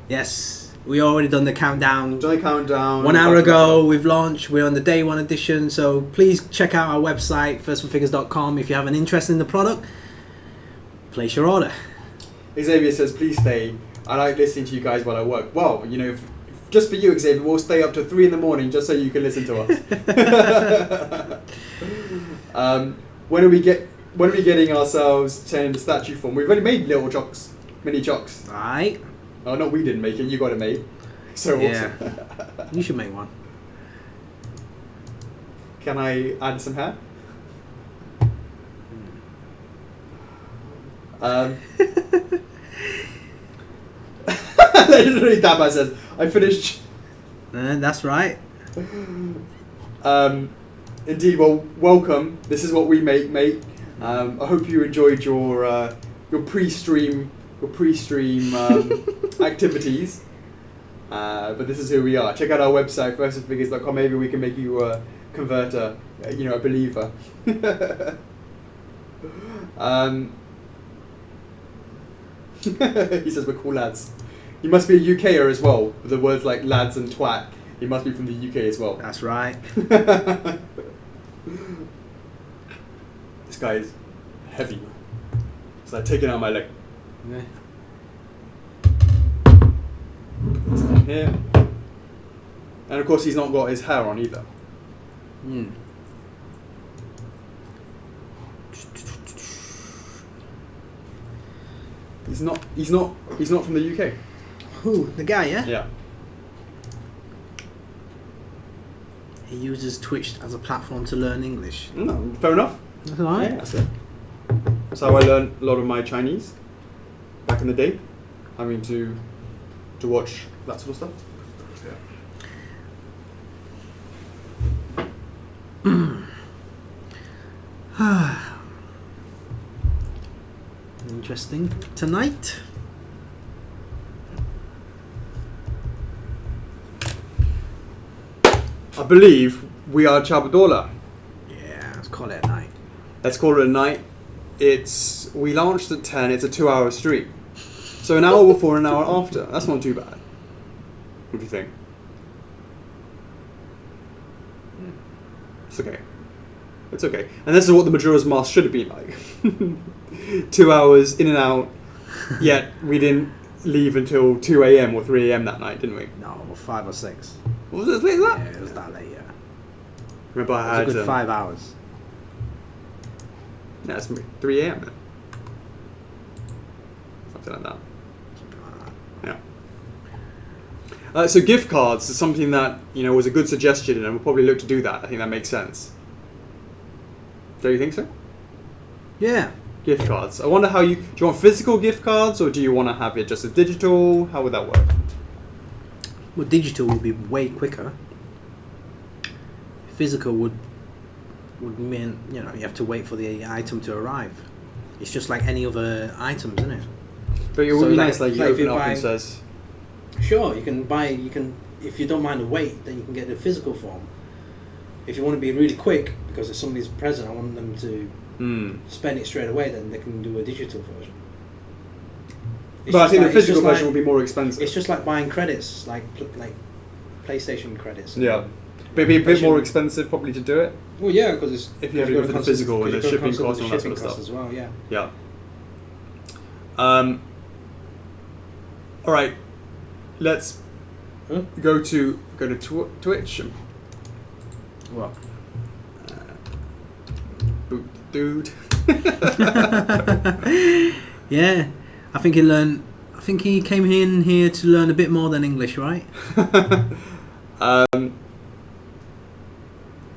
Yes, we already done the countdown. 1 hour ago, we've launched. We're on the Day 1 edition, so please check out our website, firstforfigures.com. If you have an interest in the product, place your order. Xavier says, please stay. I like listening to you guys while I work. Well, you know, just for you, Xavier, we'll stay up to 3 in the morning just so you can listen to us. When are we getting ourselves turning into statue form? We've already made little chocks, mini chocks. Right. Oh, no, we didn't make it. You got it made. So Yeah. awesome. You should make one. Can I add some hair? Literally, Daba says, I finished. That's right. Indeed, well, welcome. This is what we make, mate. I hope you enjoyed your pre-stream activities. But this is who we are. Check out our website, firstforfigures.com. Maybe we can make you a converter, a believer. He says we're cool lads. He must be a UKer as well, with the words like lads and twat. He must be from the UK as well. That's right. This guy is heavy. It's like taking out my leg. Yeah. This down here. And of course he's not got his hair on either. Mm. He's not from the UK. Who? The guy, yeah? Yeah. He uses Twitch as a platform to learn English. No, fair enough. That's all right. Yeah, that's it. That's how I learned a lot of my Chinese back in the day. Having to watch that sort of stuff. Yeah. Interesting. Tonight. I believe we are Chabadola. Yeah, let's call it a night. Let's call it a night. We launched at 10. It's a 2-hour stream. So an hour before and an hour after. That's not too bad. What do you think? It's okay. It's okay. And this is what the Majora's Mask should have been like. 2 hours in and out. Yet we didn't leave until 2 a.m. or 3 a.m. that night, didn't we? No, 5 or 6. Was it as late as that? Yeah, it was that late, yeah. Remember I It had... was a good 5 hours. No, it's 3 a.m. then. Something like that. Something like that. Yeah. So gift cards is something that, was a good suggestion, and we'll probably look to do that. I think that makes sense. Do you think so? Yeah. Gift cards. I wonder do you want physical gift cards, or do you want to have it just as digital? How would that work? Well, digital would be way quicker. Physical would mean, you know, you have to wait for the item to arrive. It's just like any other items, isn't it? But it would be nice, like you open up and says... Sure, you can if you don't mind the wait, then you can get the physical form. If you want to be really quick, because if somebody's present, I want them to spend it straight away, then they can do a digital version. But I think the physical version will be more expensive. It's just like buying credits, like PlayStation credits. Yeah. But it'd be a bit more expensive probably to do it. Well, yeah, because if you have to go for the physical and the shipping costs and all that sort of stuff as well. Yeah. Yeah. All right. Let's go to Twitch. What? Boot dude. Yeah, I think he came in here to learn a bit more than English, right?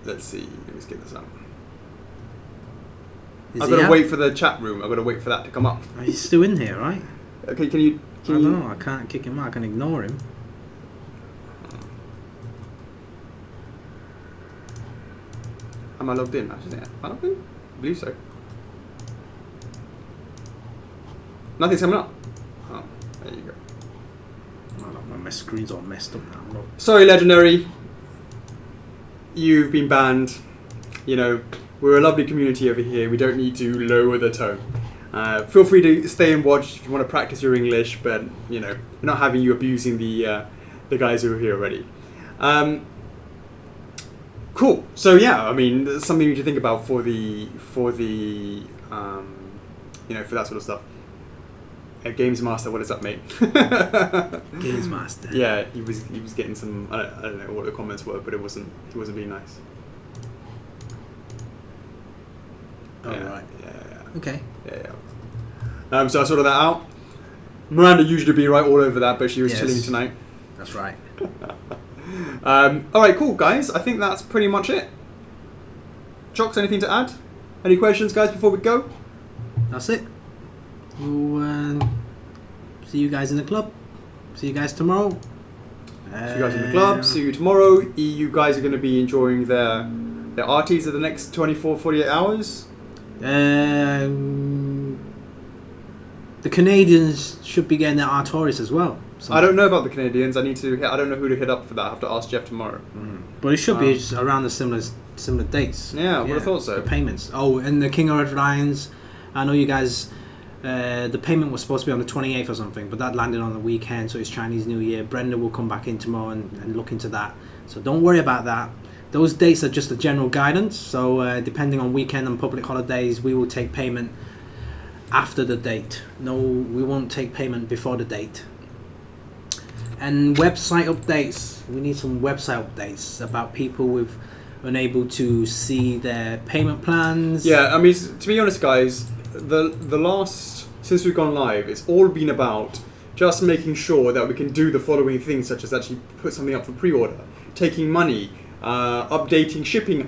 Let's see. Let me get this up. I've got to wait for the chat room. I've got to wait for that to come up. He's still in here, right? Okay, can you? I don't know. I can't kick him out. I can ignore him. Am I logged in? Actually, am I logged in? I believe so. Nothing's coming up. Oh, there you go. My screen's all messed up now. Sorry, Legendary. You've been banned. You know, we're a lovely community over here. We don't need to lower the tone. Feel free to stay and watch if you want to practice your English, but you know, we're not having you abusing the guys who are here already. Cool. So yeah, I mean, there's something to think about for the you know, for that sort of stuff. Games Master, what is up, mate? Games Master. Yeah, he was getting some. I don't know what the comments were, but he wasn't being nice. Oh yeah, right. Yeah. Okay. Yeah. So I sorted that out. Miranda usually be right all over that, but she was chilling tonight. That's right. All right, cool, guys. I think that's pretty much it. Chocks, anything to add? Any questions, guys, before we go? That's it. We'll see you guys in the club. See you guys tomorrow. See you guys in the club. See you tomorrow. You guys are going to be enjoying their arties of the next 24, 48 hours. The Canadians should be getting their Artoris as well. I don't know about the Canadians. I don't know who to hit up for that. I have to ask Jeff tomorrow. But it should be around the similar dates. Yeah, I would have thought so. The payments. Oh, and the King of Red Lions. I know you guys. The payment was supposed to be on the 28th or something, but that landed on the weekend, so it's Chinese New Year. Brenda will come back in tomorrow and look into that. So don't worry about that. Those dates are just a general guidance. So depending on weekend and public holidays, we will take payment after the date. No, we won't take payment before the date. And website updates. We need some website updates about people who've unable to see their payment plans. Yeah, I mean, to be honest, guys, the last, since we've gone live, it's all been about just making sure that we can do the following things, such as actually put something up for pre-order, taking money, updating shipping.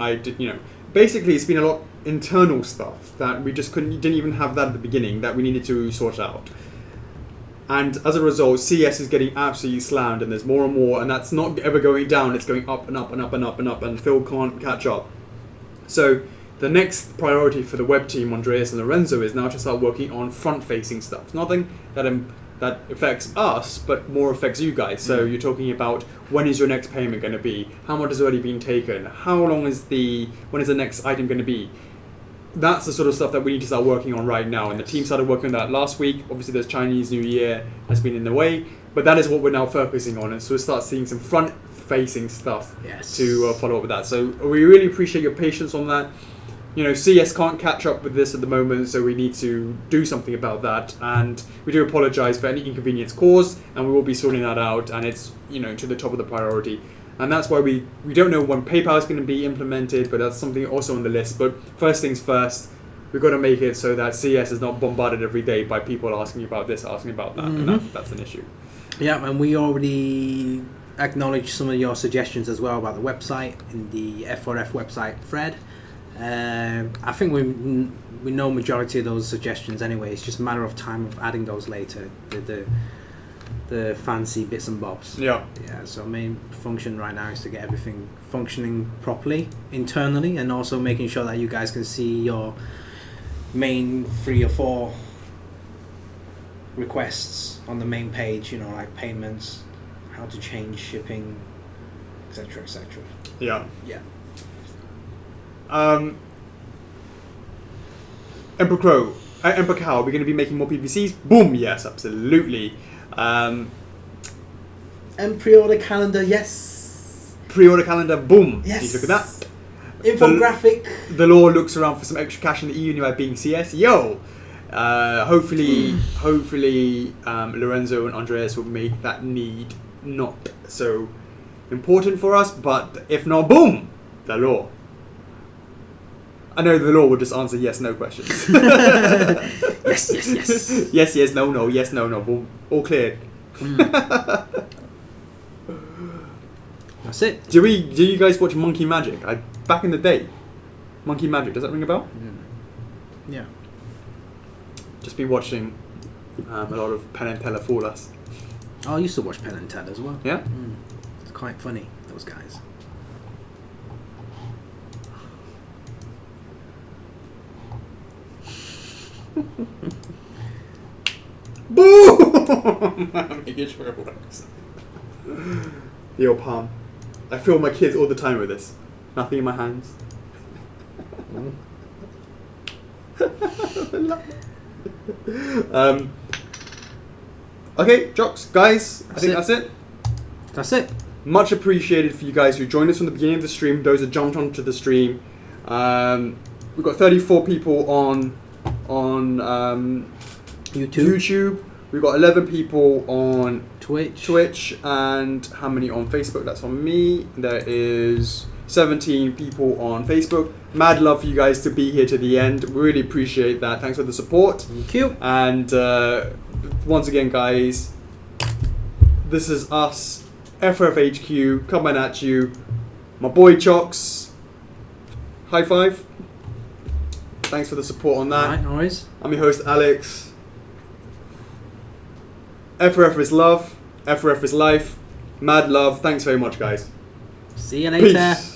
Basically, it's been a lot internal stuff that we just didn't even have that at the beginning that we needed to sort out. And as a result, CS is getting absolutely slammed, and there's more and more, and that's not ever going down. It's going up and up and up and up and up, and Phil can't catch up. So the next priority for the web team, Andreas and Lorenzo, is now to start working on front-facing stuff. Nothing that affects us, but more affects you guys. So you're talking about, when is your next payment going to be? How much has already been taken? When is the next item going to be? That's the sort of stuff that we need to start working on right now. And the team started working on that last week. Obviously, there's Chinese New Year has been in the way, but that is what we're now focusing on. And so we'll start seeing some front-facing stuff to follow up with that. So we really appreciate your patience on that. You know, CS can't catch up with this at the moment, so we need to do something about that. And we do apologise for any inconvenience caused, and we will be sorting that out. And it's, to the top of the priority. And that's why we don't know when PayPal is going to be implemented, but that's something also on the list. But first things first, we've got to make it so that CS is not bombarded every day by people asking about this, asking about that, and that's an issue. Yeah, and we already acknowledged some of your suggestions as well about the website in the F4F website thread. I think we know majority of those suggestions anyway. It's just a matter of time of adding those later. The the fancy bits and bobs. Yeah. Yeah, so main function right now is to get everything functioning properly internally, and also making sure that you guys can see your main 3 or 4 requests on the main page, you know, like payments, how to change shipping, etc, etc. Yeah. Yeah. Emperor Crow, Emperor Cow, are we going to be making more PVCs? Boom, yes, absolutely. And pre-order calendar, yes. Pre-order calendar, boom. Yes. Please look at that. Infographic. The law looks around for some extra cash in the EU by being CS. Yo! Hopefully, Lorenzo and Andreas will make that need not so important for us, but if not, boom! The law. I know the law will just answer yes, no questions. Yes, yes, yes. Yes, yes, no, no, yes, no, no. Boom. All cleared. That's it. Do you guys watch Monkey Magic? Back in the day. Monkey Magic, does that ring a bell? Yeah. Just been watching a lot of Penn and Teller fool us. Oh, I used to watch Penn and Teller as well. Yeah? It's quite funny, those guys. Boom! I'm making sure it works. The old palm. I feel my kids all the time with this. Nothing in my hands. Okay, jocks, guys, I think that's it. That's it. Much appreciated for you guys who joined us from the beginning of the stream, those that jumped onto the stream. We've got 34 people on YouTube. We've got 11 people on Twitch, and how many on Facebook? That's on me. There is 17 people on Facebook. Mad love for you guys to be here to the end. Really appreciate that. Thanks for the support. Thank you. And once again, guys, this is us, FFHQ, coming at you. My boy Chocks. High five. Thanks for the support on that. Alright, no worries. I'm your host, Alex. FRF is love. FRF is life. Mad love. Thanks very much, guys. See you later. Peace.